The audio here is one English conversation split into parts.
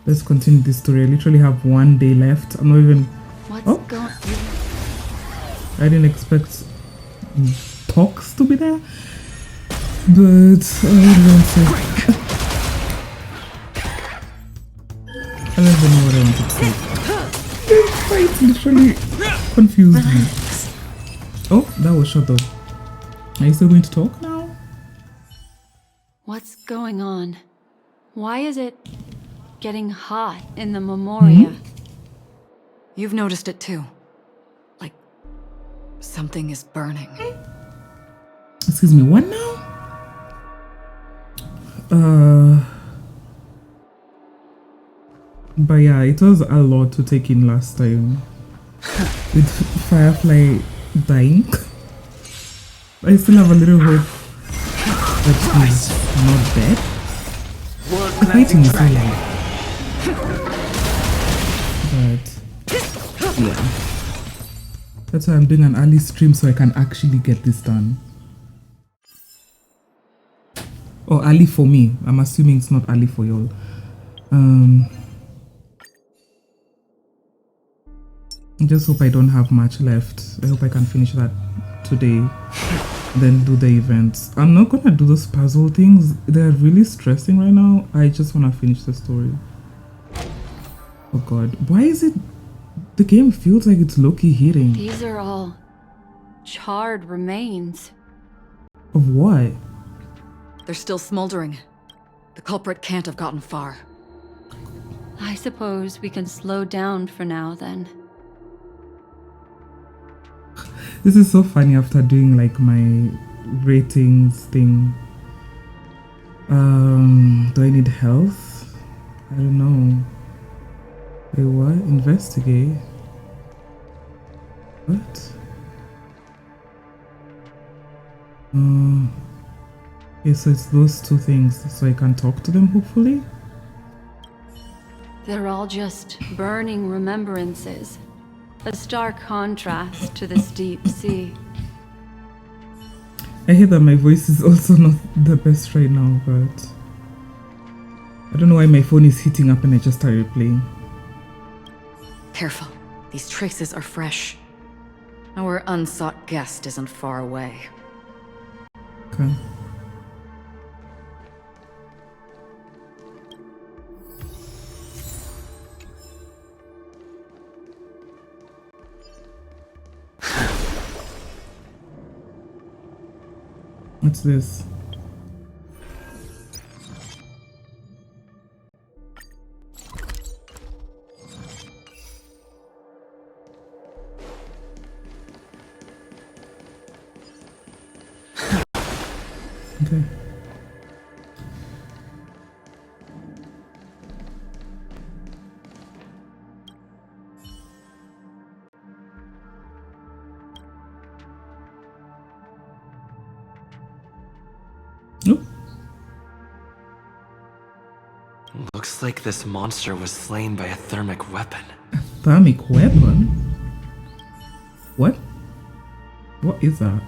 Let's continue this story. I literally have 1 day left. I'm not even... What's Oh, going? I didn't expect talks to be there. But I don't even know what I wanted to say. This fight literally confused me. Oh, that was shot though. Are you still going to talk now? What's going on? Why is it getting hot in the Memoria? You've noticed it too. Like, something is burning. Excuse me, what now? But yeah, it was a lot to take in last time. With Firefly dying. I still have a little hope that she's not dead. The fighting is so loud. But yeah. That's why I'm doing an early stream so I can actually get this done. Or early for me. I'm assuming it's not early for y'all. I just hope I don't have much left. I hope I can finish that today. Then do the events. I'm not gonna do those puzzle things. They're really stressing right now. I just wanna finish the story. Oh god. Why is it... The game feels like it's low-key hitting. These are all charred remains. Of what? They're still smoldering. The culprit can't have gotten far. I suppose we can slow down for now then. This is so funny after doing like my ratings thing. Do I need health? I don't know. Wait, what? Investigate? What? Okay, so it's those two things, so I can talk to them hopefully? They're all just burning remembrances. A stark contrast to this deep sea. I hear that my voice is also not the best right now, but I don't know why my phone is heating up and I just started playing. Careful. These traces are fresh. Our unsought guest isn't far away. Okay. What's this? Okay. Nope. Looks like this monster was slain by a thermic weapon. A thermic weapon? What? What is that?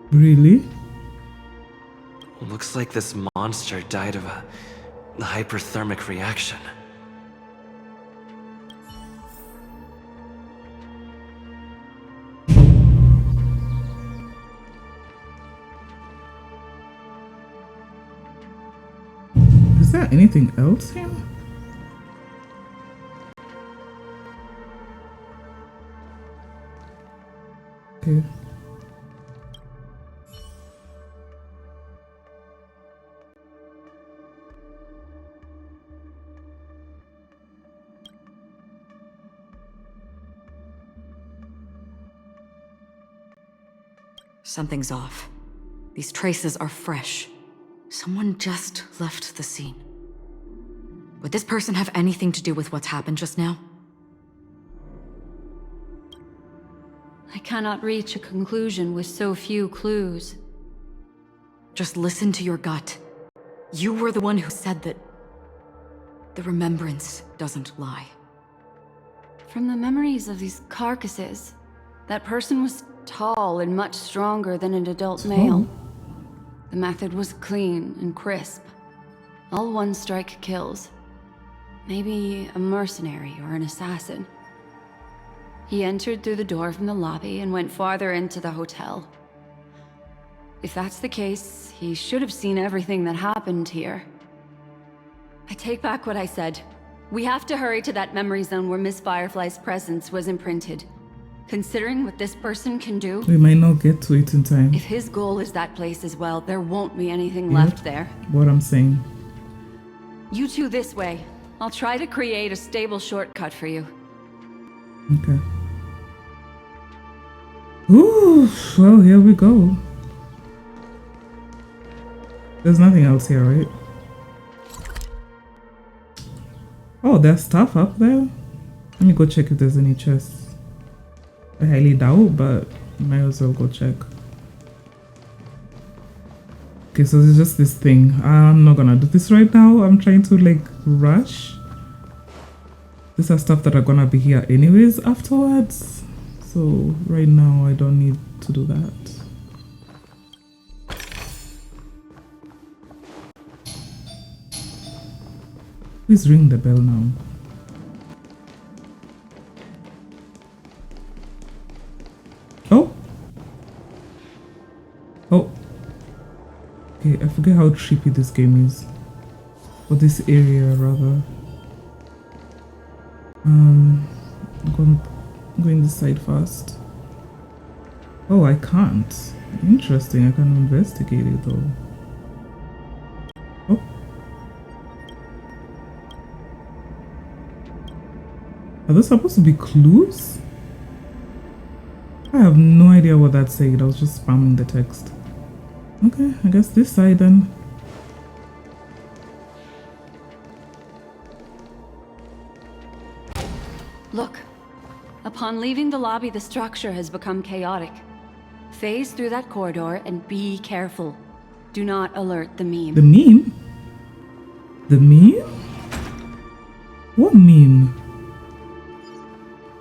Really? Looks like this monster died of a hyperthermic reaction. Is there anything else here? Okay. Something's off. These traces are fresh. Someone just left the scene. Would this person have anything to do with what's happened just now? I cannot reach a conclusion with so few clues. Just listen to your gut. You were the one who said that the remembrance doesn't lie. From the memories of these carcasses, that person was tall and much stronger than an adult male. The method was clean and crisp. All one-strike kills. Maybe a mercenary or an assassin. He entered through the door from the lobby and went farther into the hotel. If that's the case, he should have seen everything that happened here. I take back what I said. We have to hurry to that memory zone where Miss Firefly's presence was imprinted. Considering what this person can do, we might not get to it in time. If his goal is that place as well, there won't be anything left there. What I'm saying. You two this way. I'll try to create a stable shortcut for you. Okay. Ooh, well, here we go. There's nothing else here, right? Oh, there's stuff up there. Let me go check if there's any chests. I highly doubt, but might as well go check. Okay, so there's just this thing. I'm not gonna do this right now. I'm trying to like rush. These are stuff that are gonna be here anyways afterwards. So right now I don't need to do that. Please ring the bell now. Oh. Oh. Okay, I forget how trippy this game is. Or this area rather. I'm going this side first. Oh, I can't. Interesting, I can investigate it though. Oh. Are those supposed to be clues? I have no idea what that said. I was just spamming the text. Okay, I guess this side then. Look. Upon leaving the lobby, the structure has become chaotic. Phase through that corridor and be careful. Do not alert the meme. The meme? The meme? What meme?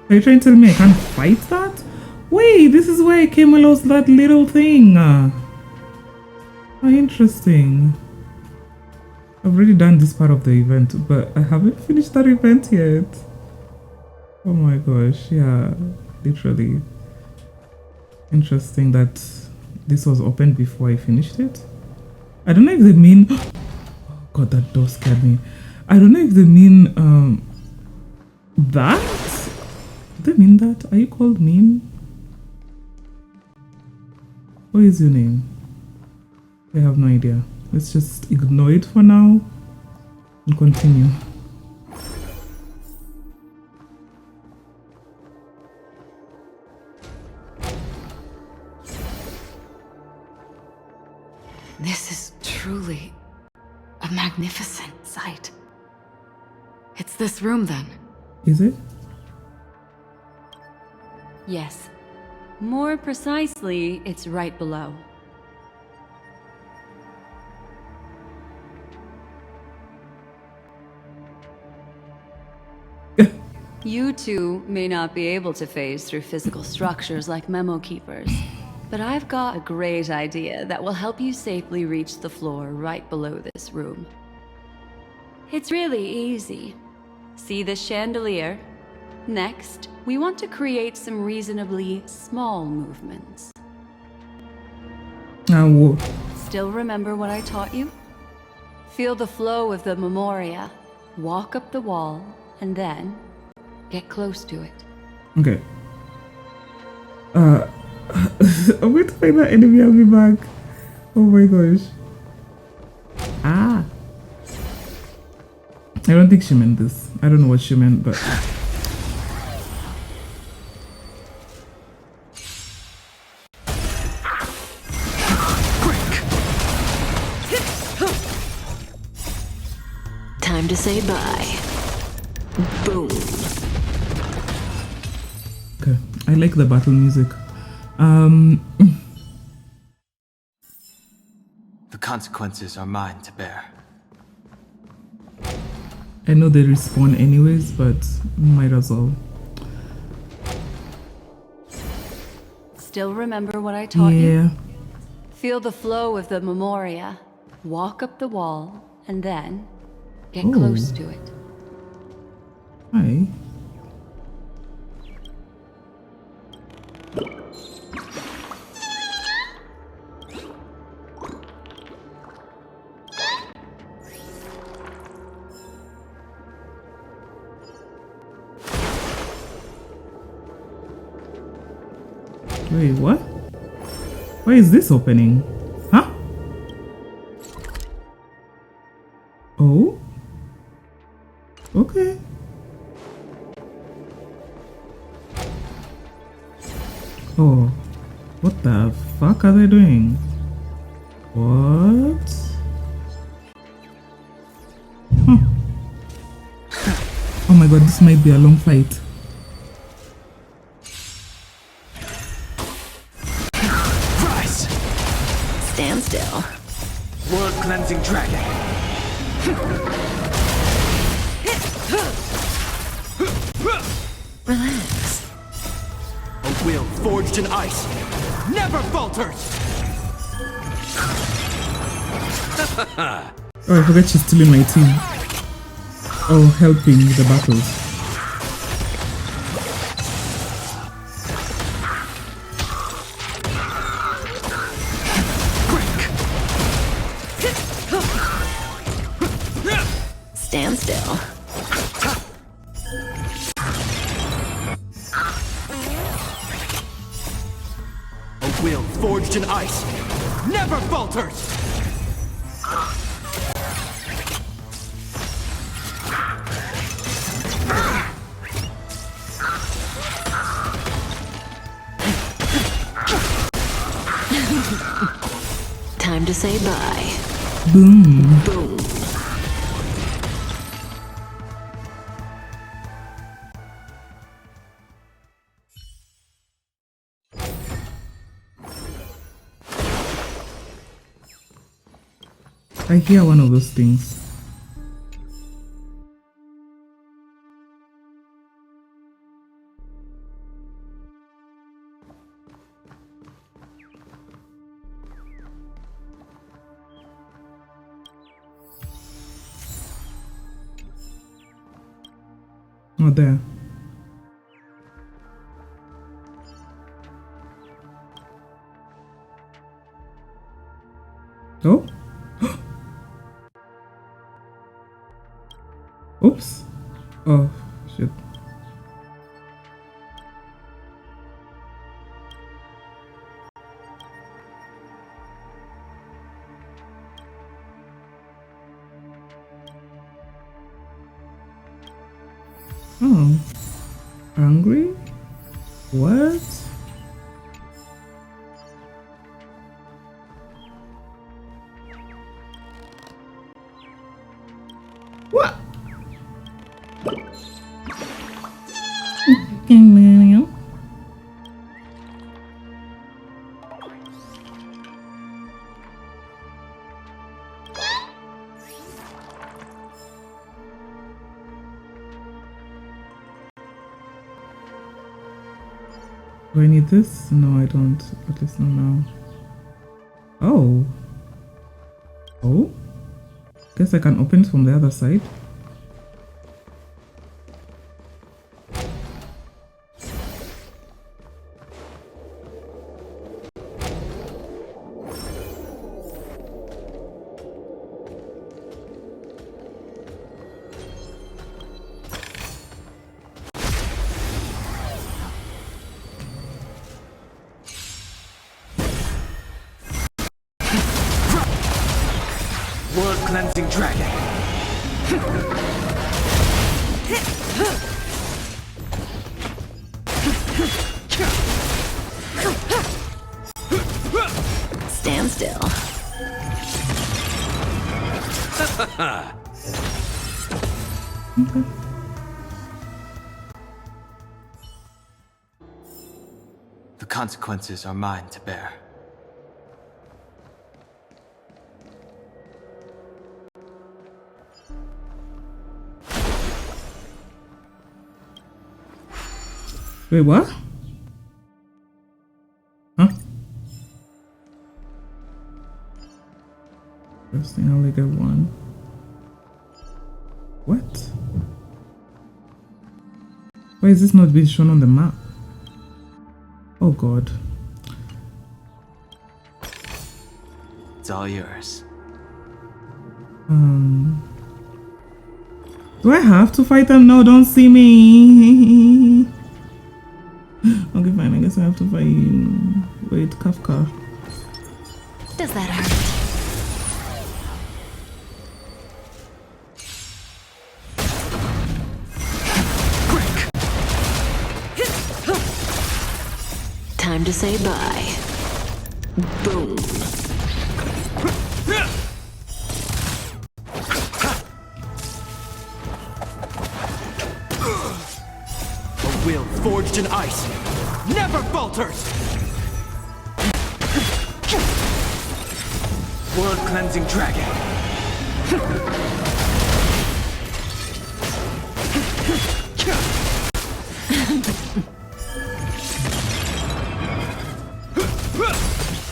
Are you trying to tell me I can't fight that? Wait, this is where I came across that little thing. How interesting. I've already done this part of the event, but I haven't finished that event yet. Oh my gosh, yeah, literally. Interesting that this was open before I finished it. I don't know if they mean... Oh god, that door scared me. I don't know if they mean that? Do they mean that? Are you called meme? What is your name? I have no idea. Let's just ignore it for now and continue. This is truly a magnificent sight. It's this room then. Is it? Yes. More precisely, it's right below. You two may not be able to phase through physical structures like memo keepers, but I've got a great idea that will help you safely reach the floor right below this room. It's really easy. See this chandelier? Next, we want to create some reasonably small movements. Still remember what I taught you? Feel the flow of the memoria, walk up the wall, and then get close to it. Okay. I'm going to find that enemy. I'll be back. Oh my gosh. Ah. I don't think she meant this. I don't know what she meant, but... Time to say bye. Boom. Okay, I like the battle music. The consequences are mine to bear. I know they respawn anyways, but might as well. Still remember what I taught you? Yeah. Feel the flow of the memoria. Walk up the wall, and then get Ooh. close to it. Hi. Wait, what? Why is this opening? Huh? Oh? Okay. Oh, what the fuck are they doing? What? Huh. Oh my god, this might be a long fight. Rise! Stand still. World cleansing dragon. Relax. A will forged in ice never falters. Oh, I forgot she's still in my team. Oh, helping the battles. Stand still. A will forged in ice never falters. Time to say bye. Boom. Boom. I hear one of those things. Oh, there. Oh? Oops. Oh, shit. Oh. Angry? What? What? Do I need this? No, I don't. At least not now. Oh. Oh? Guess I can open it from the other side. World cleansing dragon. Stand still. Okay. The consequences are mine to bear. Wait, what? Huh? First thing, I only get one. What? Why is this not being shown on the map? Oh god. It's all yours. Do I have to fight them? No, don't see me. Okay, fine. I guess I have to fight you. Wait, Kafka. Does that hurt? Time to say bye. Boom. A will forged in ice never falters! Blood-cleansing dragon.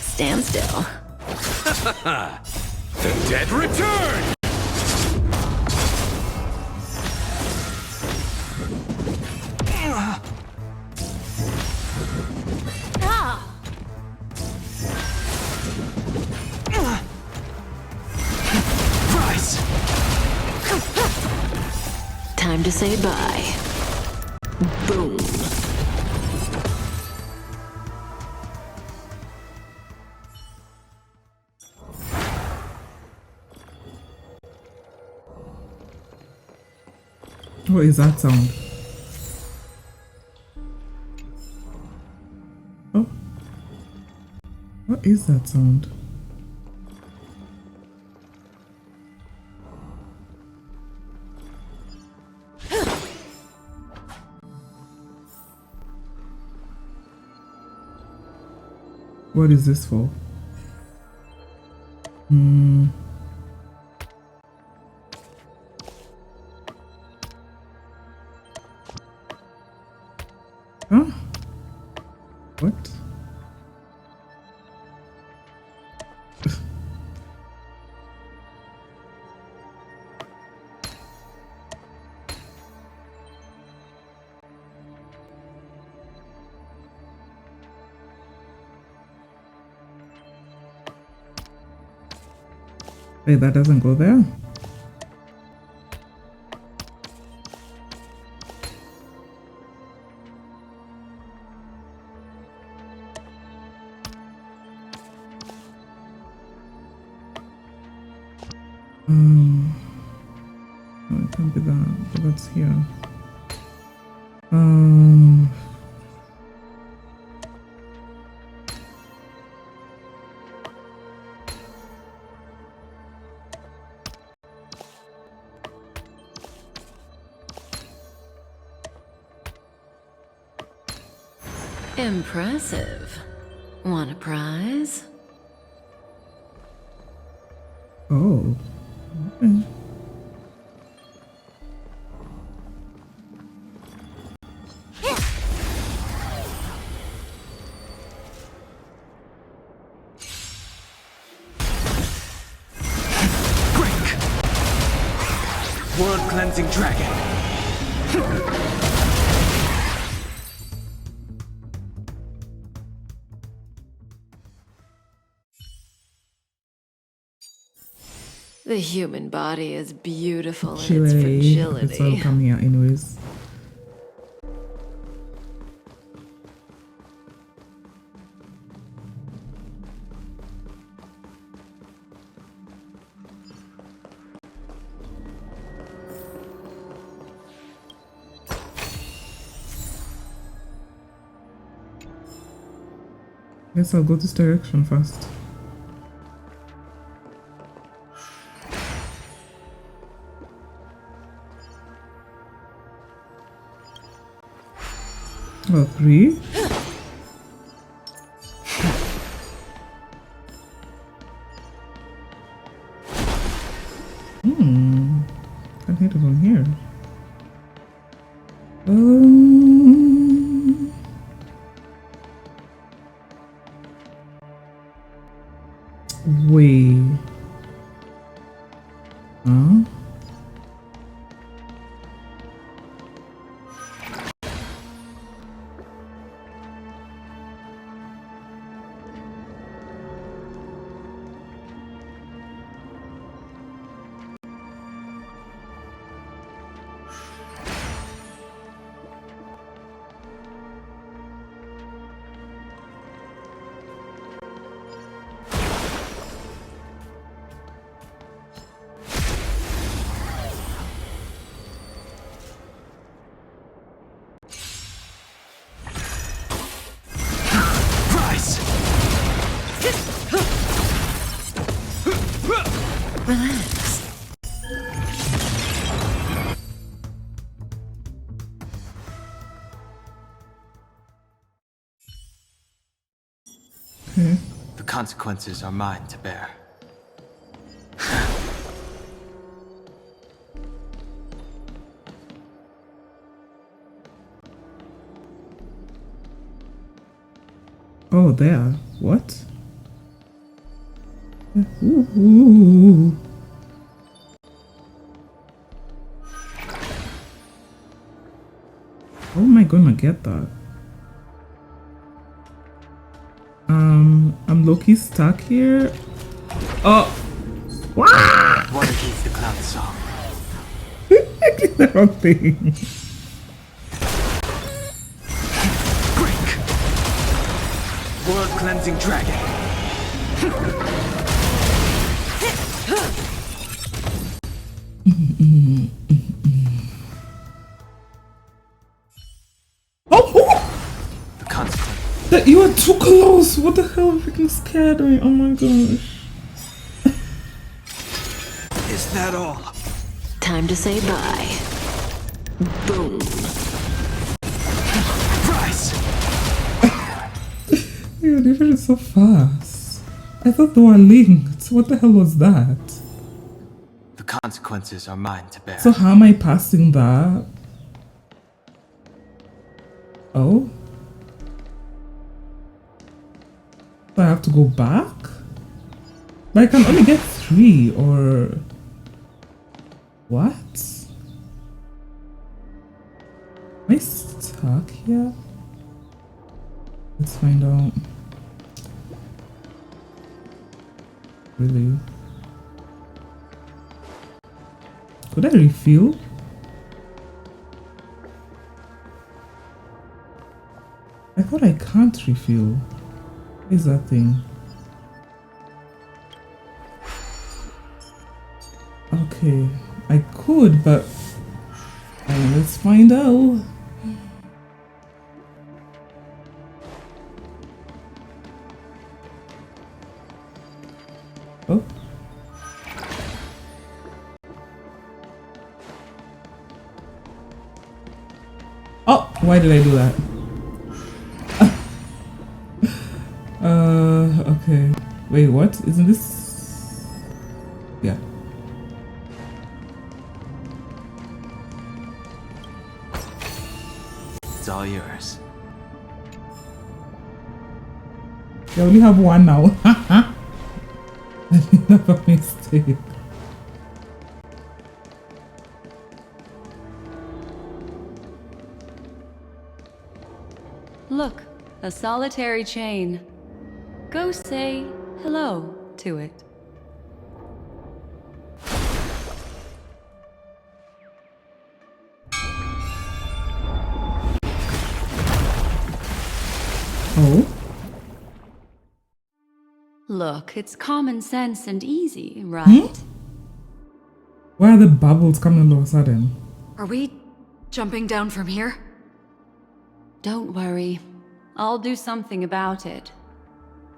Stand still. The dead return! Rise! Time to say bye. Boom. What is that sound? Oh. What is that sound? What is this for? Huh? What? Wait, that doesn't go there? No, it can't be that, but that's here. Impressive. Want a prize? Oh. Okay. Blood-cleansing dragon. The human body is beautiful in its Chile. It's all fragility. coming out anyways. Guess I'll go this direction first. Oh, 3? Can hit it from here. consequences are mine to bear. Oh, there. What? Ooh. How am I gonna get that? I'm low-key stuck here. Oh! Water keeps the clouds soft. I did the wrong thing. Break! World cleansing dragon. The consequence. You are too close. What the hell? Freaking scared me. Oh my gosh. Is that all? Time to say bye. Boom. Rise! Yeah, they did it so fast. I thought they were linked. What the hell was that? The consequences are mine to bear. So how am I passing that? Oh? So I have to go back? But I can only get 3 or... What? Am I stuck here? Let's find out. Really? Could I refill? I thought I can't refill. What is that thing? Okay, I could, but let's find out. Oh. Oh, why did I do that? Okay. Wait, what? Isn't this... Yeah. It's all yours. I only have 1 now. I think that's a mistake. Look, a solitary chain. Go say hello to it. Oh? Look, it's common sense and easy, right? Why are the bubbles coming all of a sudden? Are we jumping down from here? Don't worry. I'll do something about it.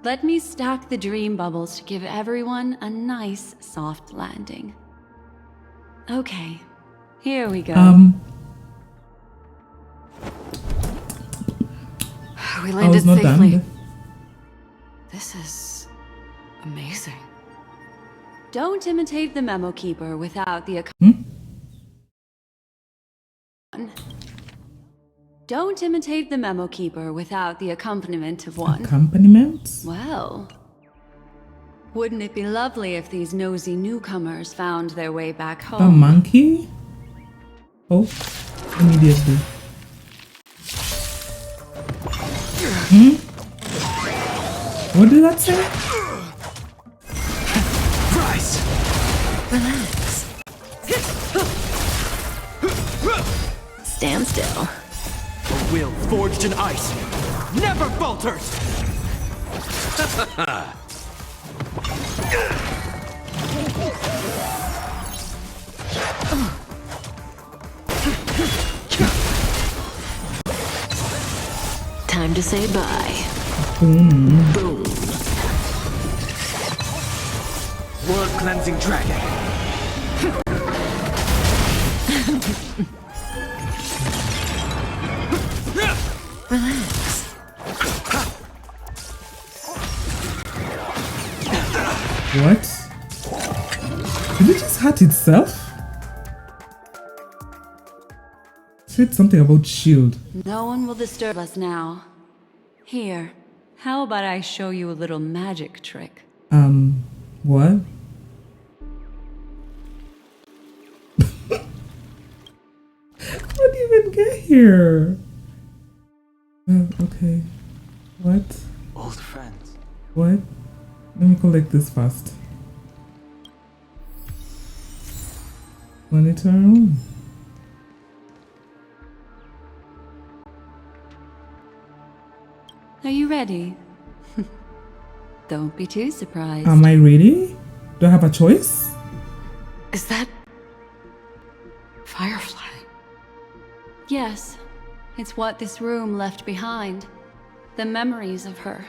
Let me stack the dream bubbles to give everyone a nice, soft landing. Okay, here we go. We I landed was not safely. done. This is amazing. Don't imitate the memo keeper without the Don't imitate the memo keeper without the accompaniment of one. Accompaniment? Well, wouldn't it be lovely if these nosy newcomers found their way back home? A monkey? Oh, immediately. What did that say? Rise! Relax. Stand still. A will forged in ice never falters! Time to say bye. Boom. Boom. World cleansing dragon. Relax. What? Did it just hurt itself? Said something about shield. No one will disturb us now. Here, how about I show you a little magic trick? What? How did you even get here? Okay. What? Old friends. What? Let me collect this fast. Monitor room. Are you ready? Don't be too surprised. Am I ready? Do I have a choice? Is that Firefly? Yes, it's what this room left behind. The memories of her.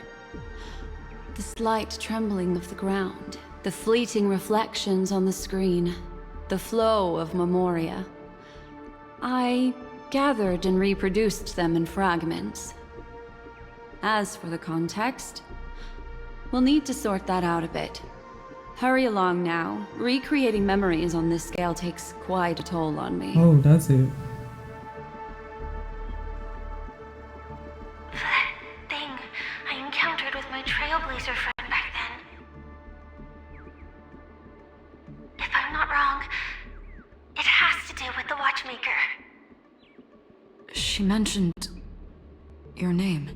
The slight trembling of the ground. The fleeting reflections on the screen. The flow of memoria. I gathered and reproduced them in fragments. As for the context, we'll need to sort that out a bit. Hurry along now. Recreating memories on this scale takes quite a toll on me. Oh, that's it. That thing I encountered with my Trailblazer friend back then. If I'm not wrong, it has to do with the Watchmaker. She mentioned your name.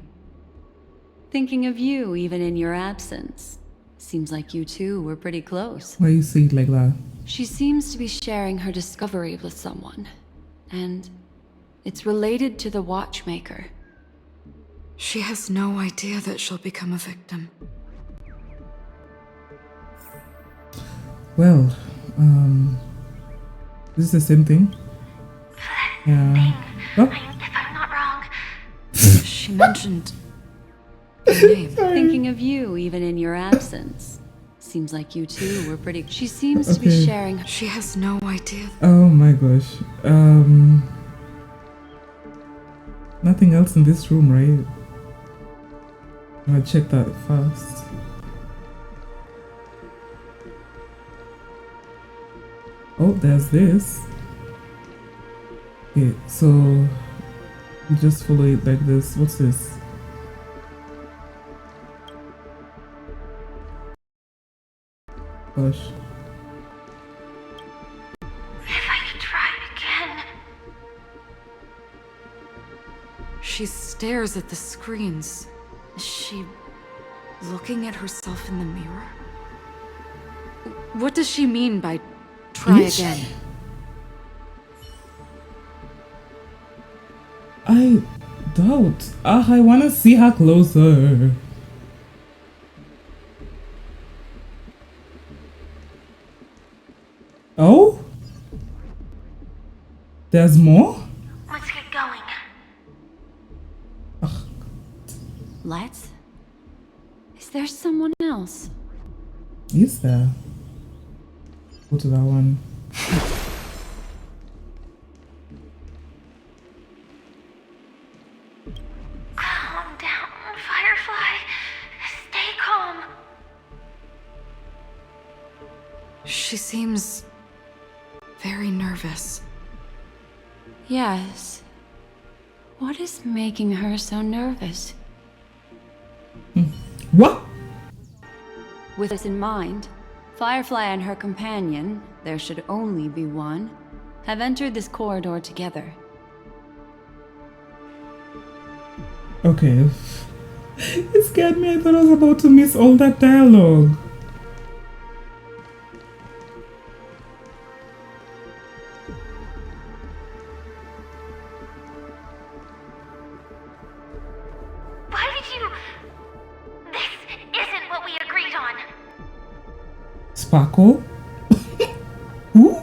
Thinking of you even in your absence. Seems like you two were pretty close. Why you say it like that? She seems to be sharing her discovery with someone. And it's related to the Watchmaker. She has no idea that she'll become a victim. Well, this is the same thing. Yeah. Oh. If I'm not wrong, She mentioned your name. Thinking of you even in your absence. Seems like you two were pretty... She seems to be Okay. sharing... She has no idea. Oh my gosh. Nothing else in this room, right? I'm gonna check that first. Oh, there's this. Okay, so you just follow it like this. What's this? Gosh. if I could try again. She stares at the screens. Is she looking at herself in the mirror? What does she mean by try Eesh. again? I doubt. I wanna see her closer. Oh? There's more? Let's get going. Let's? Is there someone else? Is there? Go to that one. Calm down, Firefly. Stay calm. She seems very nervous. Yes. What is making her so nervous? What? With this in mind, Firefly and her companion, there should only be one, have entered this corridor together. Okay. It scared me. I thought I was about to miss all that dialogue. Why did you... This isn't what we agreed on. Sparkle? Who?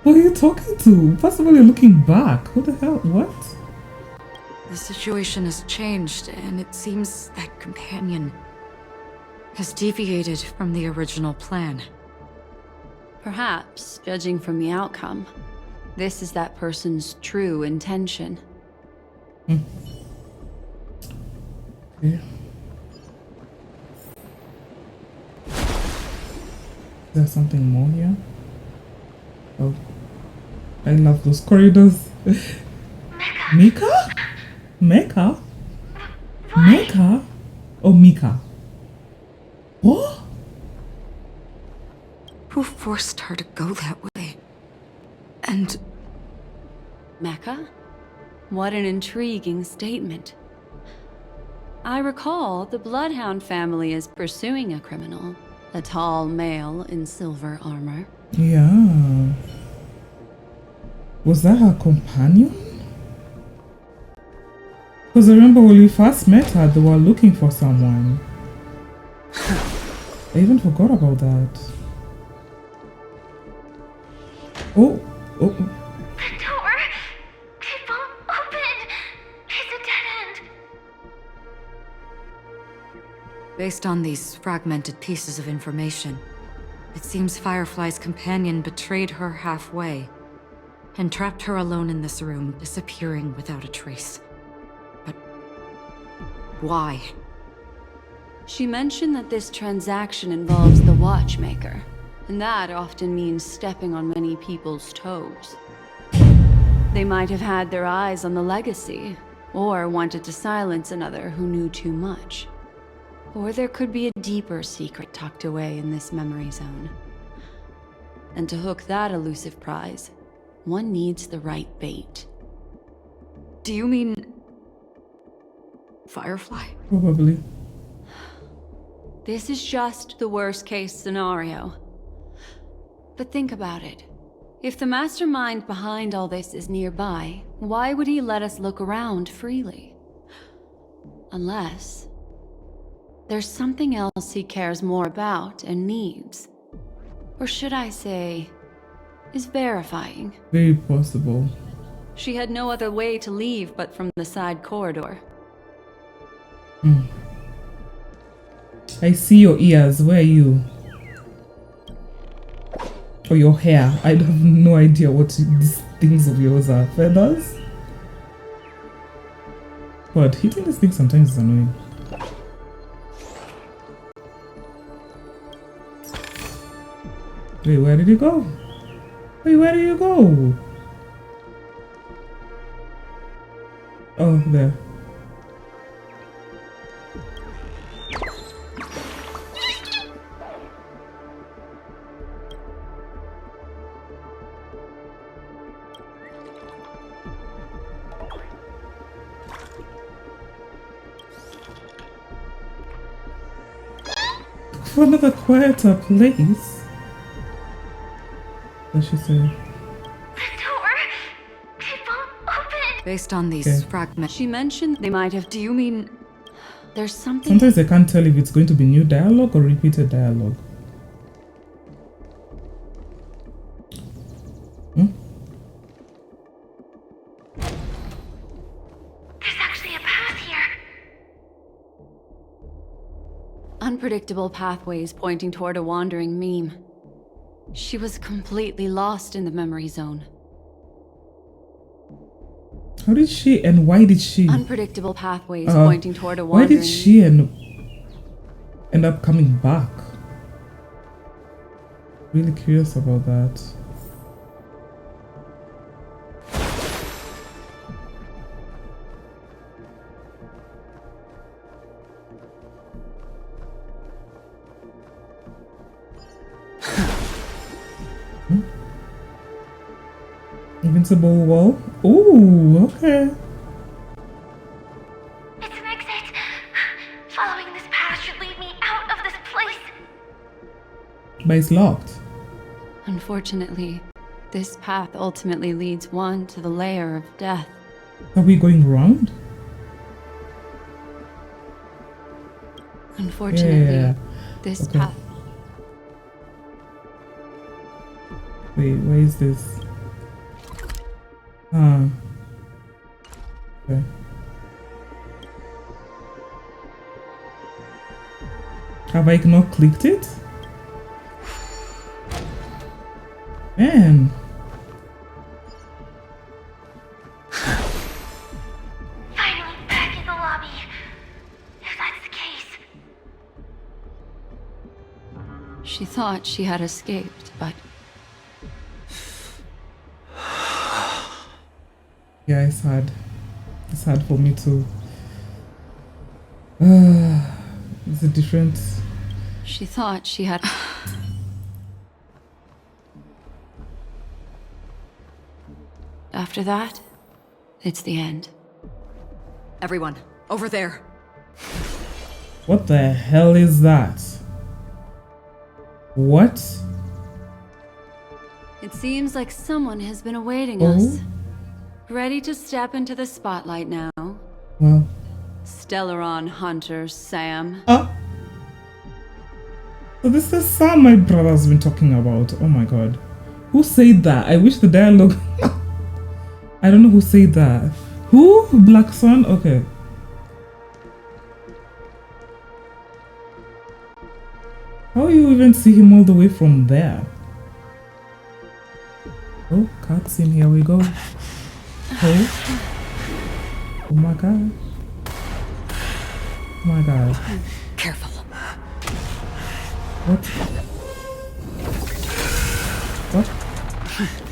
Who are you talking to? First of all, you're looking back. Who the hell? What? The situation has changed, and it seems that companion has deviated from the original plan. Perhaps, judging from the outcome, this is that person's true intention. Okay. There's something more here. Oh, I love those corridors. Mika? Mecca? Mecca? Oh, Mika. What? Who forced her to go that way? And Mecca? What an intriguing statement. I recall the Bloodhound family is pursuing a criminal, a tall male in silver armor. Yeah. Was that her companion? Because I remember when we first met her, they were looking for someone. I even forgot about that. Oh, oh. The door! It won't open! It's a dead end! based on these fragmented pieces of information, it seems Firefly's companion betrayed her halfway and trapped her alone in this room, disappearing without a trace. But why? She mentioned that this transaction involves the Watchmaker, and that often means stepping on many people's toes. They might have had their eyes on the legacy, or wanted to silence another who knew too much. Or there could be a deeper secret tucked away in this memory zone. And to hook that elusive prize, one needs the right bait. Do you mean Firefly? Probably. This is just the worst-case scenario. But think about it. If the mastermind behind all this is nearby, why would he let us look around freely? Unless there's something else he cares more about and needs. Or should I say, is verifying. Very possible. She had no other way to leave but from the side corridor. I see your ears. Where are you? Or your hair. I have no idea what these things of yours are. Feathers? But hitting this thing sometimes is annoying. Wait, where did you go? Wait, where did you go? Oh, there. For another quieter place. What did she say? The door! It won't open! Based on these fragments. She mentioned they might have. Do you mean There's something. Sometimes I can't tell if it's going to be new dialogue or repeated dialogue. There's actually a path here. Unpredictable pathways pointing toward a wandering meme. She was completely lost in the memory zone. How did she and why did she? Unpredictable pathways pointing toward a Why wandering did she end up coming back? Really curious about that. Invincible wall. Ooh, okay. It's an exit. Following this path should lead me out of this place. But it's locked. Unfortunately, this path ultimately leads one to the lair of death. Are we going round? Unfortunately, this path. Wait, where is this? Okay. Have I not clicked it? Man. Finally back in the lobby. If that's the case. She thought she had escaped, but yeah, it's hard. It's hard for me to. It's a difference. she thought she had. After that, it's the end. Everyone, over there. What the hell is that? What? It seems like someone has been awaiting Oh. us. Ready to step into the spotlight now. Well. Stellaron Hunter Sam. So this is the Sam my brother's been talking about. Oh my god. Who said that? I wish the dialogue. I don't know who said that. Who? Black Sun? Okay. How you even see him all the way from there? Oh, cutscene, here we go. Oh. Oh my god. Oh my god. Careful. What? What?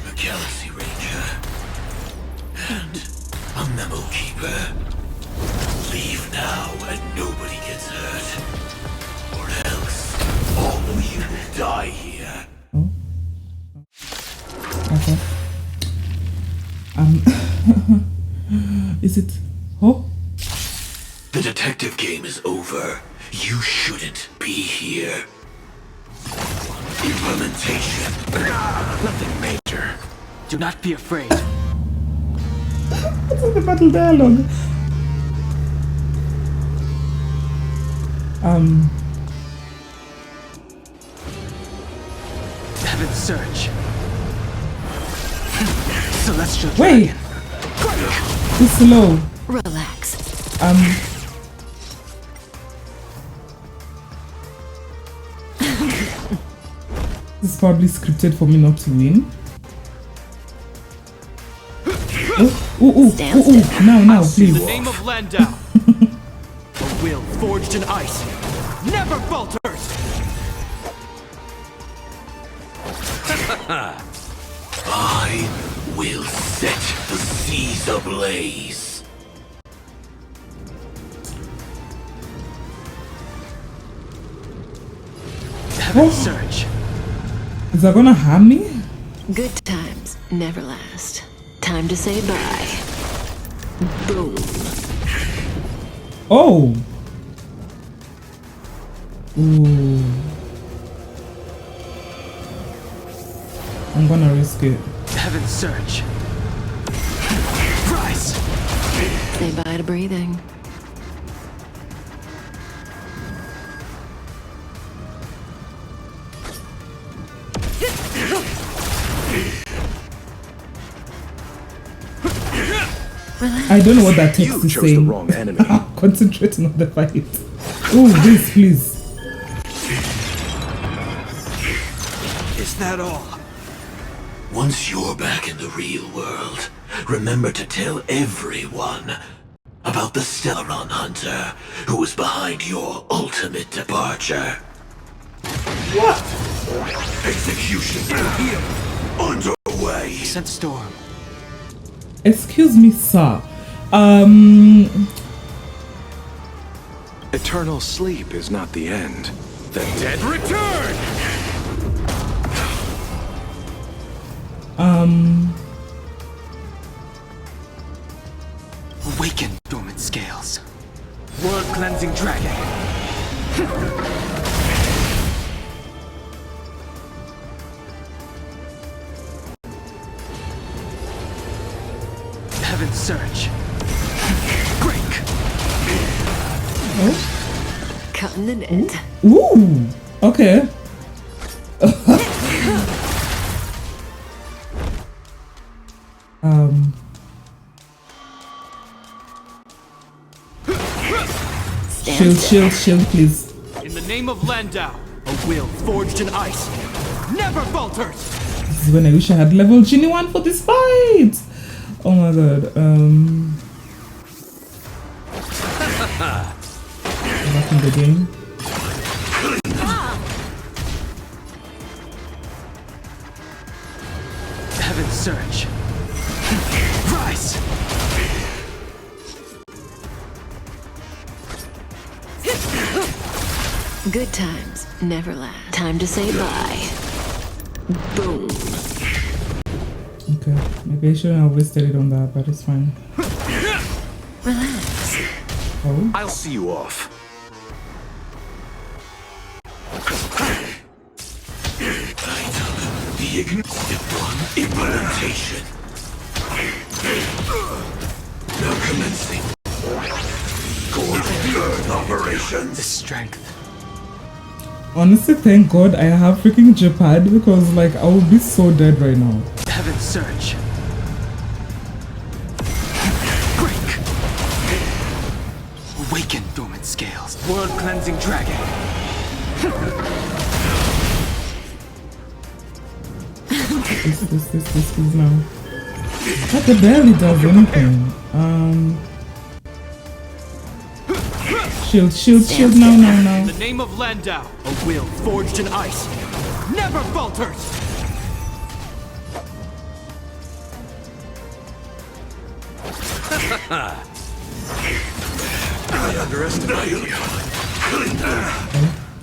A Galaxy Ranger. And a Memo Keeper. Leave now and nobody gets hurt. Or else all of you will die here. Oh. Okay. Is it? Oh. The detective game is over. You shouldn't be here. Implementation. Nothing major. Do not be afraid. What's in the battle dialogue? Heaven's Surge. Celestial Wait! Dragon. It's slow. Relax. This is probably scripted for me not to win. Ooh. Now, In please. the name of Landau. A will forged in ice. Never falters. I will set the seas ablaze. Heaven's Surge. Is that gonna harm me? Good times never last. Time to say bye. Boom. Oh. Ooh. I'm gonna risk it. Heaven's Surge. Rise. Say bye to breathing. I don't know what that text You is chose saying. the wrong enemy. Concentrating on the fight. Oh, this, please. Is that all? Once you're back in the real world, remember to tell everyone about the Stellaron Hunter who was behind your ultimate departure. What? Execution here underway. Sent Storm. Excuse me, sir. Eternal sleep is not the end. The dead Return! Awaken, dormant scales. World-cleansing dragon. Heaven's Surge. Break! Cutting the net. Ooh. Okay. Shield, please. In the name of Landau, a will forged in ice. Never falters! This is when I wish I had level Genie 1 for this fight. Oh my god. Back in the game. Heaven's surge. Rise! Good times never last. Time to say bye. Boom. Okay, maybe I shouldn't have wasted it on that, but it's fine. Relax. Oh, I'll see you off. Implementation. Now commencing. Core operations. The strength. honestly, thank God I have freaking Japan because, like, I would be so dead right now. Heaven's surge. Break. Awaken dormant scales. World cleansing dragon. This please now. But it barely does anything. Shield now. In the name of Landau, a will forged in ice never falters. I underestimated you.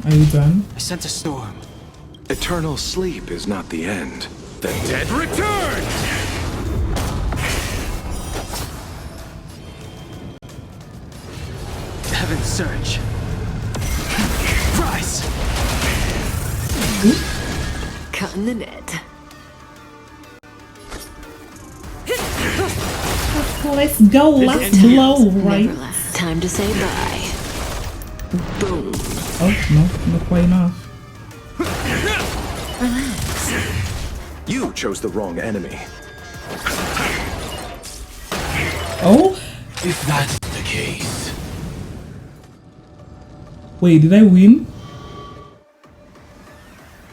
Are you done? I sent a storm. Eternal sleep is not the end. The dead Return! Heaven's surge. Rise! Cutting the net. Let's go. Last blow, right? Never last. Time to say bye. Boom. Oh, no, not quite enough. Relax. You chose the wrong enemy. Oh? If that's the case, Wait, did I win?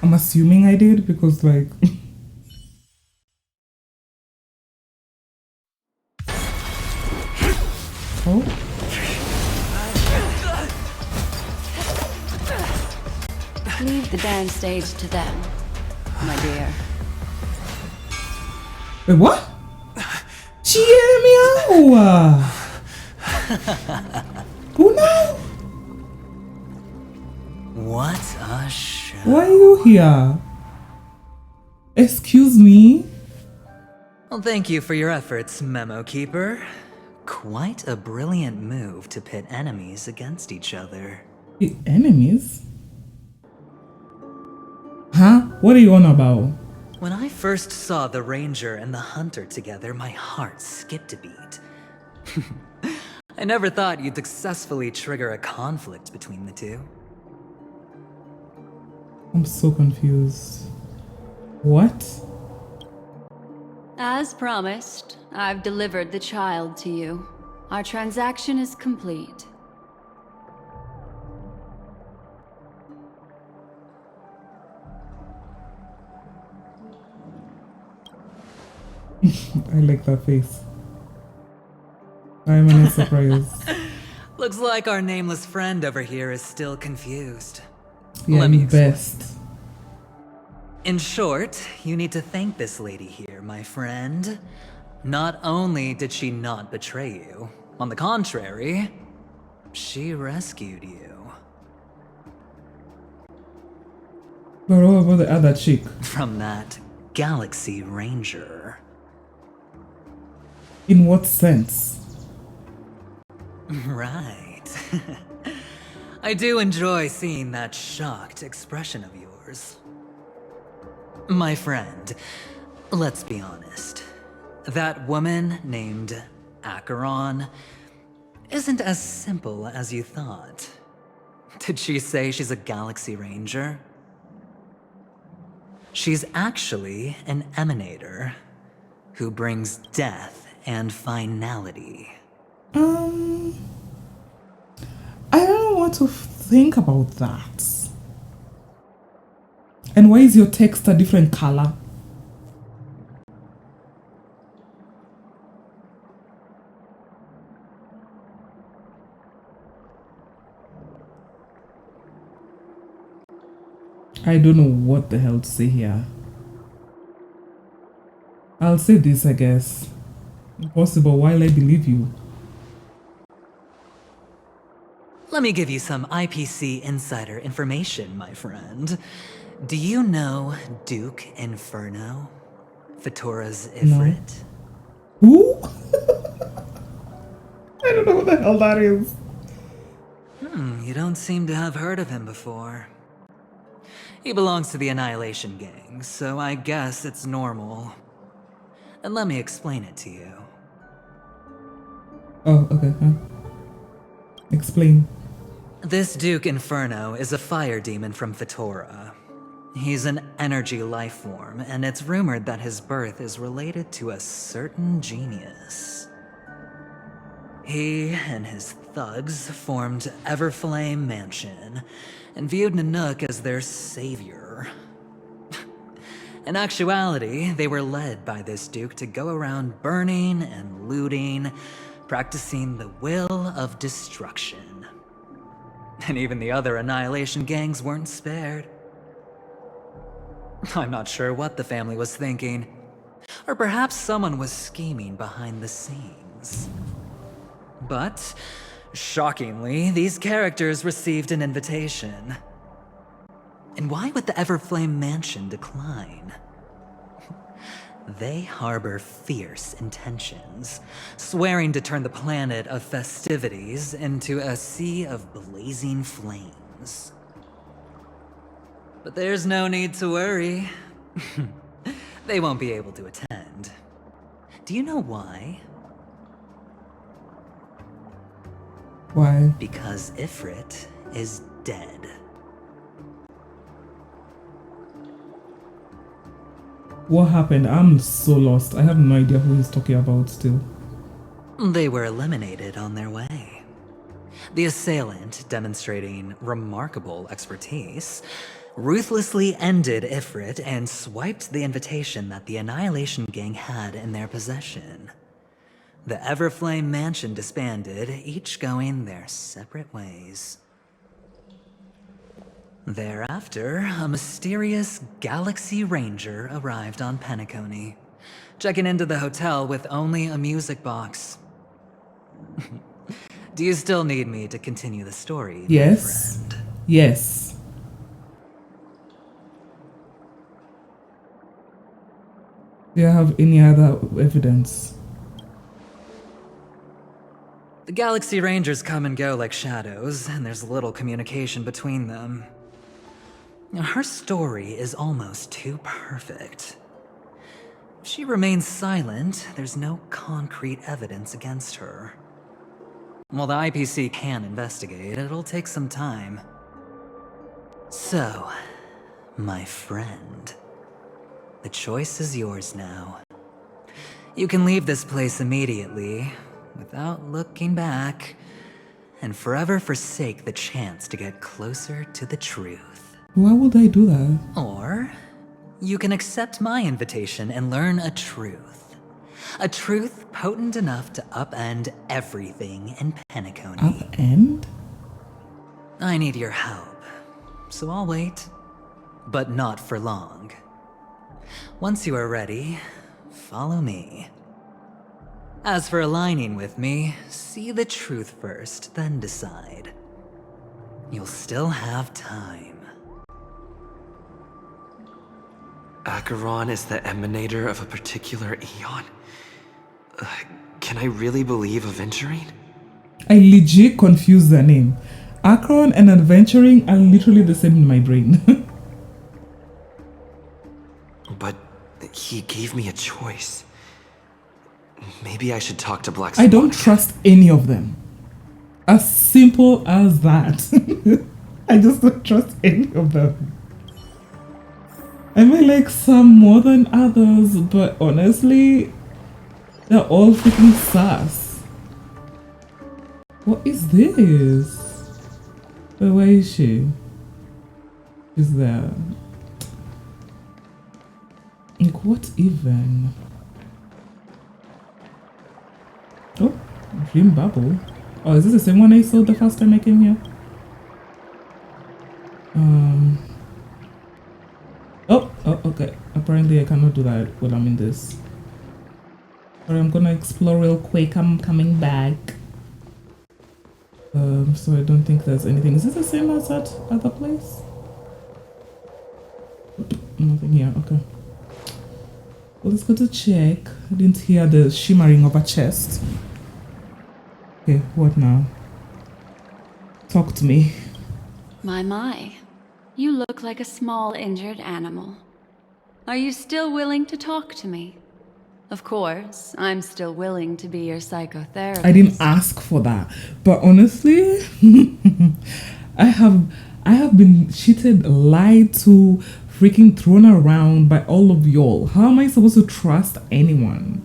I'm assuming I did because, like... Oh? Leave the downstage to them, my dear. Wait, what? She hear me out! Who now? What a show. Why are you here? Excuse me? Well, thank you for your efforts, Memo Keeper. Quite a brilliant move to pit enemies against each other. Enemies? Huh? What are you on about? When I first saw the Ranger and the Hunter together, my heart skipped a beat. I never thought you'd successfully trigger a conflict between the two. I'm so confused. What? As promised, I've delivered the child to you. Our transaction is complete. I like that face. I'm not surprised. Looks like our nameless friend over here is still confused. Yeah, Let me explain. best. In short, you need to thank this lady here, my friend. Not only did she not betray you, on the contrary, she rescued you. But what about the other chick? From that Galaxy Ranger. In what sense? Right. I do enjoy seeing that shocked expression of yours. My friend, let's be honest. That woman named Acheron isn't as simple as you thought. Did she say she's a Galaxy Ranger? She's actually an emanator who brings death and finality. I don't know what to think about that. And why is your text a different color? I don't know what the hell to say here. I'll say this, I guess. Impossible while I believe you. Let me give you some IPC insider information, my friend. Do you know Duke Inferno? ƑөŨĩ's Ifrit? No. Who? I don't know what the hell that is. You don't seem to have heard of him before. He belongs to the Annihilation Gang, so I guess it's normal. And let me explain it to you. Oh, okay. Explain. This Duke Inferno is a fire demon from ƑөŨĩ. He's an energy life form, and it's rumored that his birth is related to a certain genius. He and his thugs formed Everflame Mansion, and viewed Nanook as their savior. In actuality, they were led by this Duke to go around burning and looting, practicing the will of destruction. And even the other Annihilation gangs weren't spared. I'm not sure what the family was thinking. Or perhaps someone was scheming behind the scenes. But, shockingly, these characters received an invitation. And why would the Everflame Mansion decline? They harbor fierce intentions, swearing to turn the planet of festivities into a sea of blazing flames. But there's no need to worry. They won't be able to attend. Do you know why? Why? Because Ifrit is dead. What happened? I'm so lost. I have no idea who he's talking about still. They were eliminated on their way. The assailant, demonstrating remarkable expertise, ruthlessly ended Ifrit and swiped the invitation that the Annihilation Gang had in their possession. The Everflame Mansion disbanded, each going their separate ways. Thereafter, a mysterious Galaxy Ranger arrived on Penecony, checking into the hotel with only a music box. Do you still need me to continue the story, Yes. my friend? Yes. Do you have any other evidence? The Galaxy Rangers come and go like shadows, and there's little communication between them. Her story is almost too perfect. If she remains silent, there's no concrete evidence against her. While the IPC can investigate, it'll take some time. So, my friend, the choice is yours now. You can leave this place immediately, without looking back, and forever forsake the chance to get closer to the truth. Why would I do that? Or, you can accept my invitation and learn a truth. A truth potent enough to upend everything in Penecony. Upend? I need your help, so I'll wait. But not for long. Once you are ready, follow me. As for aligning with me, see the truth first, then decide. You'll still have time. Acheron is the emanator of a particular eon? Can I really believe Aventurine? I legit confused their name. Acheron and Adventuring are literally the same in my brain. But he gave me a choice. Maybe I should talk to Black I Swan. don't trust any of them. As simple as that. I just don't trust any of them. I may like some more than others, but honestly, they're all freaking sus. What is this? Wait, where is she? Is there? Like, what even? Oh, Dream Bubble. Oh, is this the same one I saw the first time I came here? Oh, okay. Apparently I cannot do that when I'm in this. I'm gonna explore real quick. I'm coming back. So I don't think there's anything. Is this the same as that other place? Nothing here. Okay. Well, let's go to check. I didn't hear the shimmering of a chest. Okay, what now? Talk to me. My. You look like a small injured animal. Are you still willing to talk to me? Of course, I'm still willing to be your psychotherapist. I didn't ask for that. But honestly, I have been cheated, lied to, freaking thrown around by all of y'all. How am I supposed to trust anyone?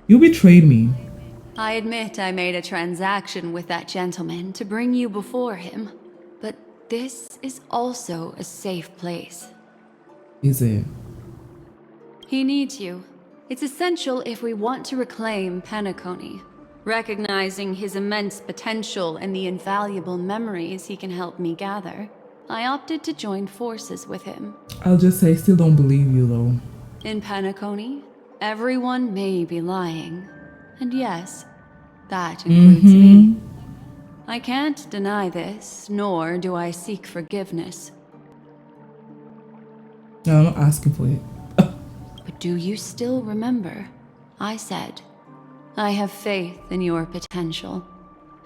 You betrayed me. I admit I made a transaction with that gentleman to bring you before him. But this is also a safe place. Is it? He needs you. It's essential if we want to reclaim Penecony. Recognizing his immense potential and the invaluable memories he can help me gather, I opted to join forces with him. I'll just say I still don't believe you though. In Penecony, everyone may be lying. And yes, that includes me. I can't deny this, nor do I seek forgiveness. No, I'm not asking for it. But do you still remember? I said, I have faith in your potential.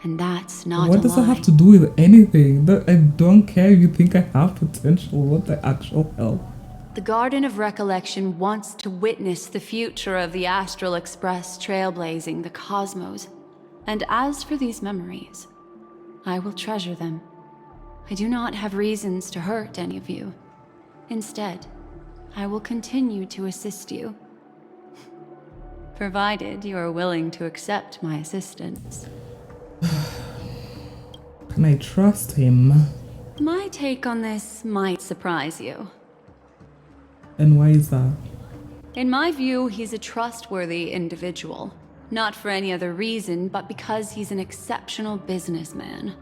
And that's not a lie. What does that have to do with anything? I don't care if you think I have potential. What the actual hell? The Garden of Recollection wants to witness the future of the Astral Express trailblazing the cosmos. And as for these memories, I will treasure them. I do not have reasons to hurt any of you. Instead, I will continue to assist you. Provided you are willing to accept my assistance. Can I trust him? My take on this might surprise you. And why is that? In my view, he's a trustworthy individual. Not for any other reason, but because he's an exceptional businessman.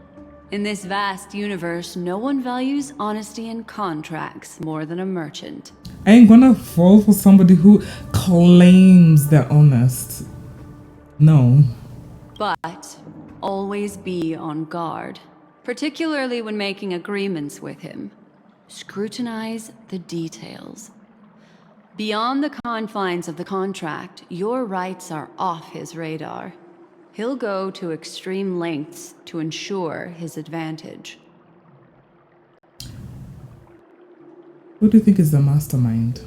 In this vast universe, no one values honesty in contracts more than a merchant. I ain't gonna fall for somebody who claims they're honest. No. But always be on guard, particularly when making agreements with him. Scrutinize the details. Beyond the confines of the contract, your rights are off his radar. He'll go to extreme lengths to ensure his advantage. Who do you think is the mastermind?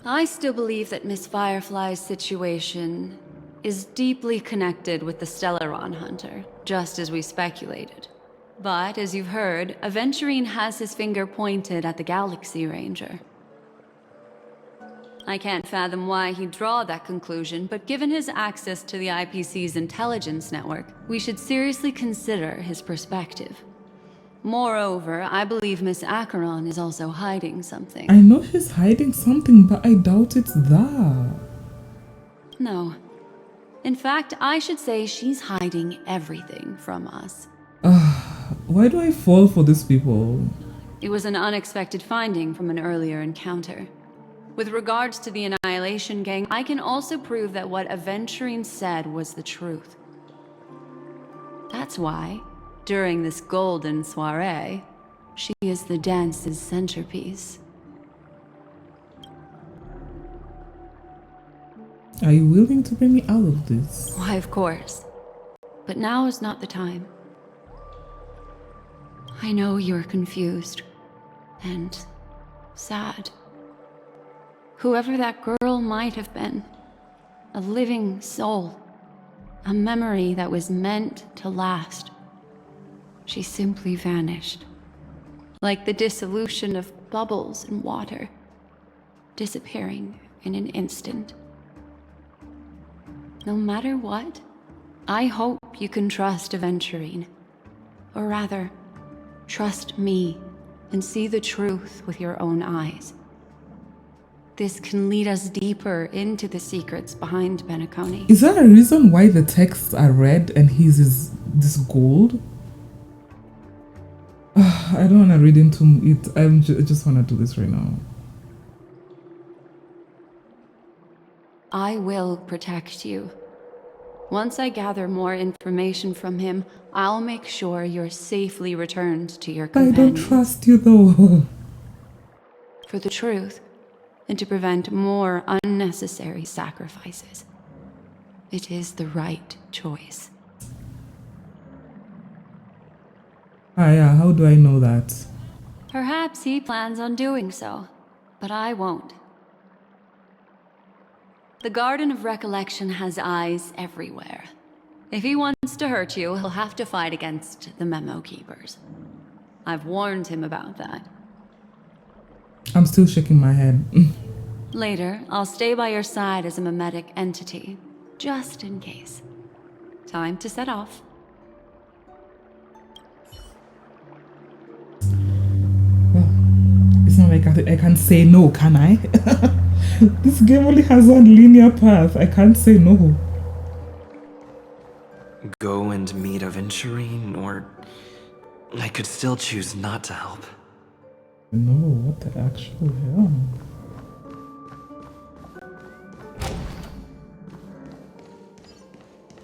I still believe that Miss Firefly's situation is deeply connected with the Stellaron Hunter, just as we speculated. But, as you've heard, Aventurine has his finger pointed at the Galaxy Ranger. I can't fathom why he'd draw that conclusion, but given his access to the IPC's intelligence network, we should seriously consider his perspective. Moreover, I believe Miss Acheron is also hiding something. I know she's hiding something, but I doubt it's that. No. In fact, I should say she's hiding everything from us. Why do I fall for these people? It was an unexpected finding from an earlier encounter. With regards to the Annihilation Gang, I can also prove that what Aventurine said was the truth. That's why, during this golden soiree, she is the dance's centerpiece. Are you willing to bring me out of this? Why, of course. But now is not the time. I know you're confused and sad. Whoever that girl might have been, a living soul, a memory that was meant to last. She simply vanished, like the dissolution of bubbles in water, disappearing in an instant. No matter what, I hope you can trust Aventurine. Or rather, trust me and see the truth with your own eyes. This can lead us deeper into the secrets behind Penecony. Is there a reason why the texts are red and his is this gold? I don't want to read into it. I just want to do this right now. I will protect you. Once I gather more information from him, I'll make sure you're safely returned to your I companions. don't trust you though. For the truth, and to prevent more unnecessary sacrifices. It is the right choice. Yeah, how do I know that? Perhaps he plans on doing so, but I won't. The Garden of Recollection has eyes everywhere. If he wants to hurt you, he'll have to fight against the Memo Keepers. I've warned him about that. I'm still shaking my head. Later, I'll stay by your side as a memetic entity, just in case. Time to set off. Well, it's not like I can say no, can I? This game only has one linear path. I can't say no. Go and meet Aventurine, or I could still choose not to help. No, what the actual hell?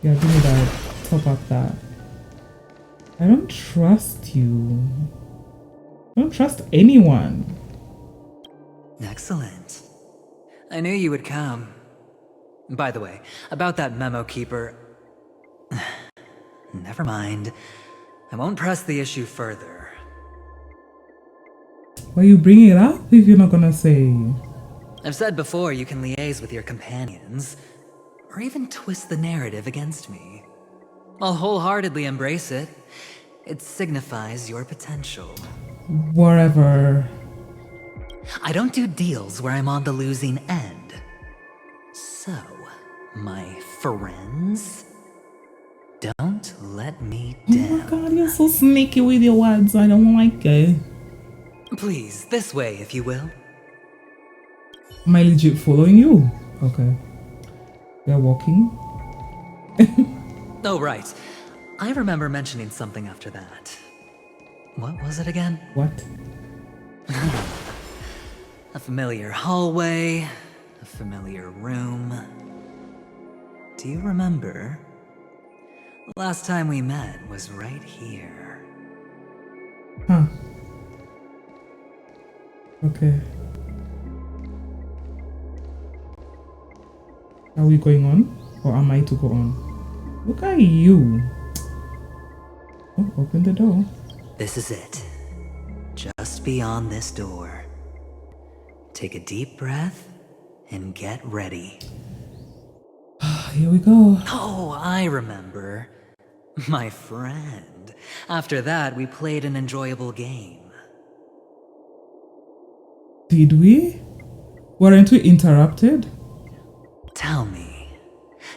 Yeah, give me that. Top up that. I don't trust you. I don't trust anyone. Excellent. I knew you would come. By the way, about that Memo Keeper... Never mind. I won't press the issue further. Why you bring it up if you're not gonna say? I've said before you can liaise with your companions, or even twist the narrative against me. I'll wholeheartedly embrace it. It signifies your potential. Whatever. I don't do deals where I'm on the losing end. So, my friends, don't let me down. Oh my god, you're so sneaky with your words. I don't like it. Please, this way, if you will. Am I legit following you? Okay. We're walking. Oh, right. I remember mentioning something after that. What was it again? What? A familiar hallway, a familiar room. Do you remember? Last time we met was right here. Huh. Okay. Are we going on? Or am I to go on? Look at you. Oh, open the door. This is it. Just beyond this door. Take a deep breath and get ready. Here we go. Oh, I remember. My friend. After that, we played an enjoyable game. Did we? Weren't we interrupted? Tell me,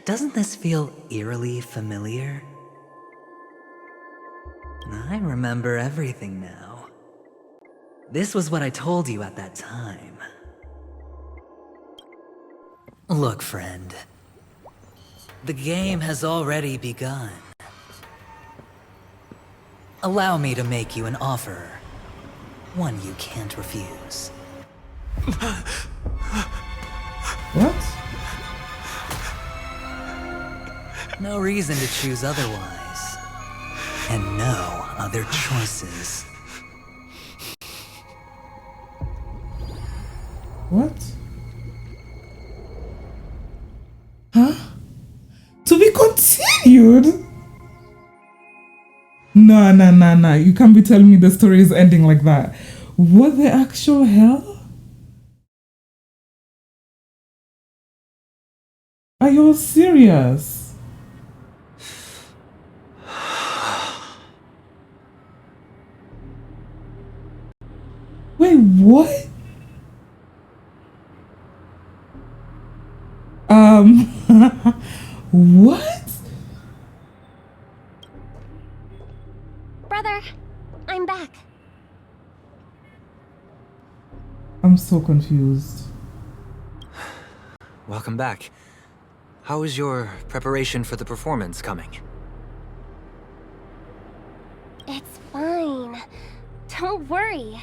doesn't this feel eerily familiar? I remember everything now. This was what I told you at that time. Look, friend. The game has already begun. Allow me to make you an offer. One you can't refuse. What? No reason to choose otherwise. And no other choices. What? Huh? To be continued? No. You can't be telling me the story is ending like that. What the actual hell? Are you all serious? Wait, what? What? Brother, I'm back. I'm so confused. Welcome back. How is your preparation for the performance coming? It's fine. Don't worry.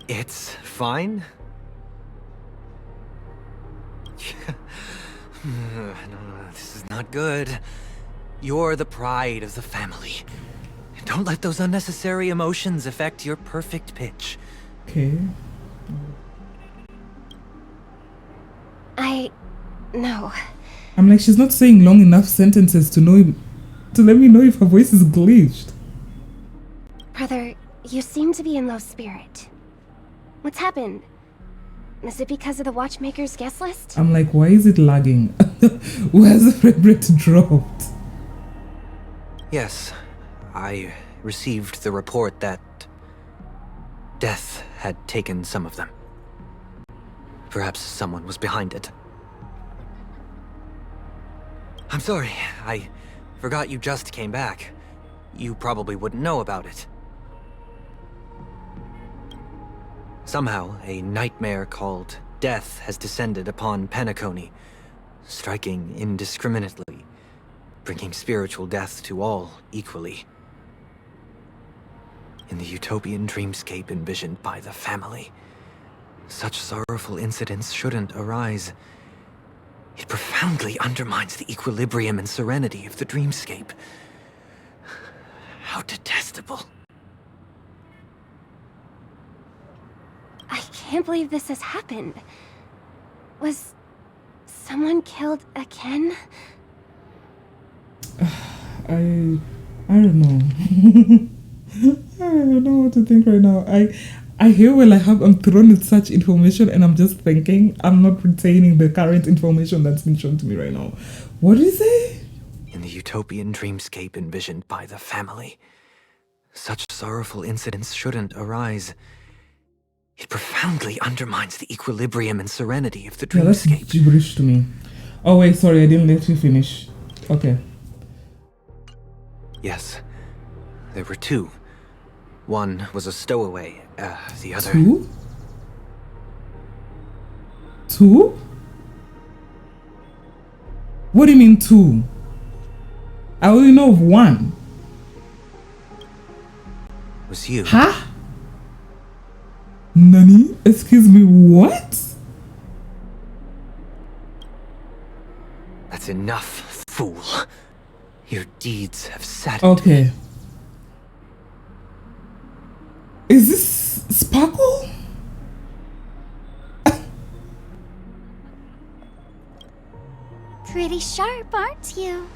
It's fine? No, this is not good. You're the pride of the family. Don't let those unnecessary emotions affect your perfect pitch. Okay. No. I'm like, she's not saying long enough sentences to let me know if her voice is glitched. Brother, you seem to be in low spirit. What's happened? Is it because of the watchmaker's guest list? I'm like, why is it lagging? Why has the frame rate dropped? Yes, I received the report that death had taken some of them. Perhaps someone was behind it. I'm sorry, I forgot you just came back. You probably wouldn't know about it. Somehow, a nightmare called death has descended upon Penecony, striking indiscriminately, bringing spiritual death to all equally. In the utopian dreamscape envisioned by the family, such sorrowful incidents shouldn't arise. It profoundly undermines the equilibrium and serenity of the dreamscape. How detestable. I can't believe this has happened. Was someone killed again? I don't know. I don't know what to think right now. I hear well I'm thrown with such information and I'm just thinking I'm not retaining the current information that's been shown to me right now. What is it? In the utopian dreamscape envisioned by the family, such sorrowful incidents shouldn't arise. It profoundly undermines the equilibrium and serenity of the dreamscape. Yeah, that's gibberish to me. Oh wait, sorry, I didn't let you finish. Okay. Yes, there were two. One was a stowaway, the other... Two? Two? What do you mean two? I only know of one. Was you. Huh? Nani? Excuse me, what? That's enough, fool. Your deeds have saddened. Okay. Is this Sparkle? Pretty sharp, aren't you,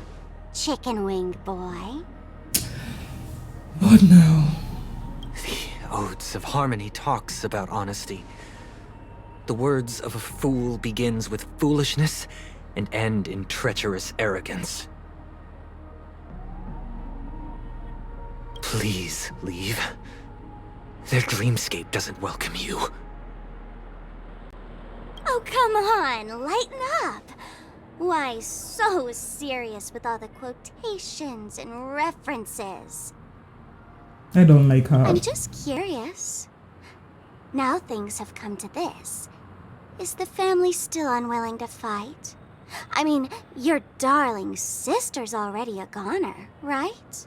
chicken-winged boy? What now? The Odes of Harmony talks about honesty. The words of a fool begins with foolishness and end in treacherous arrogance. Please leave. Their dreamscape doesn't welcome you. Oh, come on, lighten up. Why so serious with all the quotations and references? I don't like her. I'm just curious. Now things have come to this. Is the family still unwilling to fight? I mean, your darling sister's already a goner, right?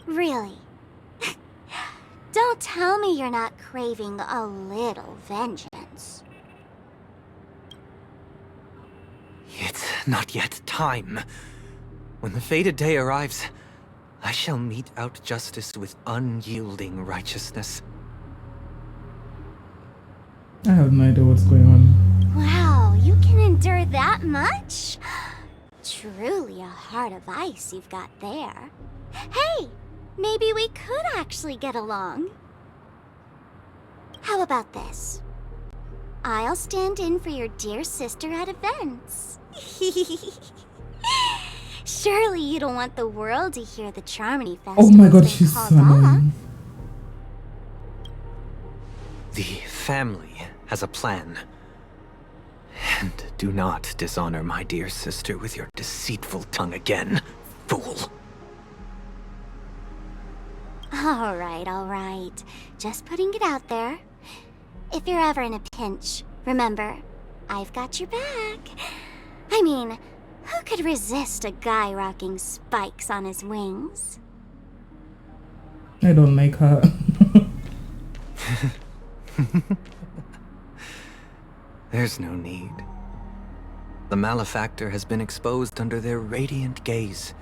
Really? Don't tell me you're not craving a little vengeance. It's not yet time. When the fated day arrives, I shall mete out justice with unyielding righteousness. I have no idea what's going on. Wow, you can endure that much? Truly a heart of ice you've got there. Hey, maybe we could actually get along. How about this? I'll stand in for your dear sister at events. Surely you don't want the world to hear the Charmony Festival. Oh my god, she's so annoying. The family has a plan. And do not dishonor my dear sister with your deceitful tongue again, fool. All right. Just putting it out there. If you're ever in a pinch, remember, I've got your back. I mean, who could resist a guy rocking spikes on his wings? I don't like her. There's no need. The malefactor has been exposed under their radiant gaze,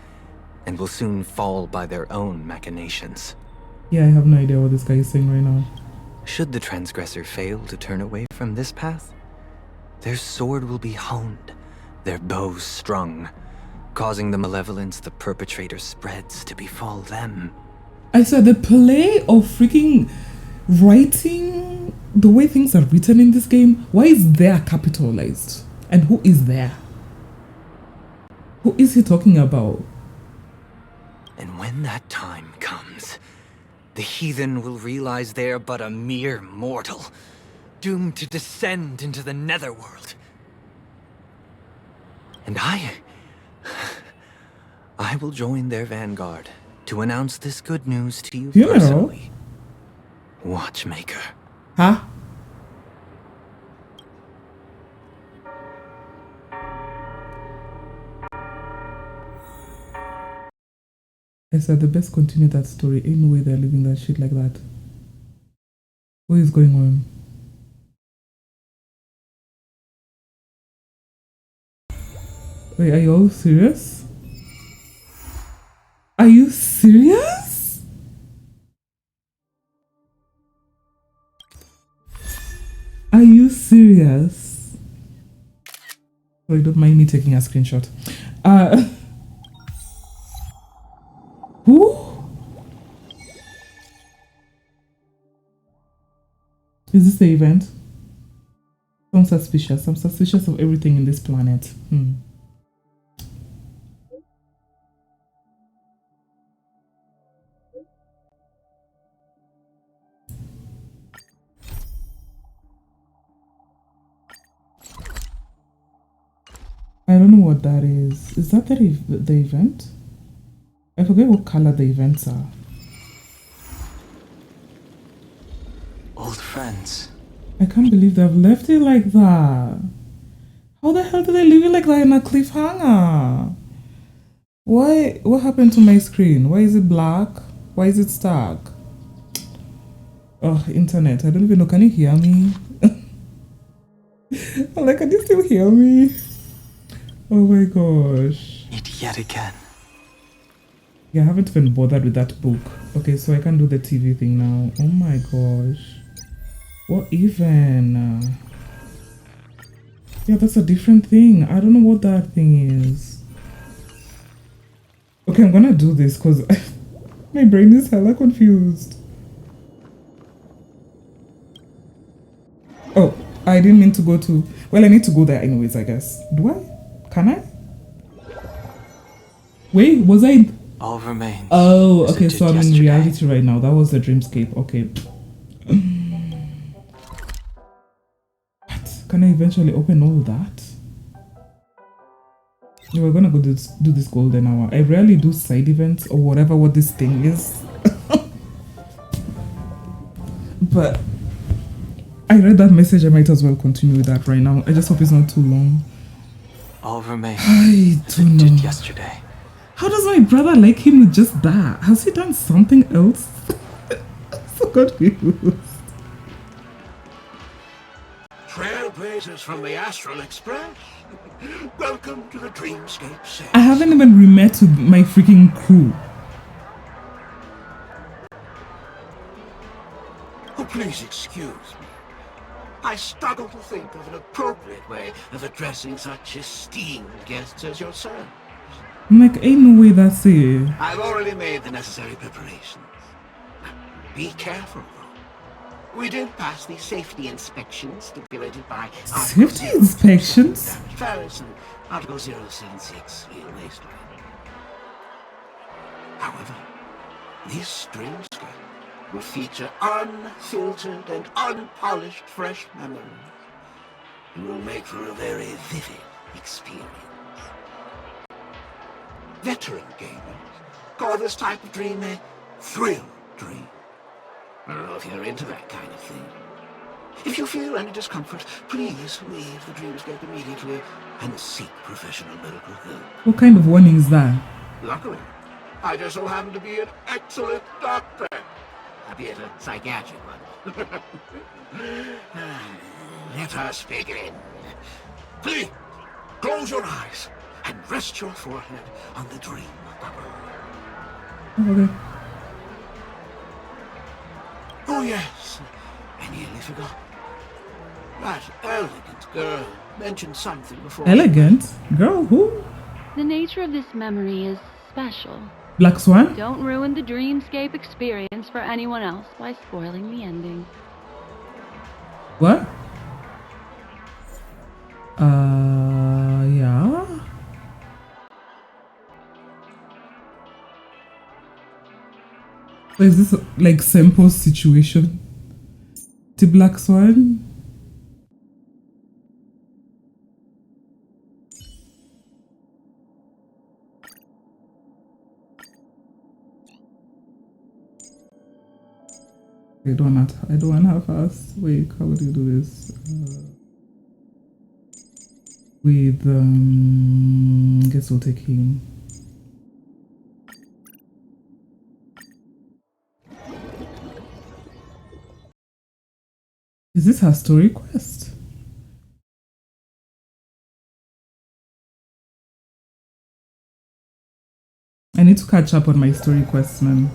and will soon fall by their own machinations. Yeah, I have no idea what this guy is saying right now. Should the transgressor fail to turn away from this path, their sword will be honed, their bow strung, causing the malevolence the perpetrator spreads to befall them. I said the play of freaking writing, the way things are written in this game, why is there capitalized? And who is there? Who is he talking about? And when that time comes, the heathen will realize they are but a mere mortal, doomed to descend into the netherworld. And I will join their vanguard to announce this good news to you personally. Watchmaker. Huh? I said the best continue that story. Ain't no way they're living that shit like that. What is going on? Wait, are you all serious? Are you serious? Are you serious? Sorry, don't mind me taking a screenshot. Who? Is this the event? I'm suspicious. I'm suspicious of everything in this planet. I don't know what that is. Is that the event? I forget what color the events are. Old friends. I can't believe they've left it like that. How the hell did they leave it like that in a cliffhanger? Why? What happened to my screen? Why is it black? Why is it stuck? Oh, internet. I don't even know. Can you hear me? I'm like, can you still hear me? Oh my gosh. It yet again. Yeah, I haven't even bothered with that book. Okay, so I can do the TV thing now. Oh my gosh. What even? Yeah, that's a different thing. I don't know what that thing is. Okay, I'm gonna do this because my brain is hella confused. Oh, I didn't mean to go to... Well, I need to go there anyways, I guess. Do I? Can I? Wait, was I... All remains. Oh, okay, so I'm in reality right now. That was the dreamscape. Okay. What? Can I eventually open all that? Yeah, we're gonna go do this golden hour. I rarely do side events or whatever what this thing is. But I read that message. I might as well continue with that right now. I just hope it's not too long. All remains. I don't know. Yesterday. How does my brother like him with just that? Has he done something else? I'm so confused. Trailblazers from the Astral Express. Welcome to the Dreamscape set. I haven't even re-met with my freaking crew. Oh, please excuse me. I struggle to think of an appropriate way of addressing such esteemed guests as yourself. I'm like, ain't no way that's it. I've already made the necessary preparations. Be careful, though. We did pass the safety inspections stipulated by Safety inspections? Ferris and Article 076 waistline. However, this dreamscape will feature unfiltered and unpolished fresh memories. It will make for a very vivid experience. Veteran gamers call this type of dream a thrill dream. I don't know if you're into that kind of thing. If you feel any discomfort, please leave the dreamscape immediately and seek professional medical help. What kind of warning is that? Luckily, I just so happen to be an excellent doctor. Albeit a psychiatric one. Let us begin. Please, Close your eyes and rest your forehead on the dream bubble. Okay. Oh yes, I nearly forgot. That elegant girl mentioned something before. Elegant? Girl, who? The nature of this memory is special. Black Swan? Don't ruin the dreamscape experience for anyone else by spoiling the ending. What? Yeah. So is this like Sempo's situation? The Black Swan? I don't want to have us. Wait, how would you do this? With guess we'll take him. Is this her story quest? I need to catch up on my story quests, man.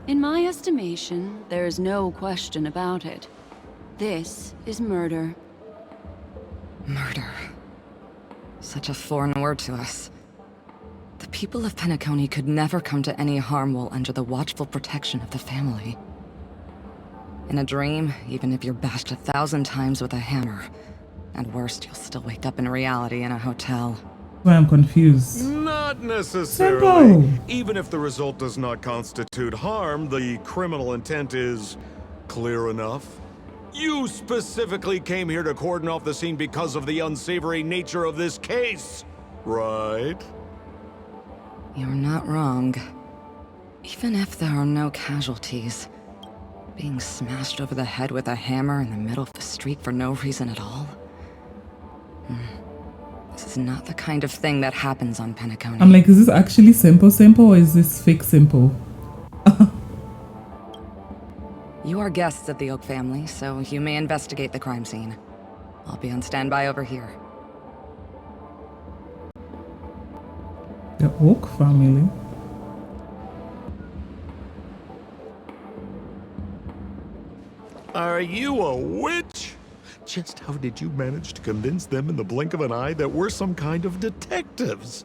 In my estimation, there is no question about it. This is murder. Murder. Such a foreign word to us. The people of Penecony could never come to any harm while under the watchful protection of the family. In a dream, even if you're bashed 1,000 times with a hammer, at worst, you'll still wake up in reality in a hotel. Why I'm confused. Not necessarily. Simple. Even if the result does not constitute harm, the criminal intent is clear enough. You specifically came here to cordon off the scene because of the unsavory nature of this case, right? You're not wrong. Even if there are no casualties, being smashed over the head with a hammer in the middle of the street for no reason at all? This is not the kind of thing that happens on Penecony. I'm like, is this actually Sempo or is this fake Sempo? You are guests of the Oak family, so you may investigate the crime scene. I'll be on standby over here. The Oak family? Are you a witch? Just how did you manage to convince them in the blink of an eye that we're some kind of detectives?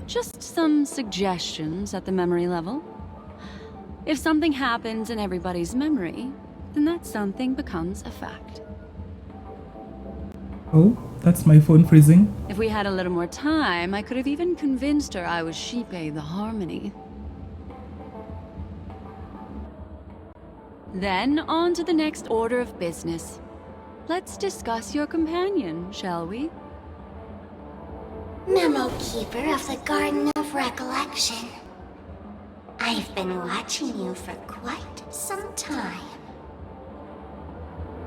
Just some suggestions at the memory level. If something happens in everybody's memory, then that something becomes a fact. Oh, that's my phone freezing. If we had a little more time, I could have even convinced her I was Ŝipe the Harmony. Then, on to the next order of business. Let's discuss your companion, shall we? Memo Keeper of the Garden of Recollection. I've been watching you for quite some time.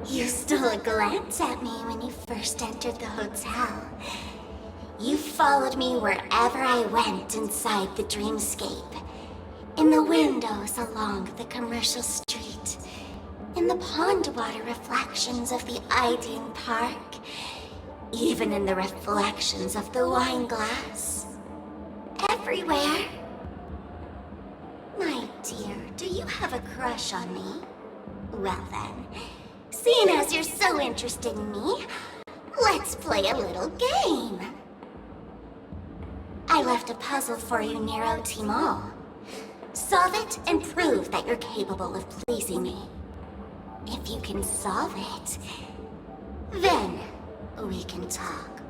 You stole a glance at me when you first entered the hotel. You followed me wherever I went inside the dreamscape. In the windows along the commercial street. In the pond water reflections of the Ideen Park. Even in the reflections of the wine glass. Everywhere. My dear, do you have a crush on me? Well then, seeing as you're so interested in me, let's play a little game. I left a puzzle for you, Nero Timal. Solve it and prove that you're capable of pleasing me. If you can solve it, then we can talk.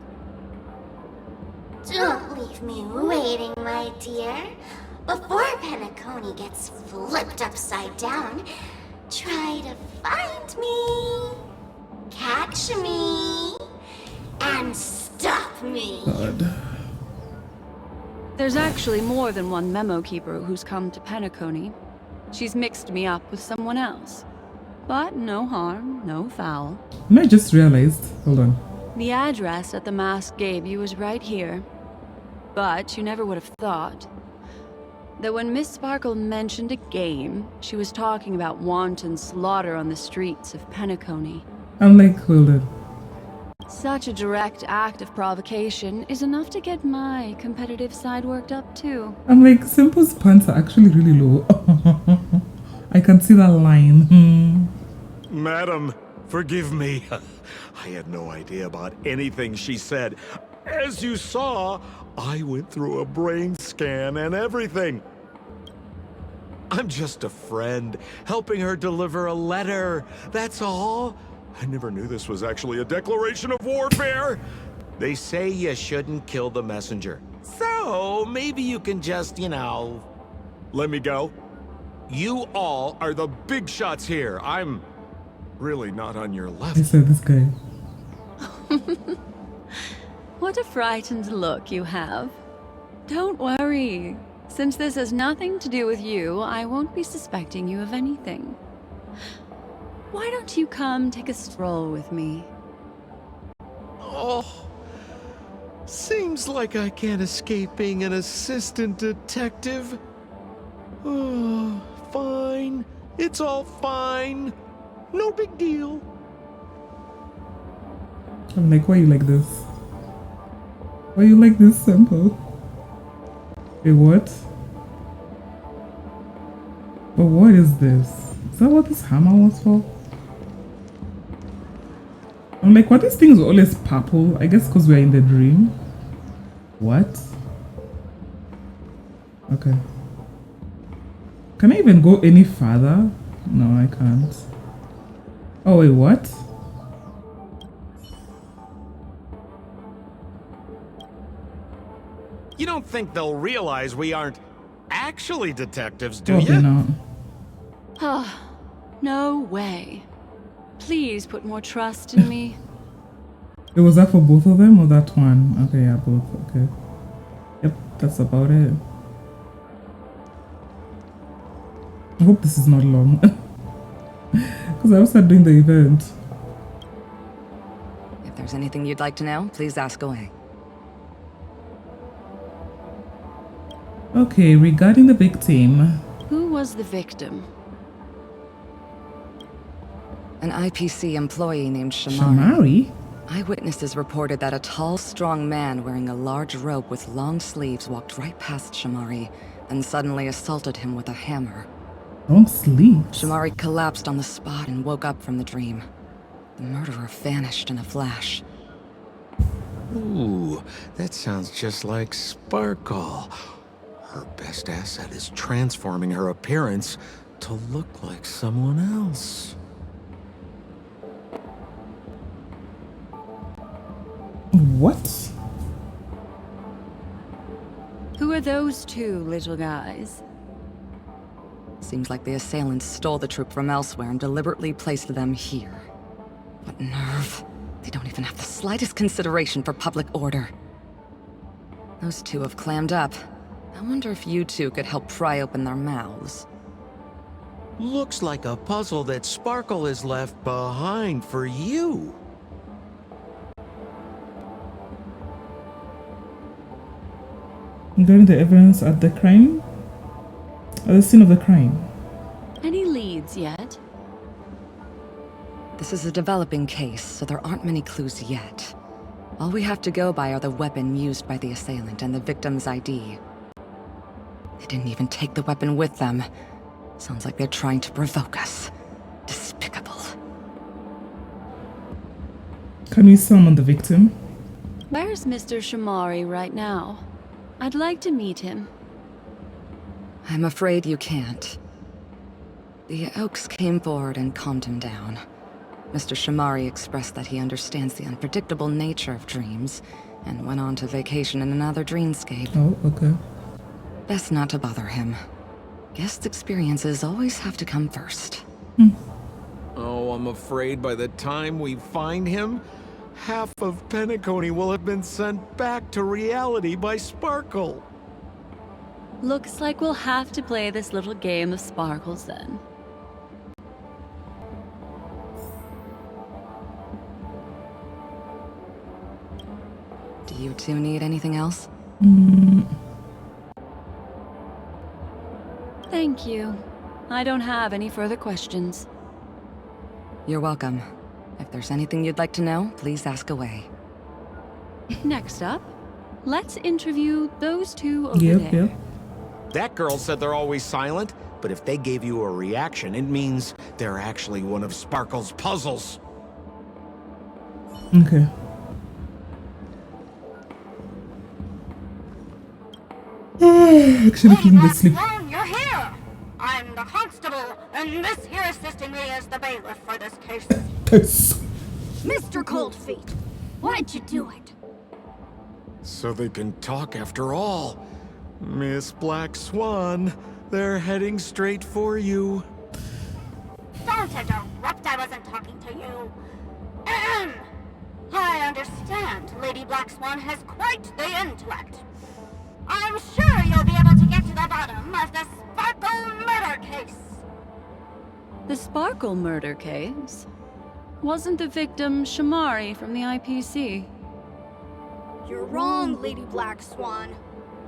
Don't leave me waiting, my dear. Before Penecony gets flipped upside down, try to find me, catch me, and stop me. God. There's actually more than one Memo Keeper who's come to Penecony. She's mixed me up with someone else. But no harm, no foul. And I just realized, hold on. The address that the mask gave you is right here. But you never would have thought that when Miss Sparkle mentioned a game, she was talking about wanton slaughter on the streets of Penecony. I'm like, hold it. Such a direct act of provocation is enough to get my competitive side worked up too. I'm like, Simpo's pants are actually really low. I can see that line. Madam, forgive me. I had no idea about anything she said. As you saw, I went through a brain scan and everything. I'm just a friend, helping her deliver a letter. That's all. I never knew this was actually a declaration of warfare. They say you shouldn't kill the messenger. So, maybe you can just, let me go. You all are the big shots here. I'm really not on your level. I said this guy. What a frightened look you have. Don't worry. Since this has nothing to do with you, I won't be suspecting you of anything. Why don't you come take a stroll with me? Oh, seems like I can't escape being an assistant detective. Oh, fine. It's all fine. No big deal. I'm like, why you like this? Why you like this, Simpo? Wait, what? But what is this? Is that what this hammer was for? I'm like, what? These things are always purple? I guess because we're in the dream. What? Okay. Can I even go any farther? No, I can't. Oh, wait, what? You don't think they'll realize we aren't actually detectives, do Probably you? not. Ah, no way. Please put more trust in me. It was that for both of them or that one? Okay, yeah, both. Okay. Yep, that's about it. I hope this is not long. Because I was start doing the event. If there's anything you'd like to know, please ask away. Okay, regarding the victim. Who was the victim? An IPC employee named Shamari. Shamari? Eyewitnesses reported that a tall, strong man wearing a large robe with long sleeves walked right past Shamari and suddenly assaulted him with a hammer. Long sleeves? Shamari collapsed on the spot and woke up from the dream. The murderer vanished in a flash. Ooh, that sounds just like Sparkle. Her best asset is transforming her appearance to look like someone else. What? Who are those two little guys? Seems like the assailants stole the troop from elsewhere and deliberately placed them here. What nerve. They don't even have the slightest consideration for public order. Those two have clammed up. I wonder if you two could help pry open their mouths. Looks like a puzzle that Sparkle has left behind for you. Regarding the evidence at the crime? At the scene of the crime? Any leads yet? This is a developing case, so there aren't many clues yet. All we have to go by are the weapon used by the assailant and the victim's ID. They didn't even take the weapon with them. Sounds like they're trying to provoke us. Despicable. Can we summon the victim? Where's Mr. Shamari right now? I'd like to meet him. I'm afraid you can't. The Oaks came forward and calmed him down. Mr. Shamari expressed that he understands the unpredictable nature of dreams, and went on to vacation in another dreamscape. Oh, okay. Best not to bother him. Guest experiences always have to come first. Oh, I'm afraid by the time we find him, half of Penecony will have been sent back to reality by Sparkle. Looks like we'll have to play this little game of sparkles then. Do you two need anything else? Thank you. I don't have any further questions. You're welcome. If there's anything you'd like to know, please ask away. Next up, let's interview those two over there. Yep. That girl said they're always silent, but if they gave you a reaction, it means they're actually one of Sparkle's puzzles. Okay. Actually feeling the sleep. You're here! I'm the constable, and this here assisting me is the bailiff for this case. Mr. Coldfeet, why'd you do it? So they can talk after all. Miss Black Swan, they're heading straight for you. Don't interrupt, I wasn't talking to you. Ahem. I understand Lady Black Swan has quite the intellect. I'm sure you'll be able to get to the bottom of the Sparkle murder case. The Sparkle murder case? Wasn't the victim Shamari from the IPC? You're wrong, Lady Black Swan.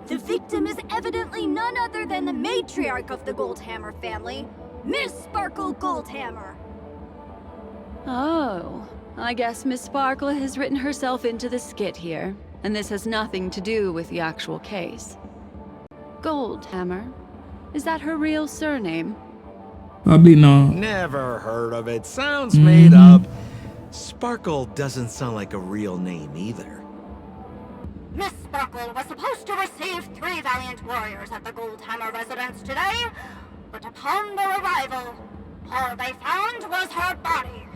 The victim is evidently none other than the matriarch of the Goldhammer family, Miss Sparkle Goldhammer. Oh, I guess Miss Sparkle has written herself into the skit here, and this has nothing to do with the actual case. Goldhammer? Is that her real surname? Probably not. Never heard of it. Sounds made up. Sparkle doesn't sound like a real name either. Miss Sparkle was supposed to receive 3 valiant warriors at the Goldhammer residence today, but upon their arrival, all they found was her body.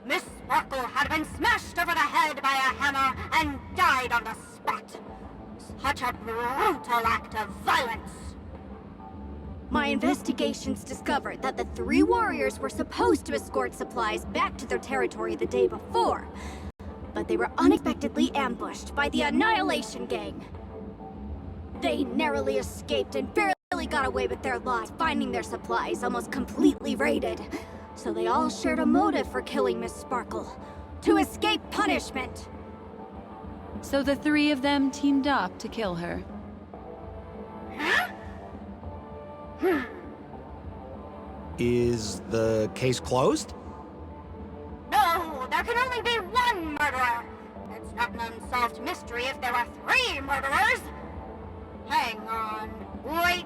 Miss Sparkle had been smashed over the head by a hammer and died on the spot. Such a brutal act of violence. My investigations discovered that the 3 warriors were supposed to escort supplies back to their territory the day before, but they were unexpectedly ambushed by the Annihilation Gang. They narrowly escaped and barely got away with their lives, finding their supplies almost completely raided. So they all shared a motive for killing Miss Sparkle, to escape punishment. So the 3 of them teamed up to kill her. Is the case closed? No, there can only be 1 murderer. It's not an unsolved mystery if there are 3 murderers. Hang on. Wait.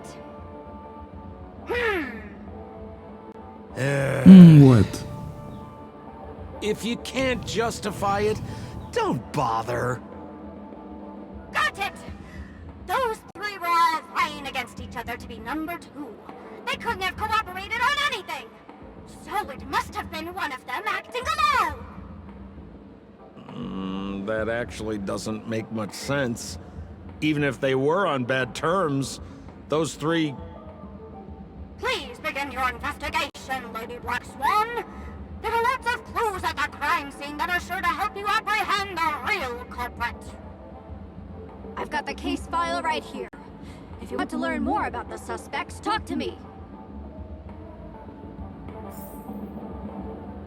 What? If you can't justify it, don't bother. Got it! Those 3 were all vying against each other to be number 2. They couldn't have cooperated on anything. So it must have been one of them acting alone. That actually doesn't make much sense. Even if they were on bad terms, those 3... Please begin your investigation, Lady Black Swan. There are lots of clues at the crime scene that are sure to help you apprehend the real culprit. I've got the case file right here. If you want to learn more about the suspects, talk to me.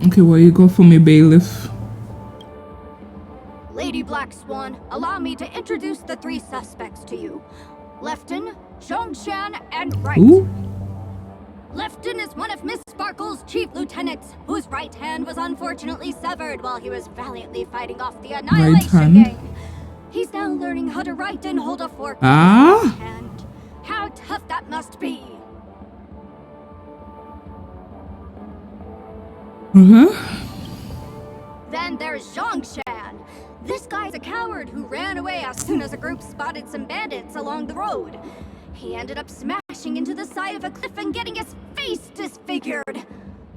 Okay, what you got for me, bailiff? Lady Black Swan, allow me to introduce the 3 suspects to you. Lefton, Zhongshan, and Wright. Ooh. Lefton is one of Miss Sparkle's chief lieutenants, whose right hand was unfortunately severed while he was valiantly fighting off the Annihilation Gang. He's now learning how to write and hold a fork in his right hand. How tough that must be! Then there's Zhongshan. This guy's a coward who ran away as soon as a group spotted some bandits along the road. He ended up smashing into the side of a cliff and getting his face disfigured.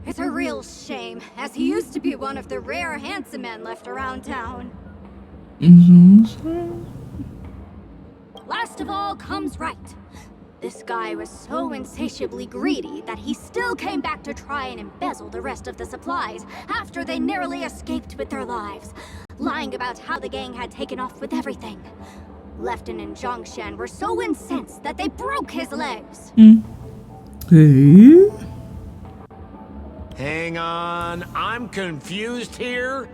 It's a real shame, as he used to be one of the rare handsome men left around town. Last of all comes Wright. This guy was so insatiably greedy that he still came back to try and embezzle the rest of the supplies after they narrowly escaped with their lives, lying about how the gang had taken off with everything. Lefton and Zhongshan were so incensed that they broke his legs. Hang on, I'm confused here.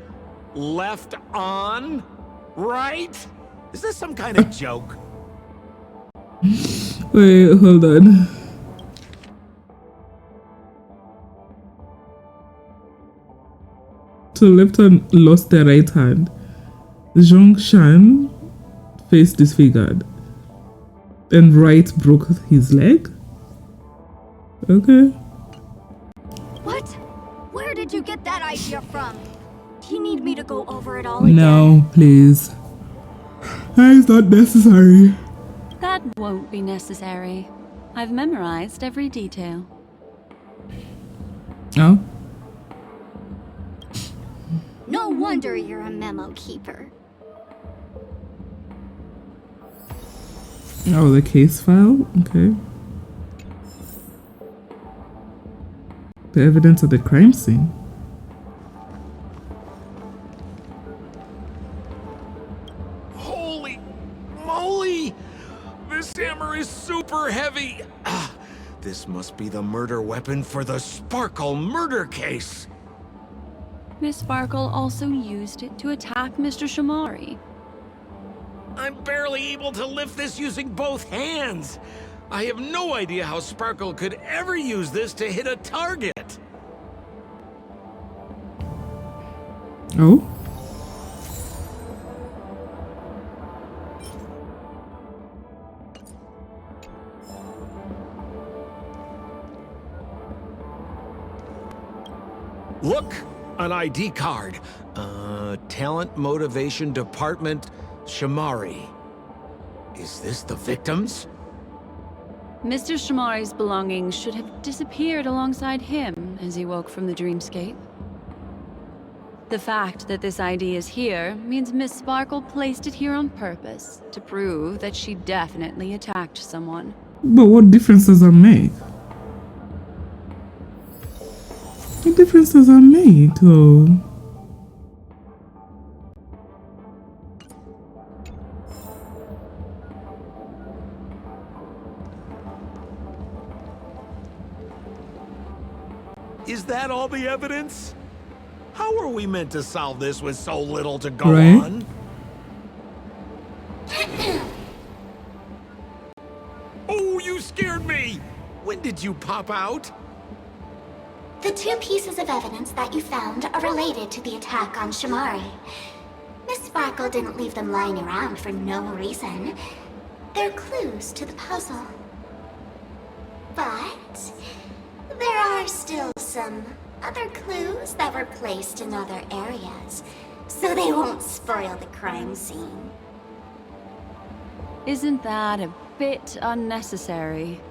Left on? Right? Is this some kind of joke? Wait, hold on. to left hand lost their right hand. Zhongshan face disfigured. And right broke his leg? Okay. What? Where did you get that idea from? Do you need me to go over it all again? No, please. That is not necessary. That won't be necessary. I've memorized every detail. Oh? No wonder you're a memo keeper. Oh, the case file? Okay. The evidence of the crime scene. Holy moly! This hammer is super heavy! This must be the murder weapon for the Sparkle murder case! Miss Sparkle also used it to attack Mr. Shamari. I'm barely able to lift this using both hands! I have no idea how Sparkle could ever use this to hit a target! Oh? Look! An ID card. Talent Motivation Department, Shamari. Is this the victim's? Mr. Shamari's belongings should have disappeared alongside him as he woke from the dreamscape. The fact that this ID is here means Miss Sparkle placed it here on purpose to prove that she definitely attacked someone. But what difference does that make? What difference does that make, though? Is that all the evidence? How are we meant to solve this with so little to go Right. on? Oh, you scared me! When did you pop out? The two pieces of evidence that you found are related to the attack on Shamari. Miss Sparkle didn't leave them lying around for no reason. They're clues to the puzzle. But there are still some other clues that were placed in other areas, so they won't spoil the crime scene. Isn't that a bit unnecessary?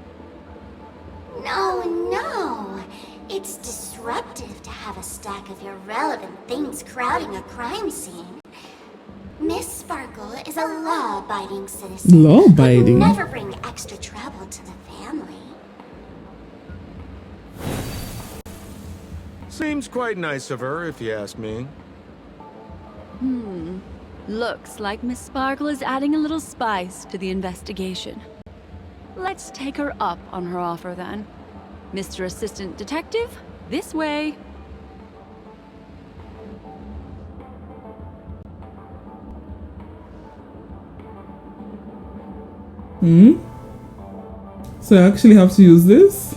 No. It's disruptive to have a stack of irrelevant things crowding a crime scene. Miss Sparkle is a law-abiding citizen. Law-abiding? Who never bring extra trouble to the family. Seems quite nice of her, if you ask me. Looks like Miss Sparkle is adding a little spice to the investigation. Let's take her up on her offer then. Mr. Assistant Detective, this way. So I actually have to use this?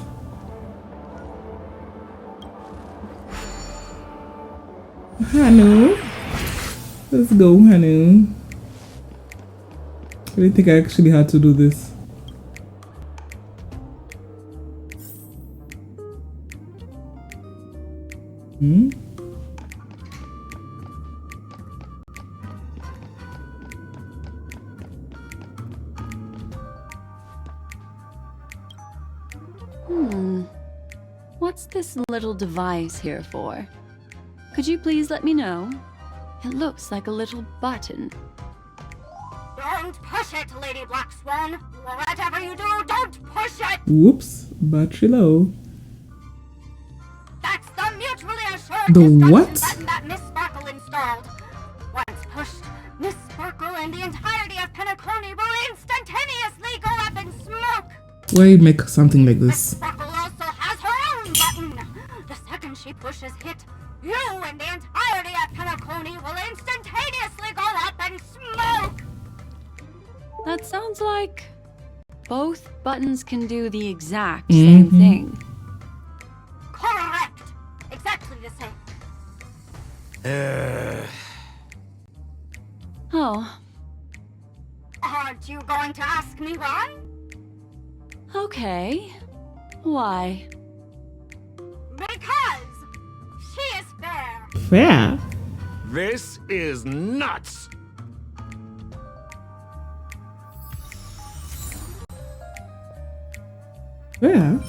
Hanu. Let's go, Hanu. I didn't think I actually had to do this. What's this little device here for? Could you please let me know? It looks like a little button. Don't push it, Lady Black Swan. Whatever you do, don't push it. Whoops, battery low. That's the mutually assured The destruction what? button that Miss Sparkle installed. Once pushed, Miss Sparkle and the entirety of Penecony will instantaneously go up in smoke. Why make something like Miss this? Sparkle also has her own button. The second she pushes hit, you and the entirety of Penecony will instantaneously go up in smoke. That sounds like both buttons can do the exact same thing. Correct. Exactly the same. Oh, Aren't you going to ask me why? okay. Why? Because she is fair. Fair? This is nuts! Fair?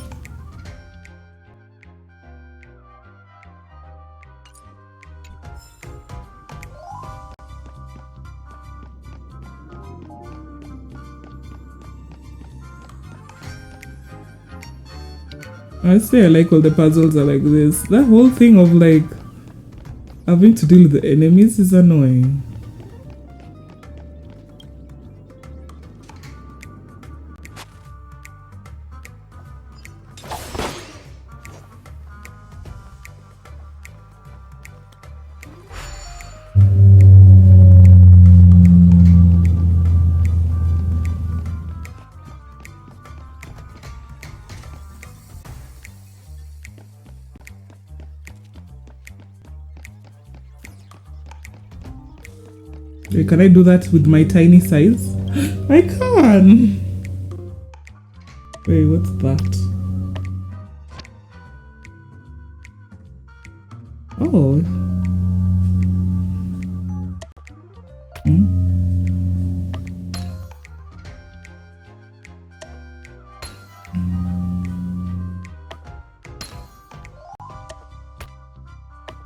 I say I like all the puzzles are like this. That whole thing of like having to deal with the enemies is annoying. Wait, can I do that with my tiny size? I can! Wait, what's that? Oh.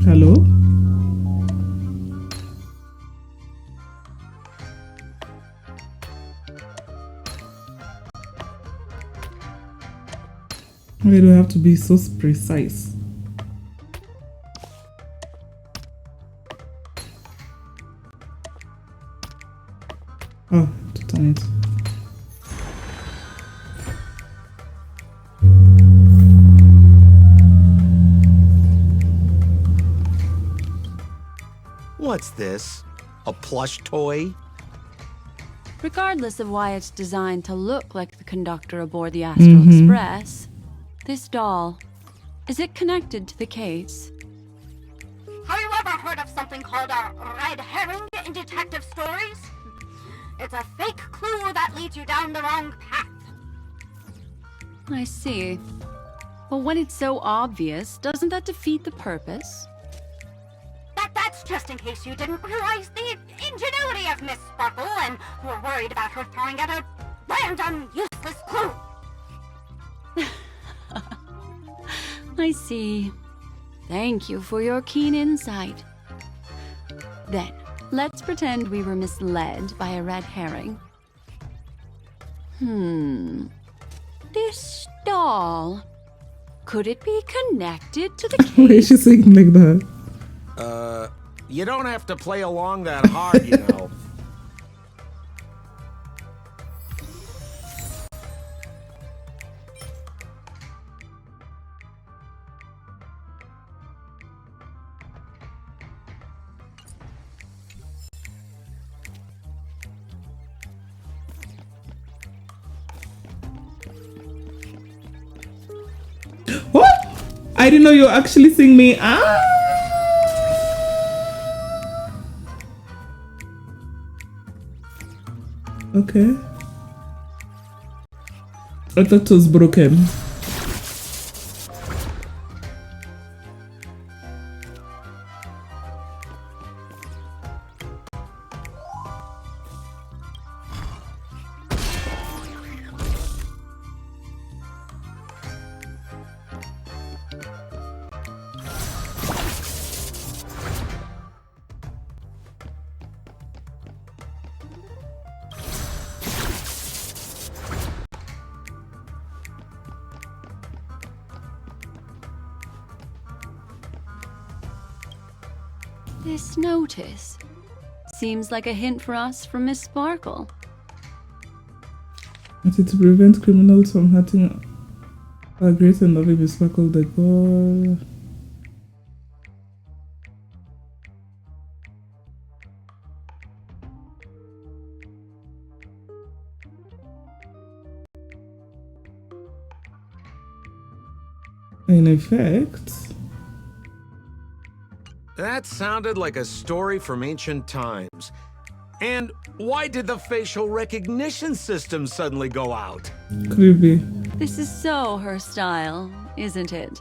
Hello? Why do I have to be so precise? Oh, to turn it. What's this? A plush toy? Regardless of why it's designed to look like the conductor aboard the Astral Express, this doll, is it connected to the case? Have you ever heard of something called a red herring in detective stories? It's a fake clue that leads you down the wrong path. I see. But when it's so obvious, doesn't that defeat the purpose? That's just in case you didn't realize the ingenuity of Miss Sparkle and were worried about her throwing out a random, useless clue. I see. Thank you for your keen insight. Then, let's pretend we were misled by a red herring. This doll. Could it be connected to the case? Why is she saying like that? You don't have to play along that hard, you know. What? I didn't know you were actually seeing me. Ah! Okay. I thought it was broken. This notice seems like a hint for us from Miss Sparkle. It is to prevent criminals from hurting our great and lovely Miss Sparkle the God. In effect, That sounded like a story from ancient times. And why did the facial recognition system suddenly go out? Creepy. This is so her style, isn't it?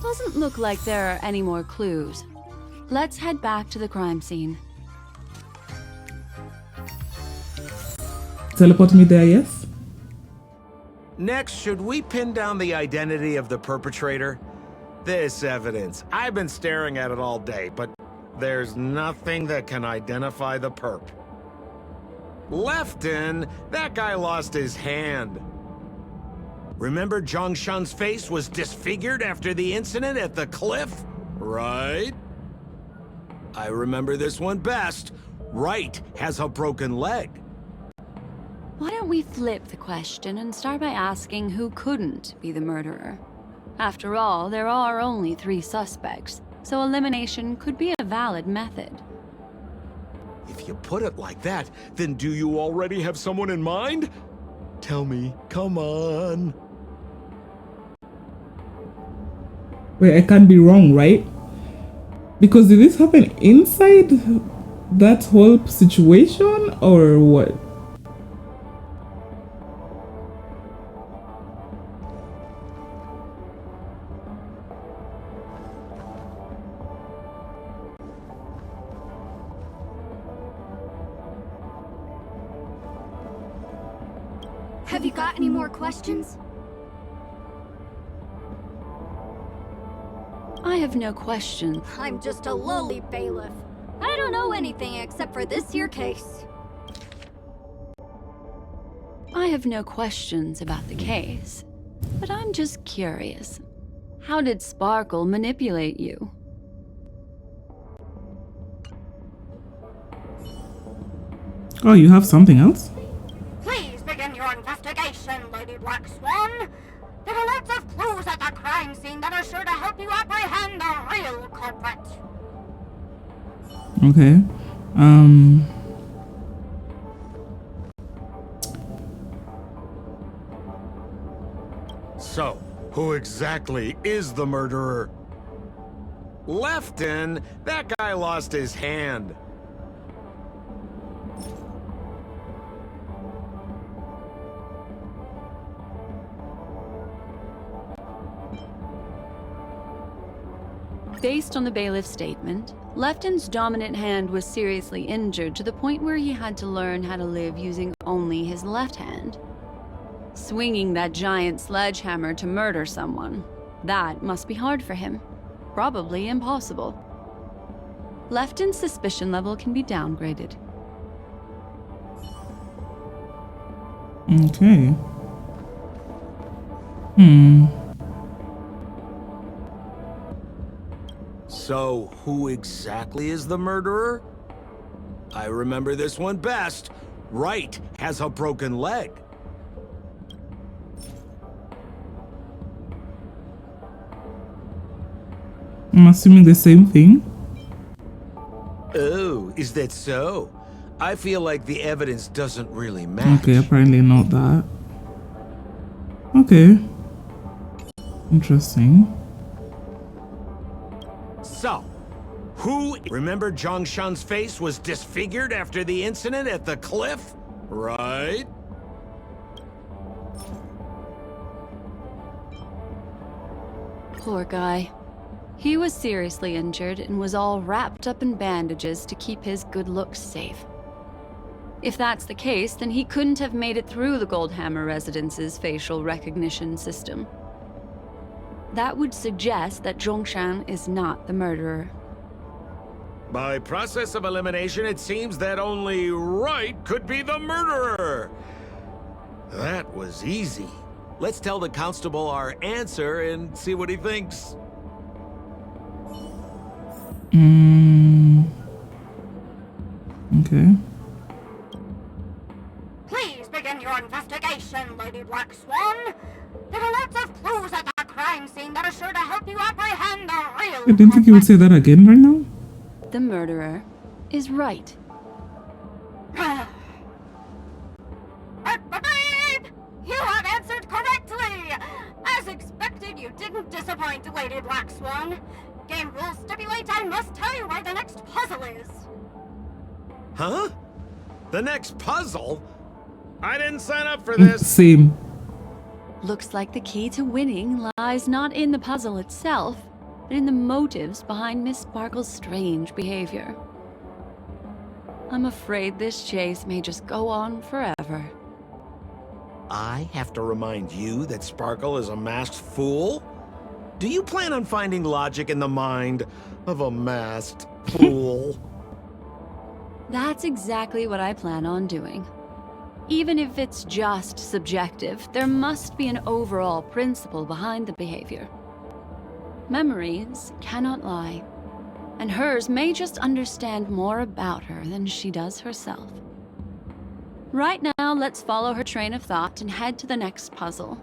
Doesn't look like there are any more clues. Let's head back to the crime scene. Teleport me there, yes? Next, should we pin down the identity of the perpetrator? This evidence, I've been staring at it all day, but there's nothing that can identify the perp. Lefton, that guy lost his hand. Remember Zhongshan's face was disfigured after the incident at the cliff? Right? I remember this one best. Right has a broken leg. Why don't we flip the question and start by asking who couldn't be the murderer? After all, there are only 3 suspects, so elimination could be a valid method. If you put it like that, then do you already have someone in mind? Tell me, come on. Wait, I can't be wrong, right? Because did this happen inside that whole situation or what? Have you got any more questions? I have no question. I'm just a lowly bailiff. I don't know anything except for this here case. I have no questions about the case, but I'm just curious. How did Sparkle manipulate you? Oh, you have something else? Please begin your investigation, Lady Black Swan. There are lots of clues at the crime scene that are sure to help you apprehend the real culprit. Okay. So, who exactly is the murderer? Lefton, that guy lost his hand. Based on the bailiff's statement, Lefton's dominant hand was seriously injured to the point where he had to learn how to live using only his left hand. Swinging that giant sledgehammer to murder someone, that must be hard for him. Probably impossible. Lefton's suspicion level can be downgraded. Okay. So, who exactly is the murderer? I remember this one best. Right has a broken leg. I'm assuming the same thing. Oh, is that so? I feel like the evidence doesn't really match. Okay, apparently not that. Okay. Interesting. So, who... Remember Zhongshan's face was disfigured after the incident at the cliff? Right? Poor guy. He was seriously injured and was all wrapped up in bandages to keep his good looks safe. If that's the case, then he couldn't have made it through the Goldhammer residence's facial recognition system. That would suggest that Zhongshan is not the murderer. By process of elimination, it seems that only Right could be the murderer. That was easy. Let's tell the constable our answer and see what he thinks. Okay. Please begin your investigation, Lady Black Swan. There are lots of clues at the crime scene that are sure to help you apprehend the real I didn't think you would say that again right now. The murderer is Right. Babe! You have answered correctly! As expected, you you didn't disappoint, Lady Black Swan. Game rules stipulate I must tell you where the next puzzle is. Huh? The next puzzle? I didn't sign up for this. Same. Looks like the key to winning lies not in the puzzle itself, but in the motives behind Miss Sparkle's strange behavior. I'm afraid this chase may just go on forever. I have to remind you that Sparkle is a masked fool? Do you plan on finding logic in the mind of a masked fool? That's exactly what I plan on doing. Even if it's just subjective, there must be an overall principle behind the behavior. Memories cannot lie, and hers may just understand more about her than she does herself. Right now, let's follow her train of thought and head to the next puzzle.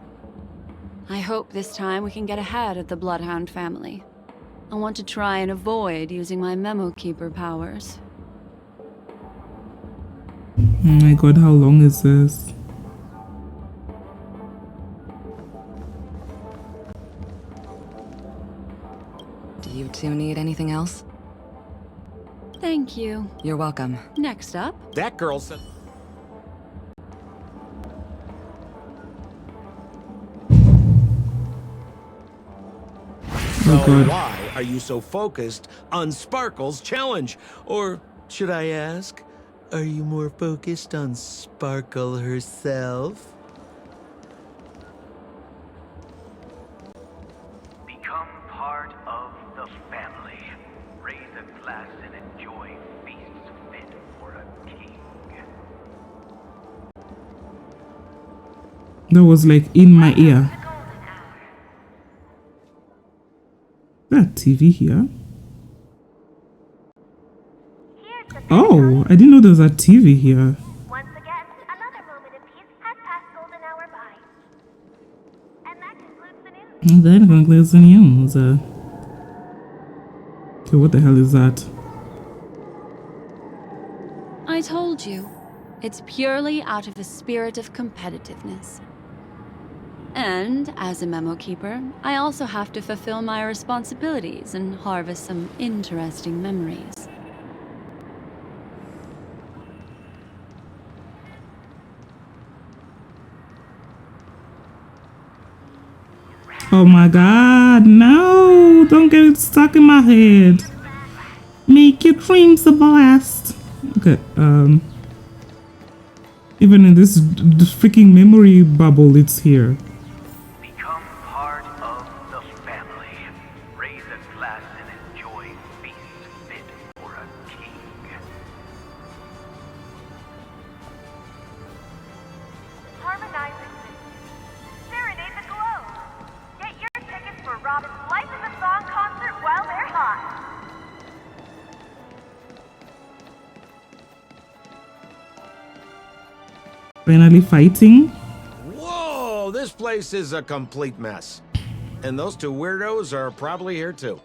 I hope this time we can get ahead of the Bloodhound family. I want to try and avoid using my Memo Keeper powers. Oh my god, how long is this? Do you two need anything else? Thank you. You're welcome. Next up. That girl said... Oh god. Why are you so focused on Sparkle's challenge? Or should I ask, are you more focused on Sparkle herself? Become part of the family. Raise a glass and enjoy feasts fit for a king. That was like in my ear. That TV here. Oh, I didn't know there was a TV here. Once again, another moment of peace has passed golden hour by. And that concludes the news. And that concludes the news. Okay, what the hell is that? I told you, it's purely out of a spirit of competitiveness. And as a Memo Keeper, I also have to fulfill my responsibilities and harvest some interesting memories. Oh my god, no! Don't get it stuck in my head. Make your dreams a blast. Okay, even in this freaking memory bubble, it's here. Become part of the family. Raise a glass and enjoy feasts fit for a king. Harmonize existence. Serenade the glow. Get your tickets for Robin's Life is a Song concert while they're hot. Finally fighting. Whoa, this place is a complete mess. And those two weirdos are probably here too.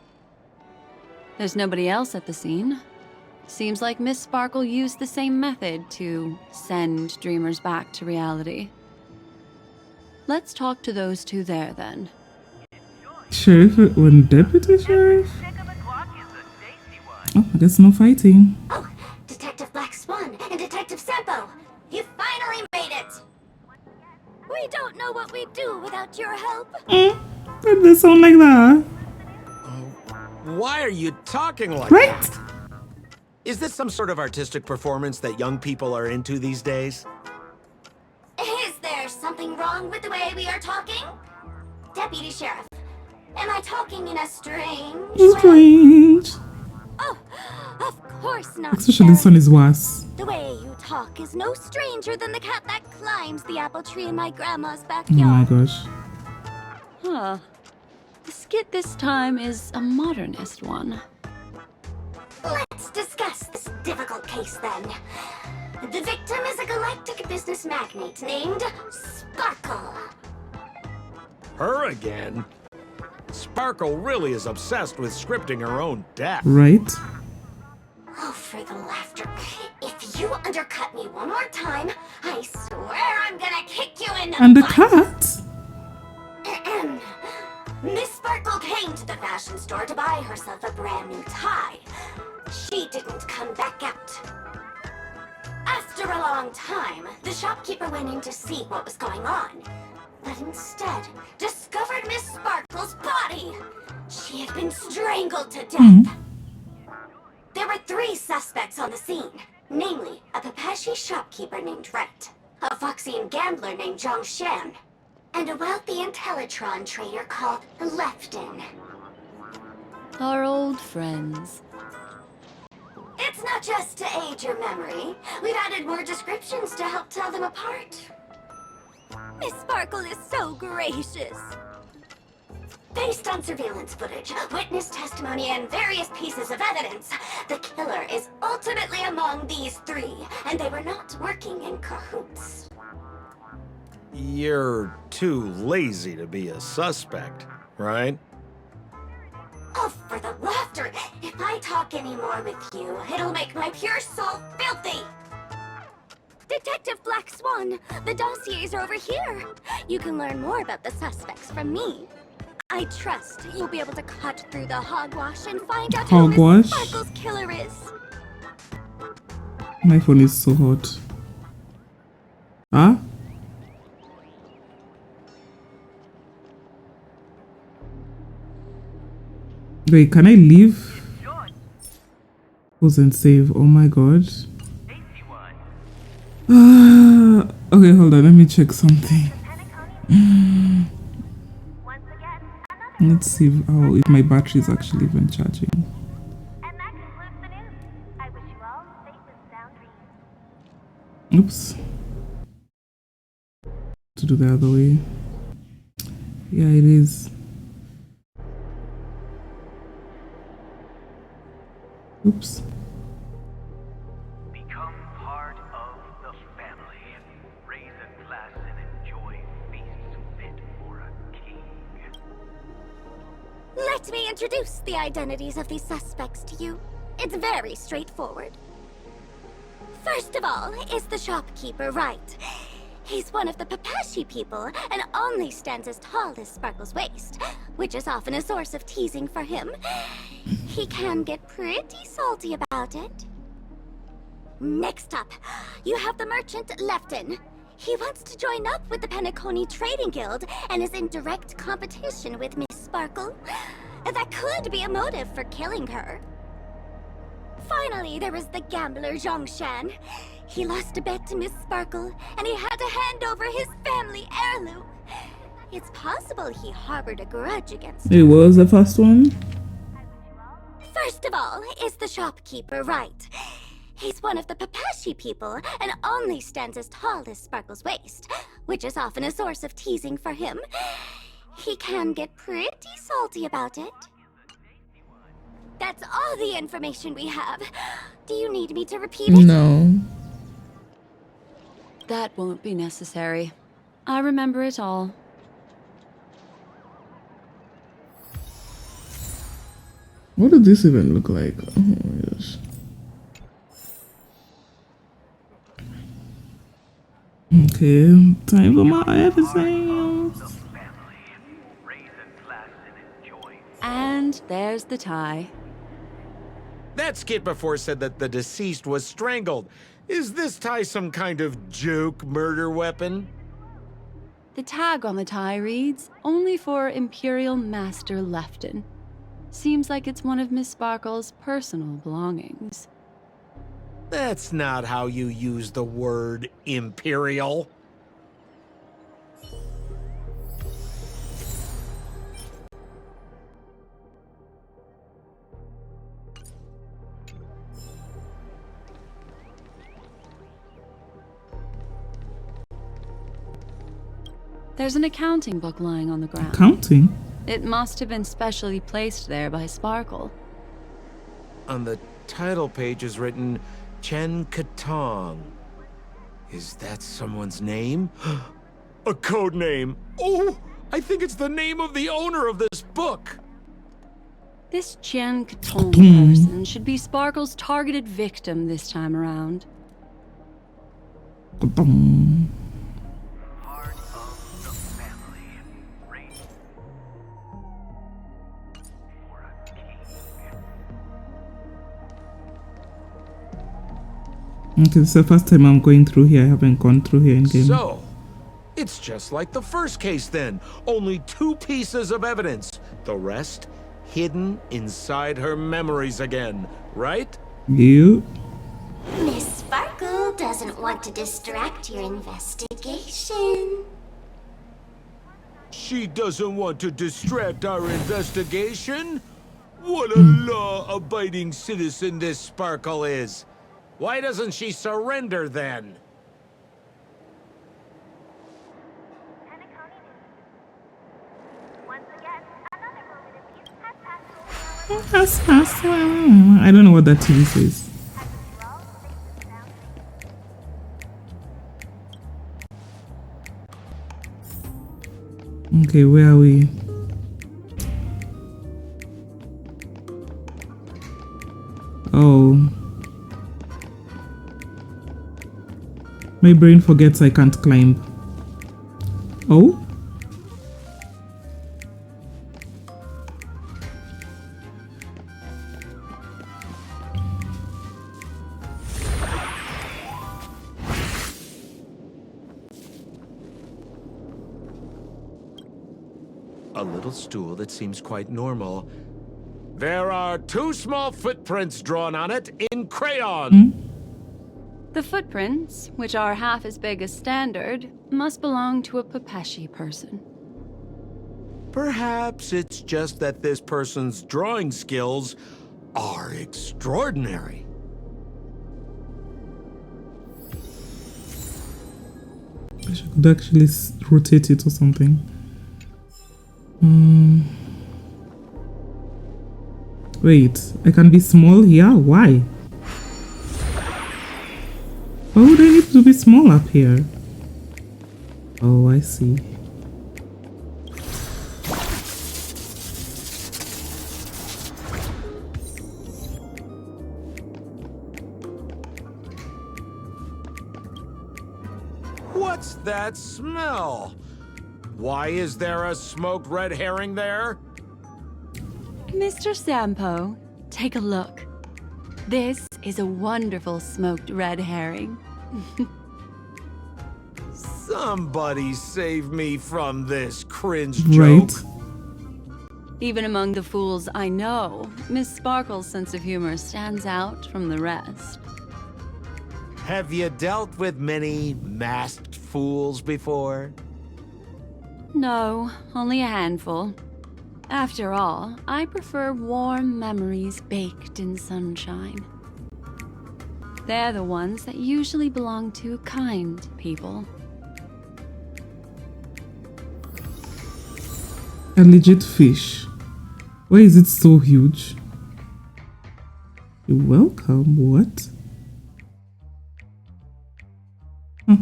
There's nobody else at the scene. Seems like Miss Sparkle used the same method to send dreamers back to reality. Let's talk to those two there then. Sheriff and Deputy Sheriff? Oh, I guess no fighting. Oh, Detective Black Swan and Detective Sampo! You finally made it! We don't know what we'd do without your help. Why did they sound like that? Why are you talking like Right? that? Is this some sort of artistic performance that young people are into these days? Is there something wrong with the way we are talking? Deputy Sheriff, am I talking in a strange way? Strange. Oh, of course not. Especially this one is worse. The way you talk is no stranger than the cat that climbs the apple tree in my grandma's Oh backyard. my gosh. Huh. The skit this time is a modernist one. Let's discuss this difficult case then. The victim is a galactic business magnate named Sparkle. Her again? Sparkle really is obsessed with scripting her own death. Right? Oh, for the laughter. If you undercut me one more time, I swear I'm gonna kick you in the Undercut? butt. Miss Sparkle came to the fashion store to buy herself a brand new tie. She didn't come back out. After a long time, the shopkeeper went in to see what was going on, but instead discovered Miss Sparkle's body. She had been strangled to death. There were 3 suspects on the scene, namely a Pepeshi shopkeeper named Wright, a Foxian gambler named Zhang Shan, and a wealthy Intellitron trader called Lefton. Our old friends. It's not just to aid your memory. We've added more descriptions to help tell them apart. Miss Sparkle is so gracious. Based on surveillance footage, witness testimony, and various pieces of evidence, the killer is ultimately among these 3, and they were not working in cahoots. You're too lazy to be a suspect, right? Oh, for the laughter! If I talk any more with you, it'll make my pure soul filthy! Detective Black Swan, the dossiers are over here. You can learn more about the suspects from me. I trust you'll be able to cut through the hogwash and find out who Miss Sparkle's killer is. My phone is so hot. Huh? Wait, can I leave? Wasn't save. Oh my god. Okay, hold on. Let me check something. Let's see if my battery is actually even charging. Oops. To do the other way. Yeah, it is. Oops. Become part of the family. Raise a glass and enjoy feasts fit for a king. Let me introduce the identities of these suspects to you. It's very straightforward. First of all is the shopkeeper, Wright. He's one of the Pepeshi people and only stands as tall as Sparkle's waist, which is often a source of teasing for him. He can get pretty salty about it. Next up, you have the merchant Lefton. He wants to join up with the Penecony Trading Guild and is in direct competition with Miss Sparkle. That could be a motive for killing her. Finally, there was the gambler Zhang Shan. He lost a bet to Miss Sparkle, and he had to hand over his family heirloom. It's possible he harbored a grudge against her. Hey, what was the first one? First of all is the shopkeeper, Wright. He's one of the Pepeshi people and only stands as tall as Sparkle's waist, which is often a source of teasing for him. He can get pretty salty about it. That's all the information we have. Do you need me to repeat it? No. That won't be necessary. I remember it all. What does this even look like? Oh my gosh. Okay, time for my episode. And there's the tie. That skit before said that the deceased was strangled. Is this tie some kind of joke murder weapon? The tag on the tie reads, "Only for Imperial Master Lefton." Seems like it's one of Miss Sparkle's personal belongings. That's not how you use the word imperial. There's an accounting book lying on the ground. Accounting? It must have been specially placed there by Sparkle. On the title page is written Chen Katong. Is that someone's name? A code name. Oh, I think it's the name of the owner of this book. This Chen Katong person should be Sparkle's targeted victim this time around. Okay, this is the first time I'm going through here. I haven't gone through here in game. So, it's just like the first case then. Only 2 pieces of evidence. The rest hidden inside her memories again, right? You? Miss Sparkle doesn't want to distract your investigation. She doesn't want to distract our investigation? What a law-abiding citizen this Sparkle is. Why doesn't she surrender then? I don't know what that TV says. Okay, where are we? Oh. My brain forgets I can't climb. Oh? A little stool that seems quite normal. There are 2 small footprints drawn on it in crayon. The footprints, which are half as big as standard, must belong to a Ƒөዀĩ person. Perhaps it's just that this person's drawing skills are extraordinary. I wish I could actually rotate it or something. Wait, I can be small here? Why? Why would I need to be small up here? Oh, I see. What's that smell? Why is there a smoked red herring there? Mr. Sampo, take a look. This is a wonderful smoked red herring. Somebody save me from this cringe Right. joke. Even among the fools I know, Miss Sparkle's sense of humor stands out from the rest. Have you dealt with many masked fools before? No, only a handful. After all, I prefer warm memories baked in sunshine. They're the ones that usually belong to kind people. A legit fish. Why is it so huge? You're welcome. What? Huh.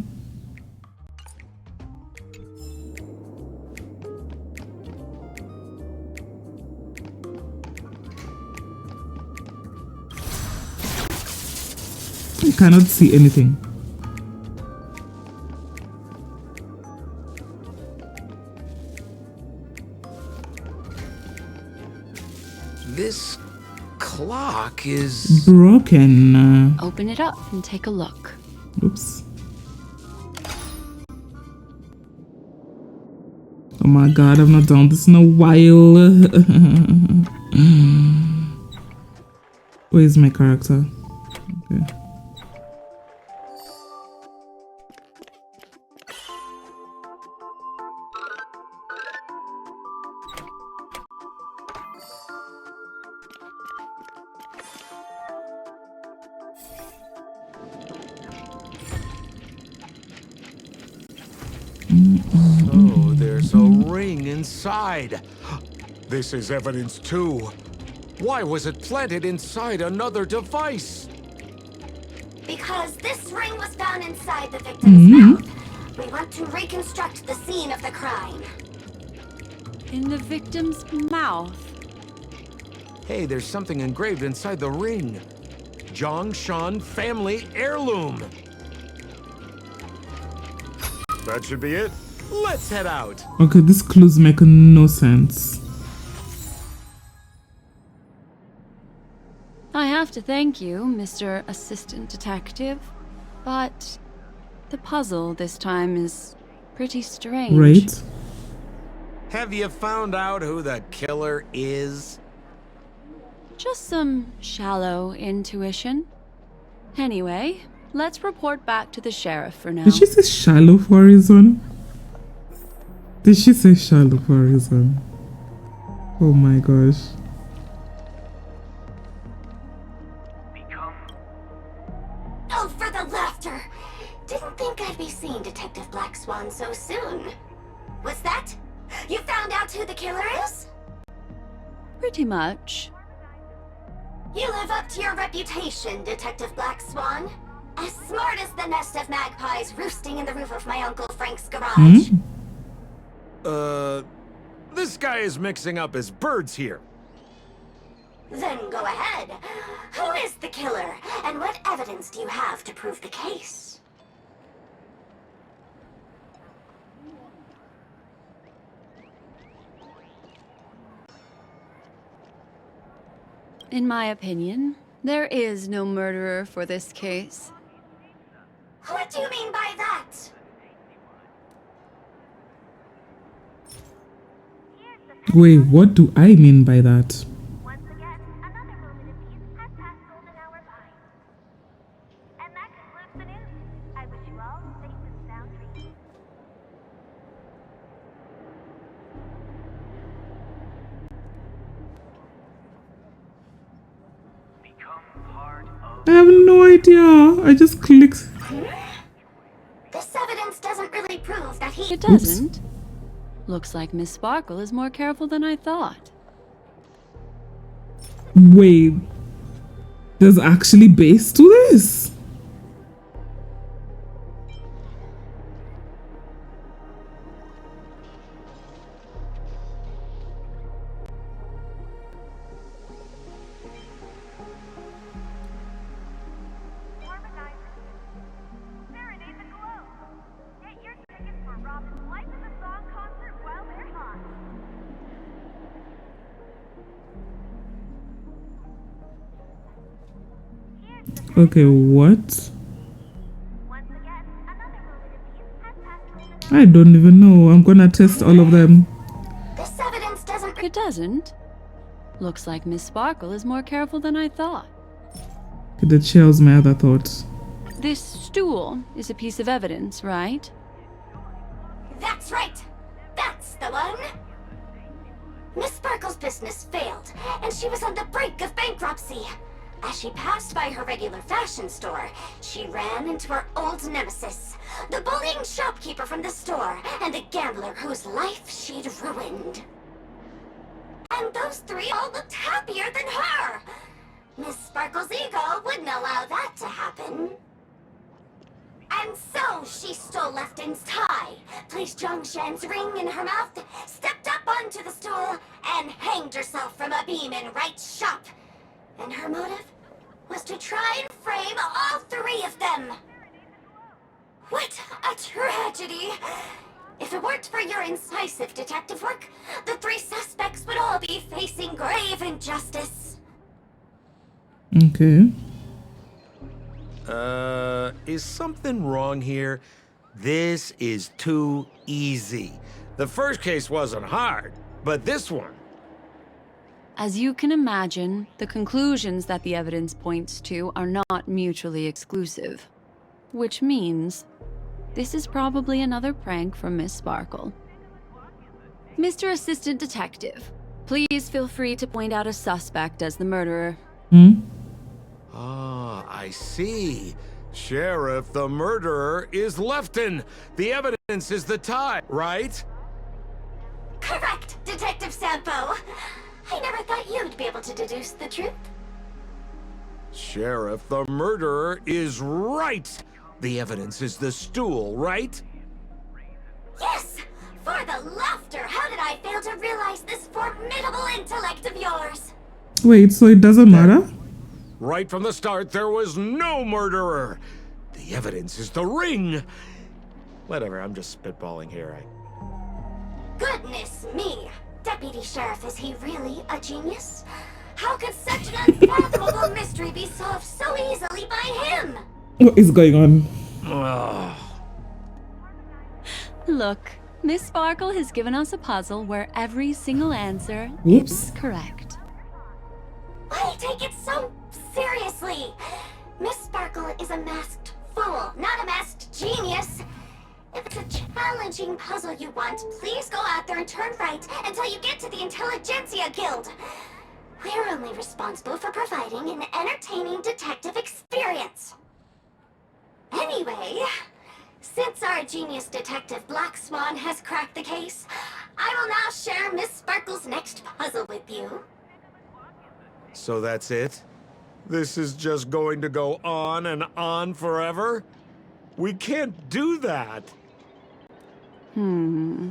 I cannot see anything. This clock is broken. Open it up and take a look. Oops. Oh my god, I've not done this in a while. Where is my character? Okay. So there's a ring inside. This is evidence too. Why was it planted inside another device? Because this ring was found inside the victim's mouth. We want to reconstruct the scene of the crime. In the victim's mouth? Hey, there's something engraved inside the ring. Zhongshan family heirloom. That should be it. Let's head out. Okay, these clues make no sense. I have to thank you, Mr. Assistant Detective. But the puzzle this time is pretty strange. Right? Have you found out who the killer is? Just some shallow intuition. Anyway, let's report back to the sheriff for now. Did she say shallow for a reason? Did she say shallow for a reason? Oh my gosh. Oh, for the laughter! Didn't think I'd be seeing Detective Black Swan so soon. What's that? You found out who the killer is? Pretty much. You live up to your reputation, Detective Black Swan. As smart as the nest of magpies roosting in the roof of my Uncle Frank's garage. This guy is mixing up his birds here. Then go ahead. Who is the killer, and what evidence do you have to prove the case? In my opinion, there is no murderer for this case. What do you mean by that? Wait, what do I mean by that? Once again, another moment of peace has passed golden hour by. And that concludes the news. I wish you all safe and sound dreams. I have no idea. I just clicked. This evidence doesn't really prove that he... It doesn't. Looks like Miss Sparkle is more careful than I thought. Wait. There's actually base to this? Okay, what? I don't even know. I'm gonna test all of them. This evidence doesn't... It doesn't. Looks like Miss Sparkle is more careful than I thought. The chair was my other thought. This stool is a piece of evidence, right? That's right! That's the one! Miss Sparkle's business failed, and she was on the brink of bankruptcy. As she passed by her regular fashion store, she ran into her old nemesis, the bullying shopkeeper from the store, and the gambler whose life she'd ruined. And those three all looked happier than her! Miss Sparkle's ego wouldn't allow that to happen. And so she stole Lefton's tie, placed Zhongshan's ring in her mouth, stepped up onto the stool, and hanged herself from a beam in Wright's shop. And her motive was to try and frame all three of them. What a tragedy! If it weren't for your incisive detective work, the three suspects would all be facing grave injustice. Okay. Is something wrong here? This is too easy. The first case wasn't hard, but this one... As you can imagine, the conclusions that the evidence points to are not mutually exclusive. Which means, this is probably another prank from Miss Sparkle. Mr. Assistant Detective, please feel free to point out a suspect as the murderer. Ah, I see. Sheriff, the murderer is Lefton. The evidence is the tie, right? Correct, Detective Sampo. I never thought you'd be able to deduce the truth. Sheriff, the murderer is right. The evidence is the stool, right? Yes! For the laughter, how did I fail to realize this formidable intellect of yours? Wait, so it doesn't matter? Right from the start, there was no murderer. The evidence is the ring. Whatever, I'm just spitballing here. Goodness me! Deputy Sheriff, is he really a genius? How could such an unfathomable mystery be solved so easily by him? What is going on? Look, Miss Sparkle has given us a puzzle where every single answer Oops. is correct. Why take it so seriously? Miss Sparkle is a masked fool, not a masked genius. If it's a challenging puzzle you want, please go out there and turn right until you get to the Intelligentsia Guild. We're only responsible for providing an entertaining detective experience. Anyway, since our genius detective Black Swan has cracked the case, I will now share Miss Sparkle's next puzzle with you. So that's it? This is just going to go on and on forever? We can't do that! Hmm.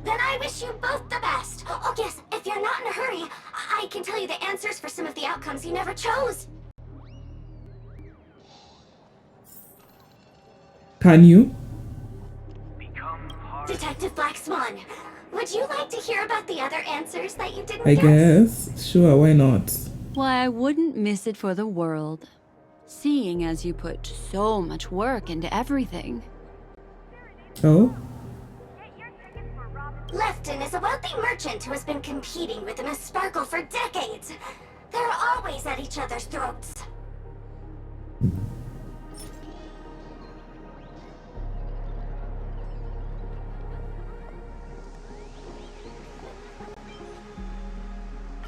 Then I wish you both the best. Oh yes, if you're not in a hurry, I can tell you the answers for some of the outcomes you never chose. Can you? Detective Black Swan, would you like to hear about the other answers that you didn't I guess? guess. Sure, why not? Why, I wouldn't miss it for the world. Seeing as you put so much work into everything. Oh? Lefton is a wealthy merchant who has been competing with Miss Sparkle for decades. They're always at each other's throats.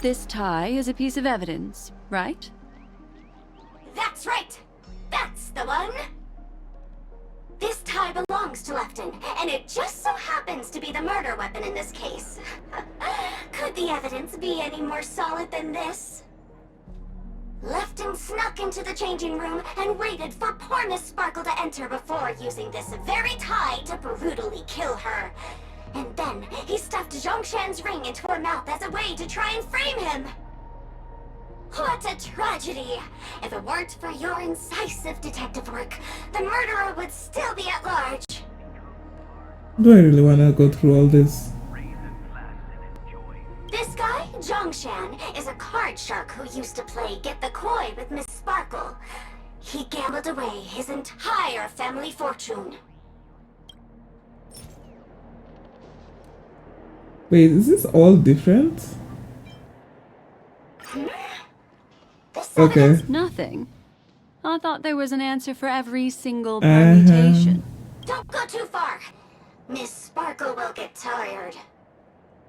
This tie is a piece of evidence, right? That's right! That's the one! This tie belongs to Lefton, and it just so happens to be the murder weapon in this case. Could the evidence be any more solid than this? Lefton snuck into the changing room and waited for poor Miss Sparkle to enter before using this very tie to brutally kill her. And then he stuffed Zhongshan's ring into her mouth as a way to try and frame him. What a tragedy! If it weren't for your incisive detective work, the murderer would still be at large. Do I really want to go through all this? This guy, Zhongshan, is a card shark who used to play Get the Koi with Miss Sparkle. He gambled away his entire family fortune. Wait, is this all different? Okay. Nothing. I thought there was an answer for every single permutation. Don't go too far. Miss Sparkle will get tired.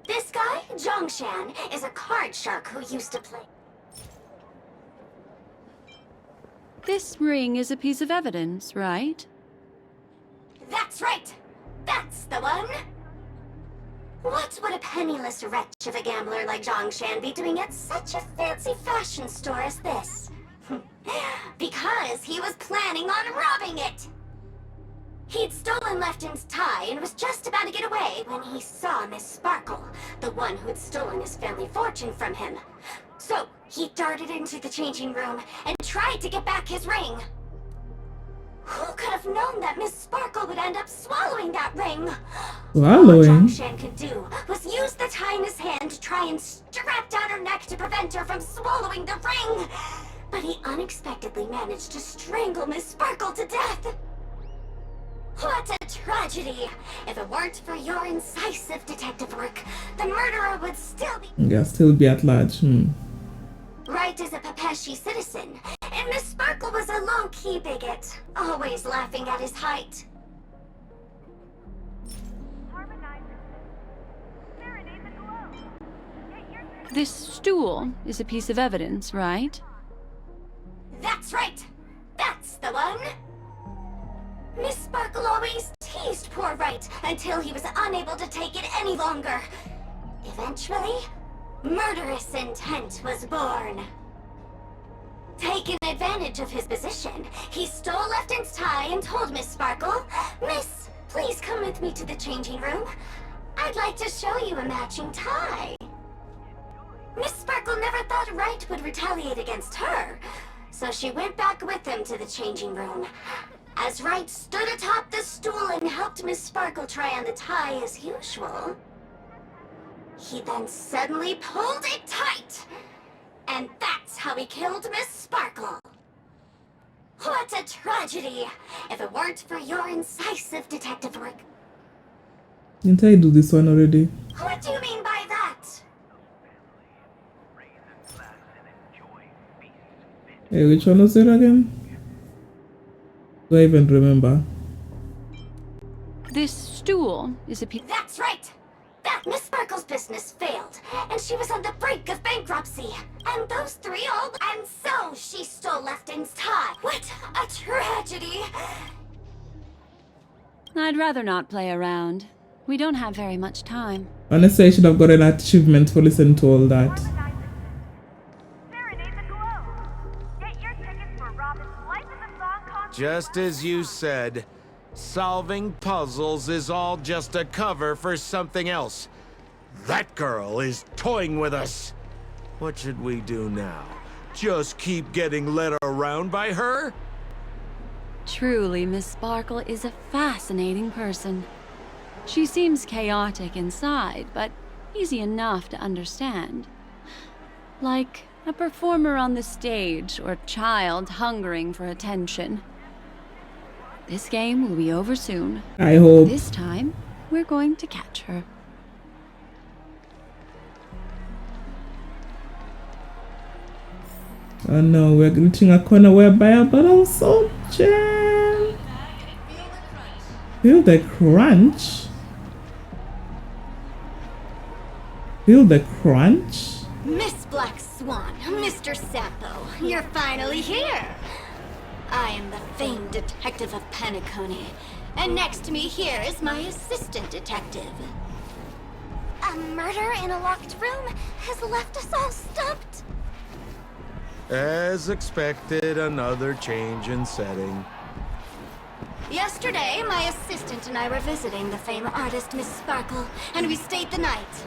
This guy, Zhongshan, is a card shark who used to play. This ring is a piece of evidence, right? That's right! That's the one! What would a penniless wretch of a gambler like Zhongshan be doing at such a fancy fashion store as this? Because he was planning on robbing it! He'd stolen Lefton's tie and was just about to get away when he saw Miss Sparkle, the one who'd stolen his family fortune from him. So, he darted into the changing room and tried to get back his ring. Who could have known that Miss Sparkle would end up swallowing that ring? Swallowing? All Zhongshan could do was use the tie in his hand to try and strap down her neck to prevent her from swallowing the ring. But he unexpectedly managed to strangle Miss Sparkle to death. What a tragedy! If it weren't for your incisive detective work, the murderer would still be... Yeah, still be at large. Right as a Pepeshi citizen, and Miss Sparkle was a low-key bigot, always laughing at his height. This stool is a piece of evidence, right? That's right! That's the one! Miss Sparkle always teased poor Wright until he was unable to take it any longer. Eventually, murderous intent was born. Taking advantage of his position, he stole Lefton's tie and told Miss Sparkle, "Miss, please come with me to the changing room. I'd like to show you a matching tie." Miss Sparkle never thought Wright would retaliate against her, so she went back with him to the changing room. As Wright stood atop the stool and helped Miss Sparkle try on the tie as usual, he then suddenly pulled it tight. And that's how he killed Miss Sparkle. What a tragedy! If it weren't for your incisive detective work. Didn't I do this one already? What do you mean by that? Hey, which one was it again? Do I even remember? This stool is a piece. That's right! That Miss Sparkle's business failed, and she was on the brink of bankruptcy. And those three all... And so she stole Lefton's tie. What a tragedy! I'd rather not play around. We don't have very much time. Honestly, I should have got an achievement for listening to all that. Just as you said, solving puzzles is all just a cover for something else. That girl is toying with us. What should we do now? Just keep getting led around by her? Truly, Miss Sparkle is a fascinating person. She seems chaotic inside, but easy enough to understand. Like a performer on the stage or child hungering for attention. This game will be over soon. I hope. This time, we're going to catch her. Oh no, we're reaching a corner whereby a bottle so jam. Feel the crunch. Feel the crunch. Miss Black Swan, Mr. Sampo, you're finally here. I am the famed detective of Penecony, and next to me here is my assistant detective. A murder in a locked room has left us all stumped. As expected, another change in setting. Yesterday, my assistant and I were visiting the famed artist Miss Sparkle, and we stayed the night.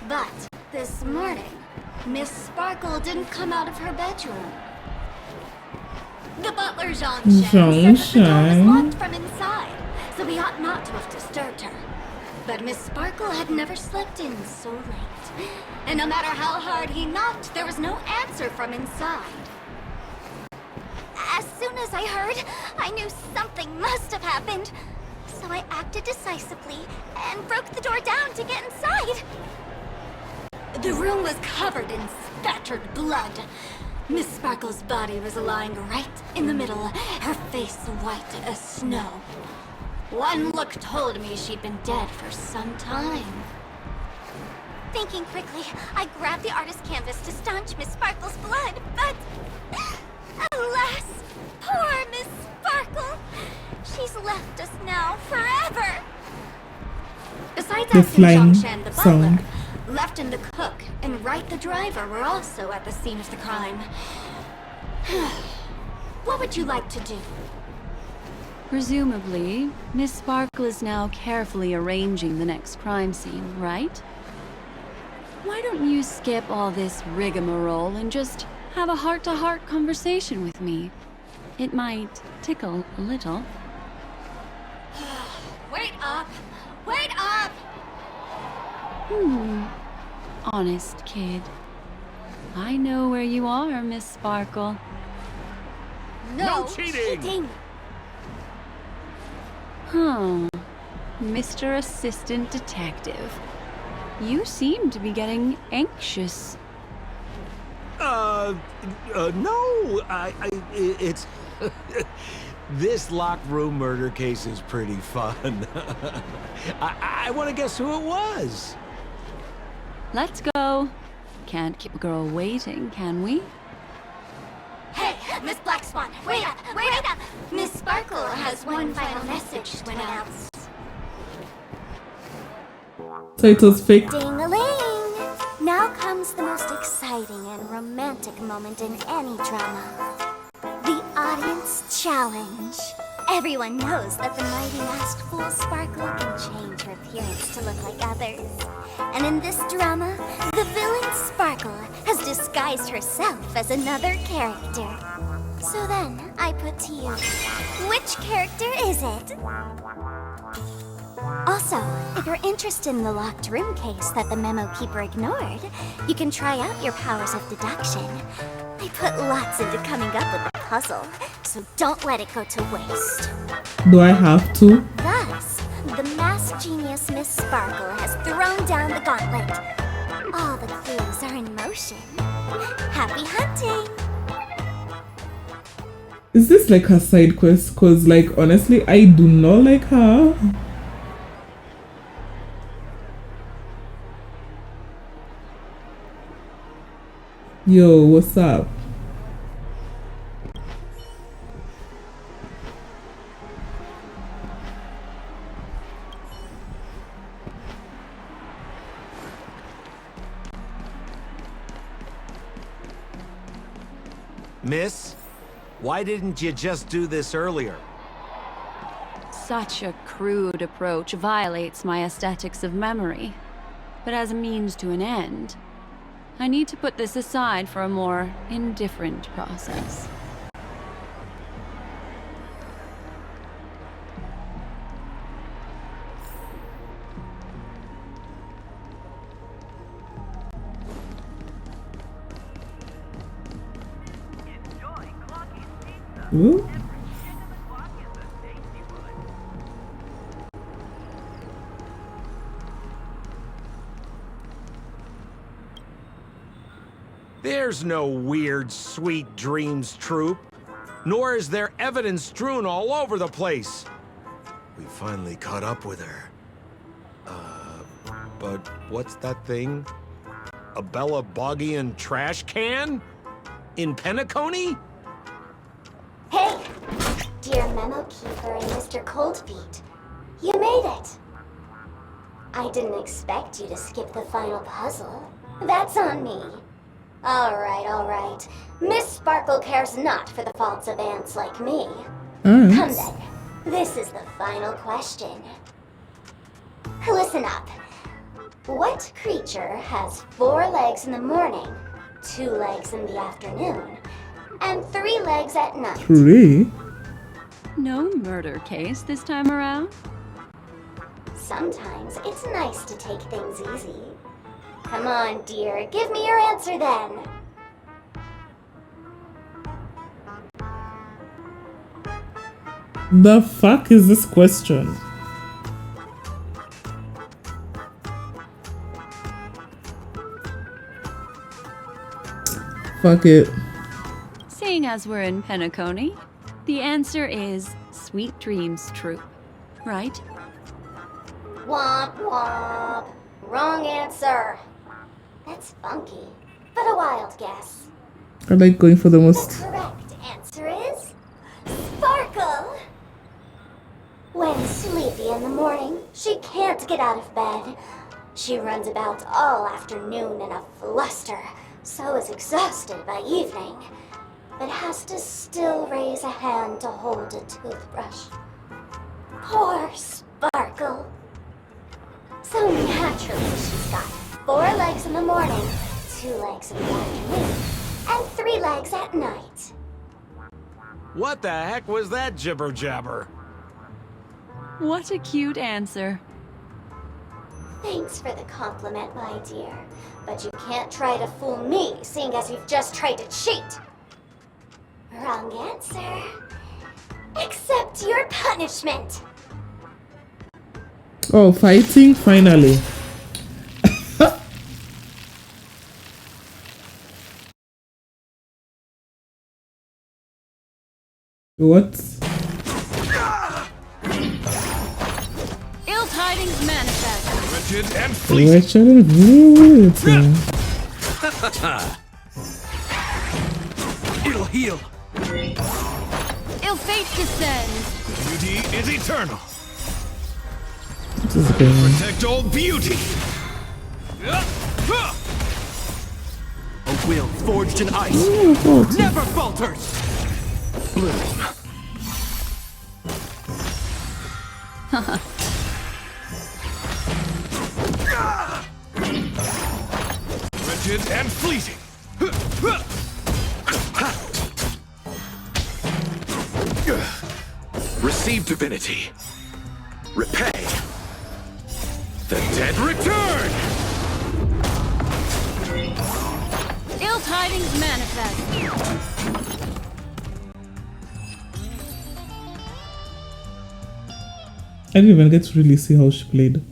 But this morning, Miss Sparkle didn't come out of her bedroom. The butler, Jean-Shen, said that the door was locked from inside, so we ought not to have disturbed her. But Miss Sparkle had never slept in so late, and no matter how hard he knocked, there was no answer from inside. As soon as I heard, I knew something must have happened, so I acted decisively and broke the door down to get inside. The room was covered in spattered blood. Miss Sparkle's body was lying right in the middle, her face white as snow. One look told me she'd been dead for some time. Thinking quickly, I grabbed the artist's canvas to staunch Miss Sparkle's blood, but... alas, poor Miss Sparkle! She's left us now forever! Besides The asking flying Jean-Shen, the butler, sound. Lefton the cook and Wright the driver were also at the scene of the crime. What would you like to do? Presumably, Miss Sparkle is now carefully arranging the next crime scene, right? Why don't you skip all this rigmarole and just have a heart-to-heart conversation with me? It might tickle a little. Wait up! Wait up! Honest kid. I know where you are, Miss Sparkle. No cheating! Huh. Mr. Assistant Detective. You seem to be getting anxious. No, it's... This locked room murder case is pretty fun. I want to guess who it was. Let's go. Can't keep a girl waiting, can we? Hey, Miss Black Swan, wait up! Wait up! Miss Sparkle has one final message to announce. So it was fake. Ding-a-ling! Now comes the most exciting and romantic moment in any drama. The audience challenge. Everyone knows that the mighty masked fool Sparkle can change her appearance to look like others. And in this drama, the villain Sparkle has disguised herself as another character. So then, I put to you, which character is it? Also, if you're interested in the locked room case that the memo keeper ignored, you can try out your powers of deduction. I put lots into coming up with the puzzle, so don't let it go to waste. Do I have to? Thus, the masked genius Miss Sparkle has thrown down the gauntlet. All the clues are in motion. Happy hunting! Is this like her side quest? Cause like honestly, I do not like her. Yo, what's up? Miss, why didn't you just do this earlier? Such a crude approach violates my aesthetics of memory. But as a means to an end, I need to put this aside for a more indifferent process. Ooh. There's no weird sweet dreams troop, nor is there evidence strewn all over the place. We finally caught up with her. But what's that thing? A Bella Boggian trash can? In Penecony? Hey, dear Memo Keeper and Mr. Coldfeet, you made it. I didn't expect you to skip the final puzzle. That's on me. All right. Miss Sparkle cares not for the faults of ants like me. Come then. This is the final question. Listen up. What creature has 4 legs in the morning, 2 legs in the afternoon, and 3 legs at night? 3? No murder case this time around? Sometimes it's nice to take things easy. Come on, dear. Give me your answer then. The fuck is this question? Fuck it. Seeing as we're in Penecony, the answer is Sweet Dreams Troop, right? Womp womp. Wrong answer. That's funky, but a wild guess. I like going for the most. The correct answer is Sparkle. When sleepy in the morning, she can't get out of bed. She runs about all afternoon in a fluster, so is exhausted by evening, but has to still raise a hand to hold a toothbrush. Poor Sparkle. So naturally, she's got 4 legs in the morning, 2 legs in the afternoon, and 3 legs at night. What the heck was that jibber-jabber? What a cute answer. Thanks for the compliment, my dear. But you can't try to fool me, seeing as you've just tried to cheat. Wrong answer. Accept your punishment. Oh, fighting finally. What? Ill tidings manifest. Wretched and Fleeting. It'll heal. Ill fate descends. Beauty is eternal. What is going on? Protect all beauty. A will forged in ice. Never falters. Bloom. Wretched and fleeting. Receive divinity. Repay. The dead return! Ill tidings manifest. I didn't even get to really see how she played.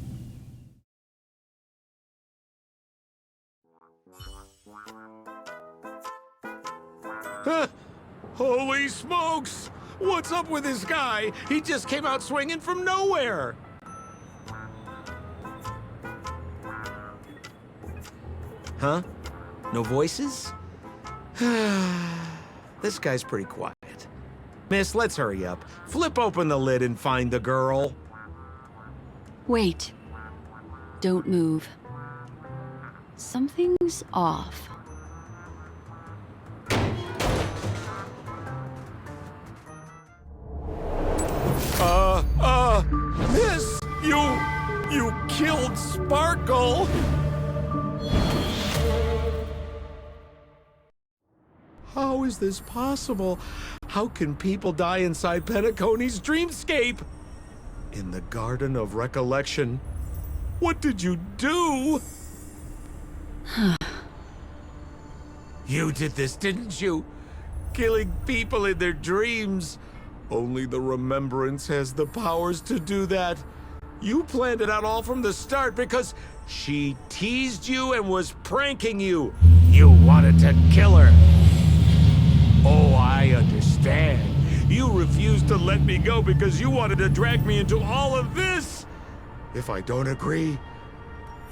Holy smokes! What's up with this guy? He just came out swinging from nowhere! Huh? No voices? This guy's pretty quiet. Miss, let's hurry up. Flip open the lid and find the girl. Wait. Don't move. Something's off. Miss, you killed Sparkle! How is this possible? How can people die inside Penecony's dreamscape? In the Garden of Recollection. What did you do? You did this, didn't you? Killing people in their dreams. Only the Remembrance has the powers to do that. You planned it out all from the start because she teased you and was pranking you. You wanted to kill her. Oh, I understand. You refused to let me go because you wanted to drag me into all of this. If I don't agree,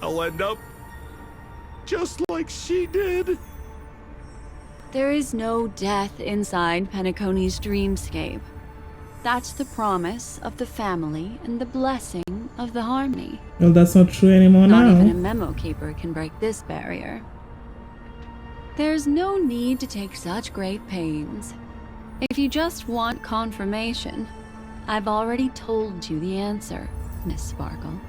I'll end up just like she did. There is no death inside Penecony's dreamscape. That's the promise of the family and the blessing of the harmony. Well, that's not true anymore now. Not even a memo keeper can break this barrier. There's no need to take such great pains. If you just want confirmation, I've already told you the answer, Miss Sparkle.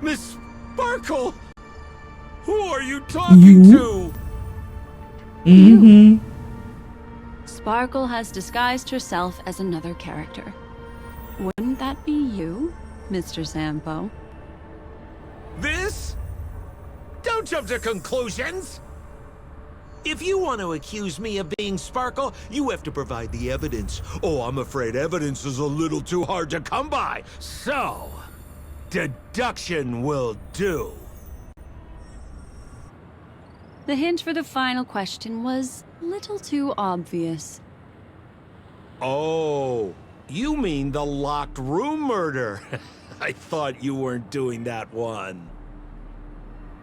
Miss Sparkle? Who are you talking to? Mm-hmm. Sparkle has disguised herself as another character. Wouldn't that be you, Mr. Sampo? This? Don't jump to conclusions! If you want to accuse me of being Sparkle, you have to provide the evidence. Oh, I'm afraid evidence is a little too hard to come by. So, deduction will do. The hint for the final question was a little too obvious. Oh, you mean the locked room murder? I thought you weren't doing that one.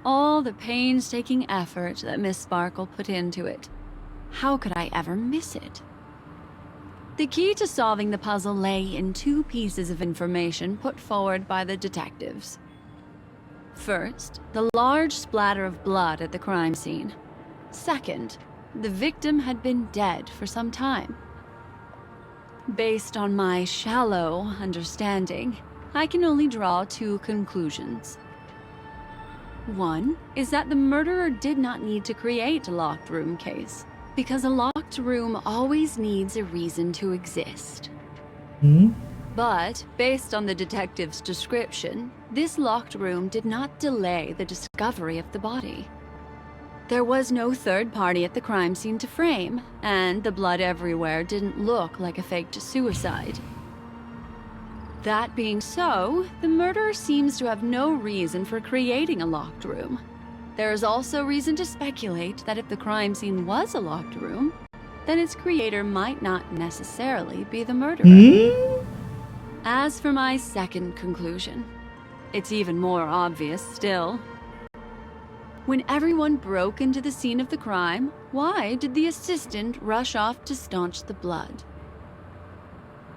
All the painstaking effort that Miss Sparkle put into it. How could I ever miss it? The key to solving the puzzle lay in two pieces of information put forward by the detectives. First, the large splatter of blood at the crime scene. Second, the victim had been dead for some time. Based on my shallow understanding, I can only draw two conclusions. One is that the murderer did not need to create a locked room case, because a locked room always needs a reason to exist. But, based on the detective's description, this locked room did not delay the discovery of the body. There was no third party at the crime scene to frame, and the blood everywhere didn't look like a faked suicide. That being so, the murderer seems to have no reason for creating a locked room. There is also reason to speculate that if the crime scene was a locked room, then its creator might not necessarily be the murderer. As for my second conclusion, it's even more obvious still. When everyone broke into the scene of the crime, why did the assistant rush off to staunch the blood?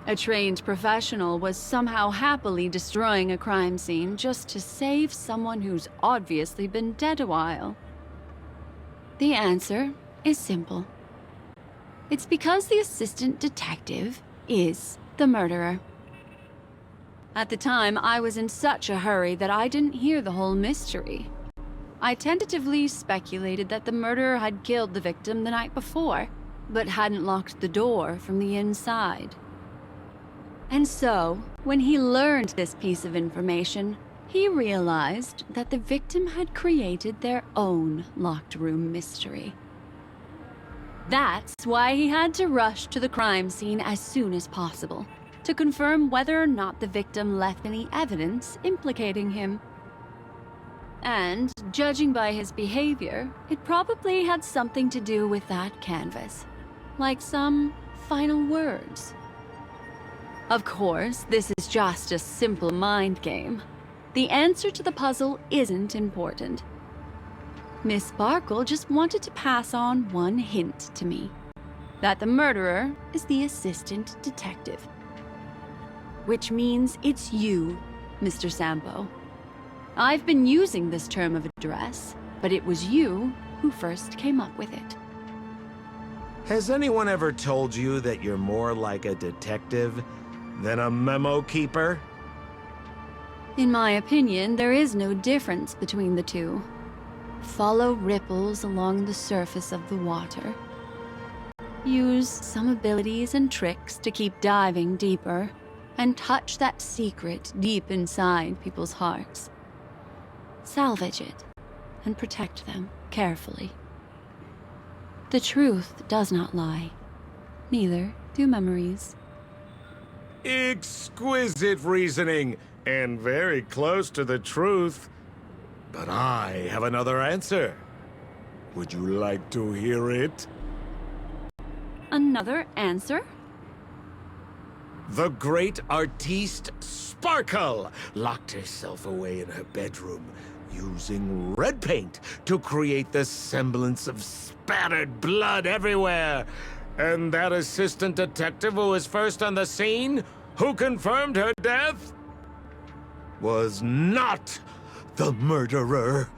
A trained professional was somehow happily destroying a crime scene just to save someone who's obviously been dead a while. The answer is simple. It's because the assistant detective is the murderer. At the time, I was in such a hurry that I didn't hear the whole mystery. I tentatively speculated that the murderer had killed the victim the night before, but hadn't locked the door from the inside. And so, when he learned this piece of information, he realized that the victim had created their own locked room mystery. That's why he had to rush to the crime scene as soon as possible, to confirm whether or not the victim left any evidence implicating him. And, judging by his behavior, it probably had something to do with that canvas. Like some final words. Of course, this is just a simple mind game. The answer to the puzzle isn't important. Miss Sparkle just wanted to pass on one hint to me. That the murderer is the assistant detective. Which means it's you, Mr. Sampo. I've been using this term of address, but it was you who first came up with it. Has anyone ever told you that you're more like a detective than a memo keeper? In my opinion, there is no difference between the two. Follow ripples along the surface of the water. Use some abilities and tricks to keep diving deeper, and touch that secret deep inside people's hearts. Salvage it, and protect them carefully. The truth does not lie. Neither do memories. Exquisite reasoning, and very close to the truth. But I have another answer. Would you like to hear it? Another answer? The great artiste Sparkle locked herself away in her bedroom, using red paint to create the semblance of spattered blood everywhere. And that assistant detective who was first on the scene, who confirmed her death, was not the murderer,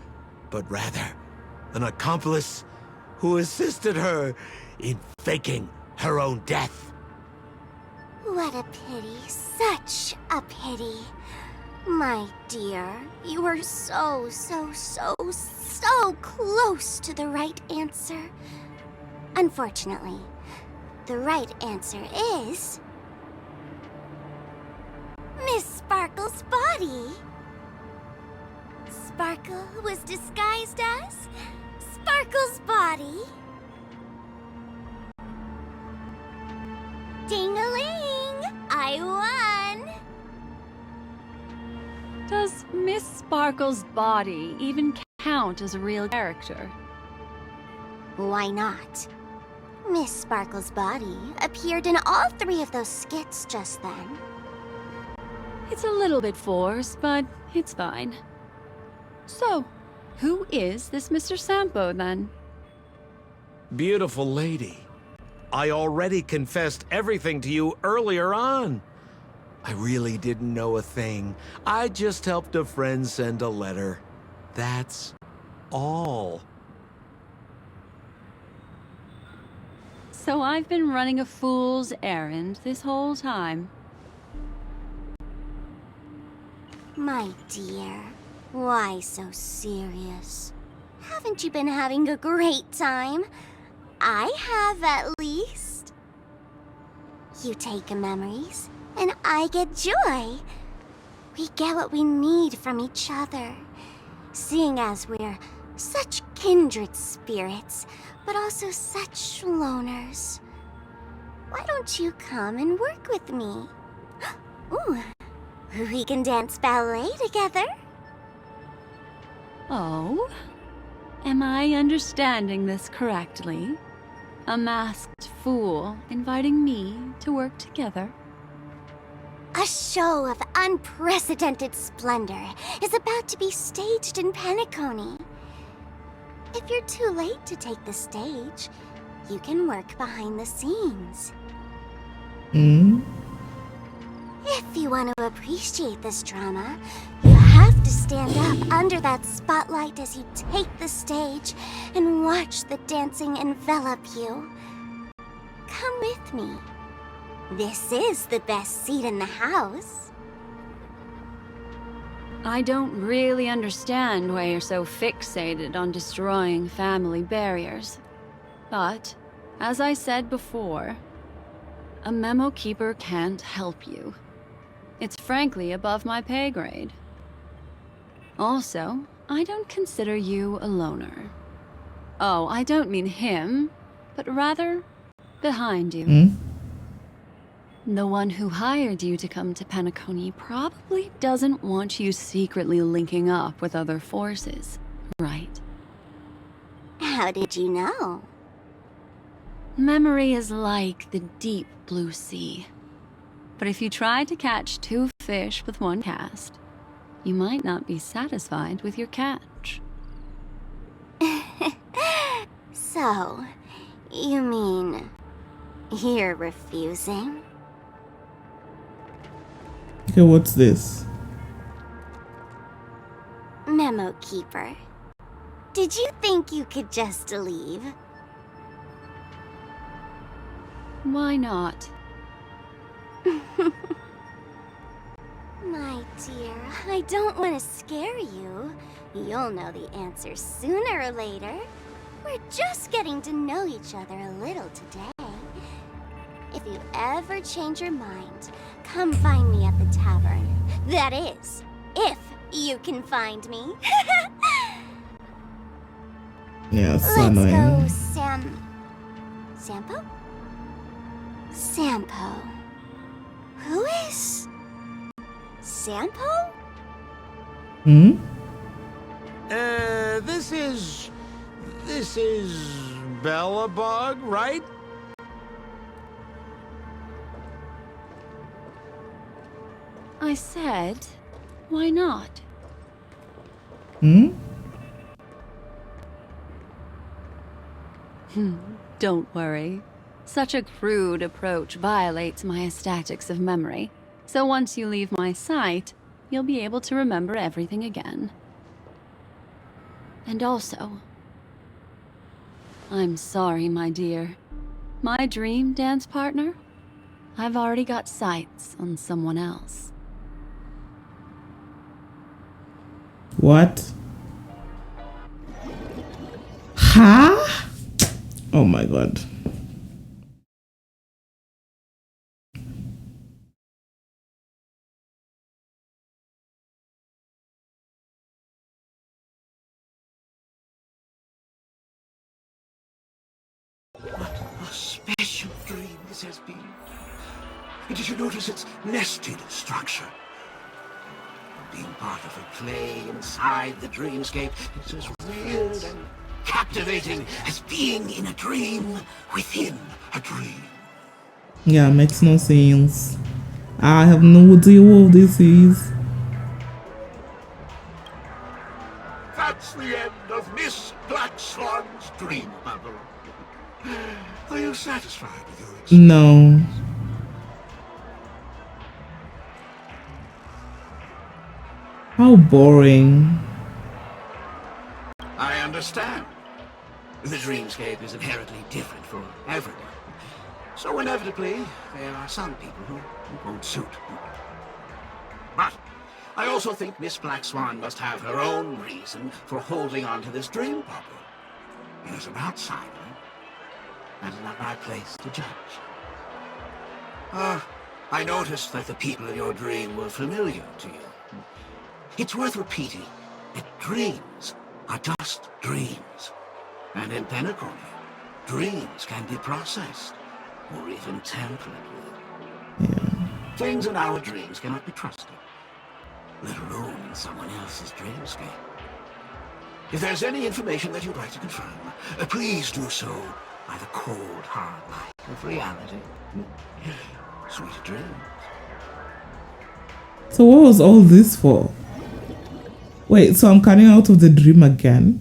but rather an accomplice who assisted her in faking her own death. What a pity. Such a pity. My dear, you were so close to the right answer. Unfortunately, the right answer is... Miss Sparkle's body. Sparkle was disguised as Sparkle's body. Ding-a-ling! I won! Does Miss Sparkle's body even count as a real character? Why not? Miss Sparkle's body appeared in all 3 of those skits just then. It's a little bit forced, but it's fine. So, who is this Mr. Sampo, then? Beautiful lady. I already confessed everything to you earlier on. I really didn't know a thing. I just helped a friend send a letter. That's all. So I've been running a fool's errand this whole time. My dear, why so serious? Haven't you been having a great time? I have, at least. You take memories, and I get joy. We get what we need from each other, seeing as we're such kindred spirits, but also such loners. Why don't you come and work with me? Ooh, we can dance ballet together. Oh? Am I understanding this correctly? A masked fool inviting me to work together? A show of unprecedented splendor is about to be staged in Penecony. If you're too late to take the stage, you can work behind the scenes. If you want to appreciate this drama, you have to stand up under that spotlight as you take the stage and watch the dancing envelop you. Come with me. This is the best seat in the house. I don't really understand why you're so fixated on destroying family barriers. But, as I said before, a memo keeper can't help you. It's frankly above my pay grade. Also, I don't consider you a loner. Oh, I don't mean him, but rather behind you. The one who hired you to come to Penecony probably doesn't want you secretly linking up with other forces, right? How did you know? Memory is like the deep blue sea. But if you try to catch 2 fish with 1 cast, you might not be satisfied with your catch. So, you mean you're refusing? Okay, what's this? Memo Keeper, did you think you could just leave? Why not? My dear, I don't want to scare you. You'll know the answer sooner or later. We're just getting to know each other a little today. If you ever change your mind, come find me at the tavern. That is, if you can find me. Yeah, so Let's annoying. go, Sampo? Sampo. Who is Sampo? Hmm? This is Bellabug, right? I said, why not? Hmm? Don't worry. Such a crude approach violates my statics of memory. So once you leave my sight, you'll be able to remember everything again. And also, I'm sorry, my dear. My dream dance partner? I've already got sights on someone else. What? Huh? Oh my god. What a special dream this has been. And did you notice its nested structure? Being part of a play inside the dreamscape is as weird and captivating as being in a dream within a dream. Yeah, makes no sense. I have no idea what this is. That's the end of Miss Black Swan's dream bubble. Are you satisfied with your experience? No. How boring. I understand. The dreamscape is inherently different for everyone. So inevitably, there are some people who won't suit. But I also think Miss Black Swan must have her own reason for holding on to this dream bubble. And as an outsider, that is not my place to judge. I noticed that the people in your dream were familiar to you. It's worth repeating that dreams are just dreams. And in Penecony, dreams can be processed, or even tampered with. Yeah. Things in our dreams cannot be trusted, let alone in someone else's dreamscape. If there's any information that you'd like to confirm, please do so by the cold, hard light of reality. Sweet dreams. So what was all this for? Wait, so I'm coming out of the dream again?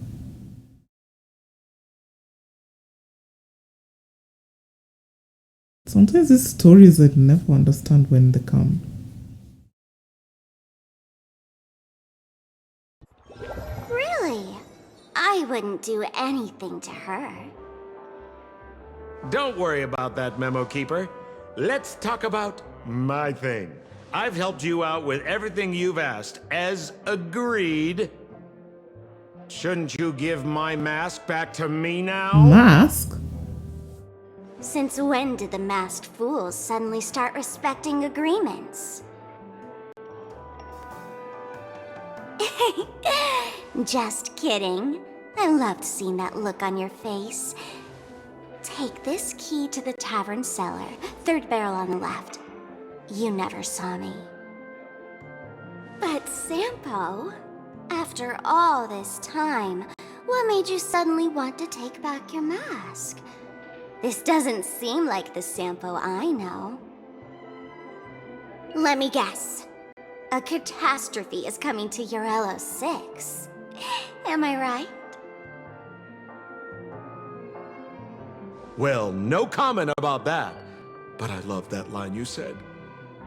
Sometimes these stories I never understand when they come. Really? I wouldn't do anything to her. Don't worry about that, Memo Keeper. Let's talk about my thing. I've helped you out with everything you've asked, as agreed. Shouldn't you give my mask back to me now? Mask? Since when did the masked fools suddenly start respecting agreements? Just kidding. I loved seeing that look on your face. Take this key to the tavern cellar, 3rd barrel on the left. you never saw me. But Sampo, after all this time, what made you suddenly want to take back your mask? This doesn't seem like the Sampo I know. Let me guess. A catastrophe is coming to Urello 6. Am I right? Well, no comment about that. But I love that line you said.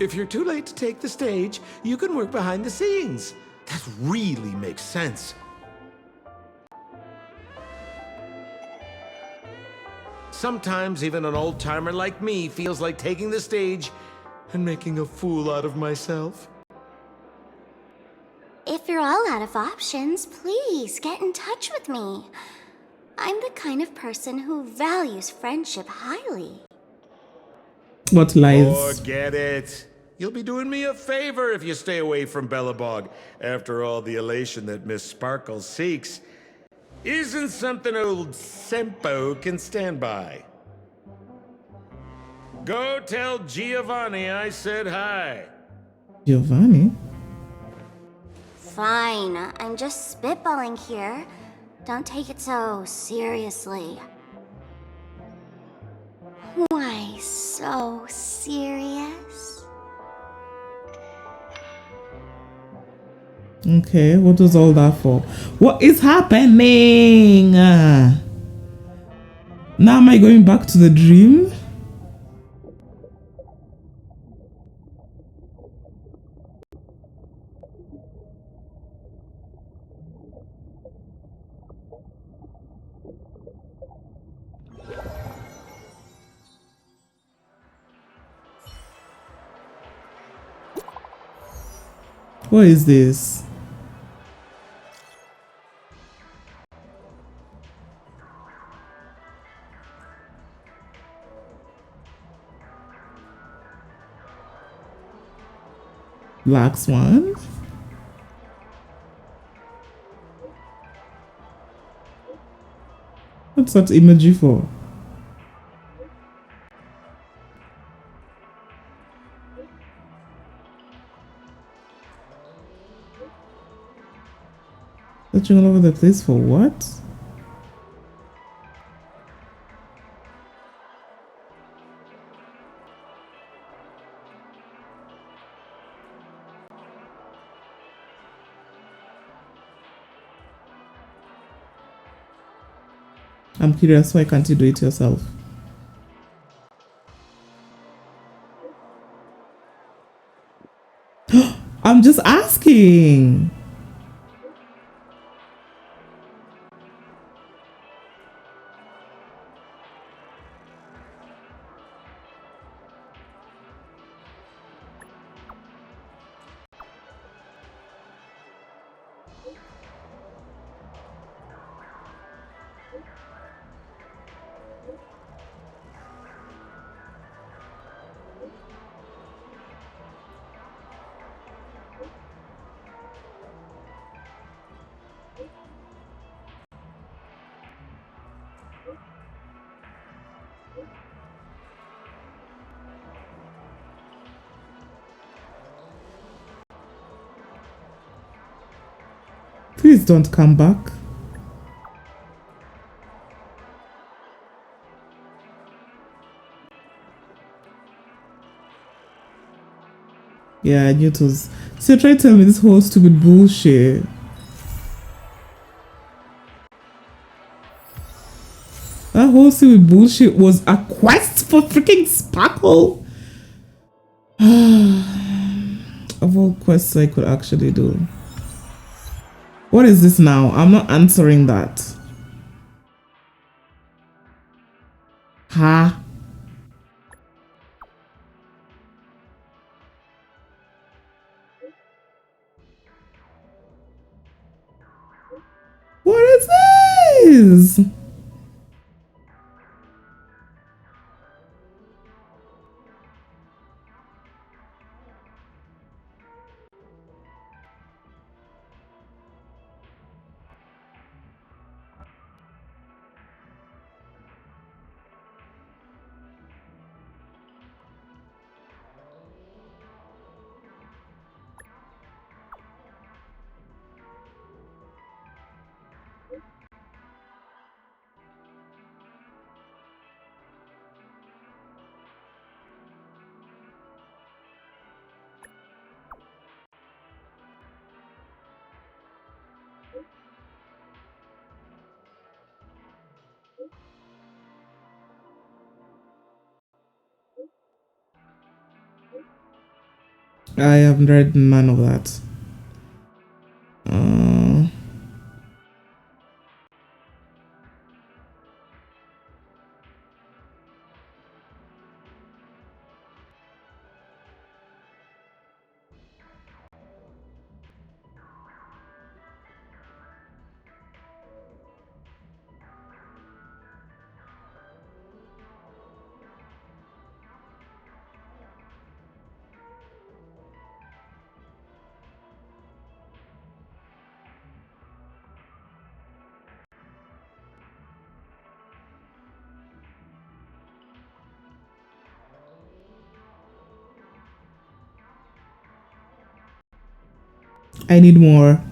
If you're too late to take the stage, you can work behind the scenes. That really makes sense. Sometimes even an old-timer like me feels like taking the stage and making a fool out of myself. If you're all out of options, please get in touch with me. I'm the kind of person who values friendship highly. What lies? Forget it. You'll be doing me a favor if you stay away from Bellabog. After all, the elation that Miss Sparkle seeks isn't something old Sampo can stand by. Go tell Giovanni I said hi. Giovanni? Fine, I'm just spitballing here. Don't take it so seriously. Why so serious? Okay, what was all that for? What is happening? Now am I going back to the dream? What is this? Black Swan? What's that emoji for? Searching all over the place for what? I'm curious, why can't you do it yourself? I'm just asking. Please don't come back. Yeah, I knew it was. So try to tell me this whole stupid bullshit. That whole stupid bullshit was a quest for freaking Sparkle. Of all quests I could actually do. What is this now? I'm not answering that. Huh? What is this? I haven't read none of that. I need more.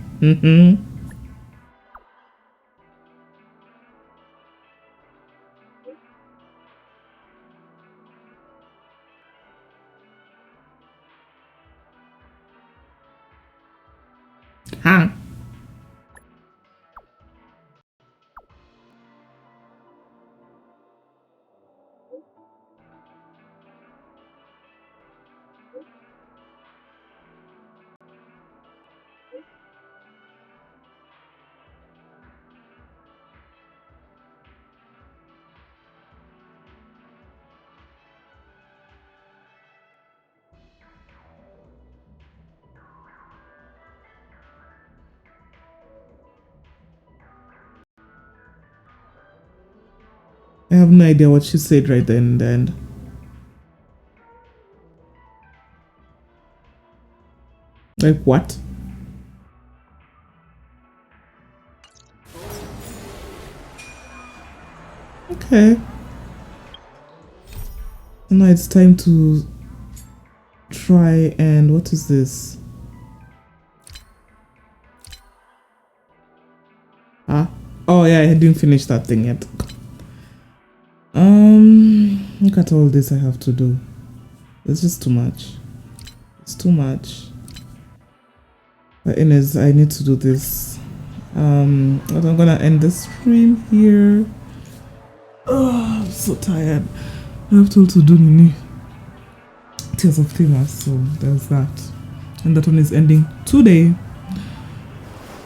Huh? I have no idea what she said right then and then. Like what? Okay. Now it's time to try and what is this? Oh yeah, I didn't finish that thing yet. Look at all this I have to do. It's just too much. It's too much. But anyways, I need to do this. But I'm gonna end the stream here. Oh, I'm so tired. I have to also do Nini Tears of Famous, so there's that. And that one is ending today.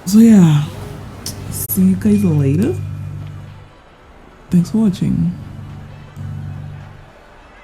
So yeah, see you guys later. Thanks for watching.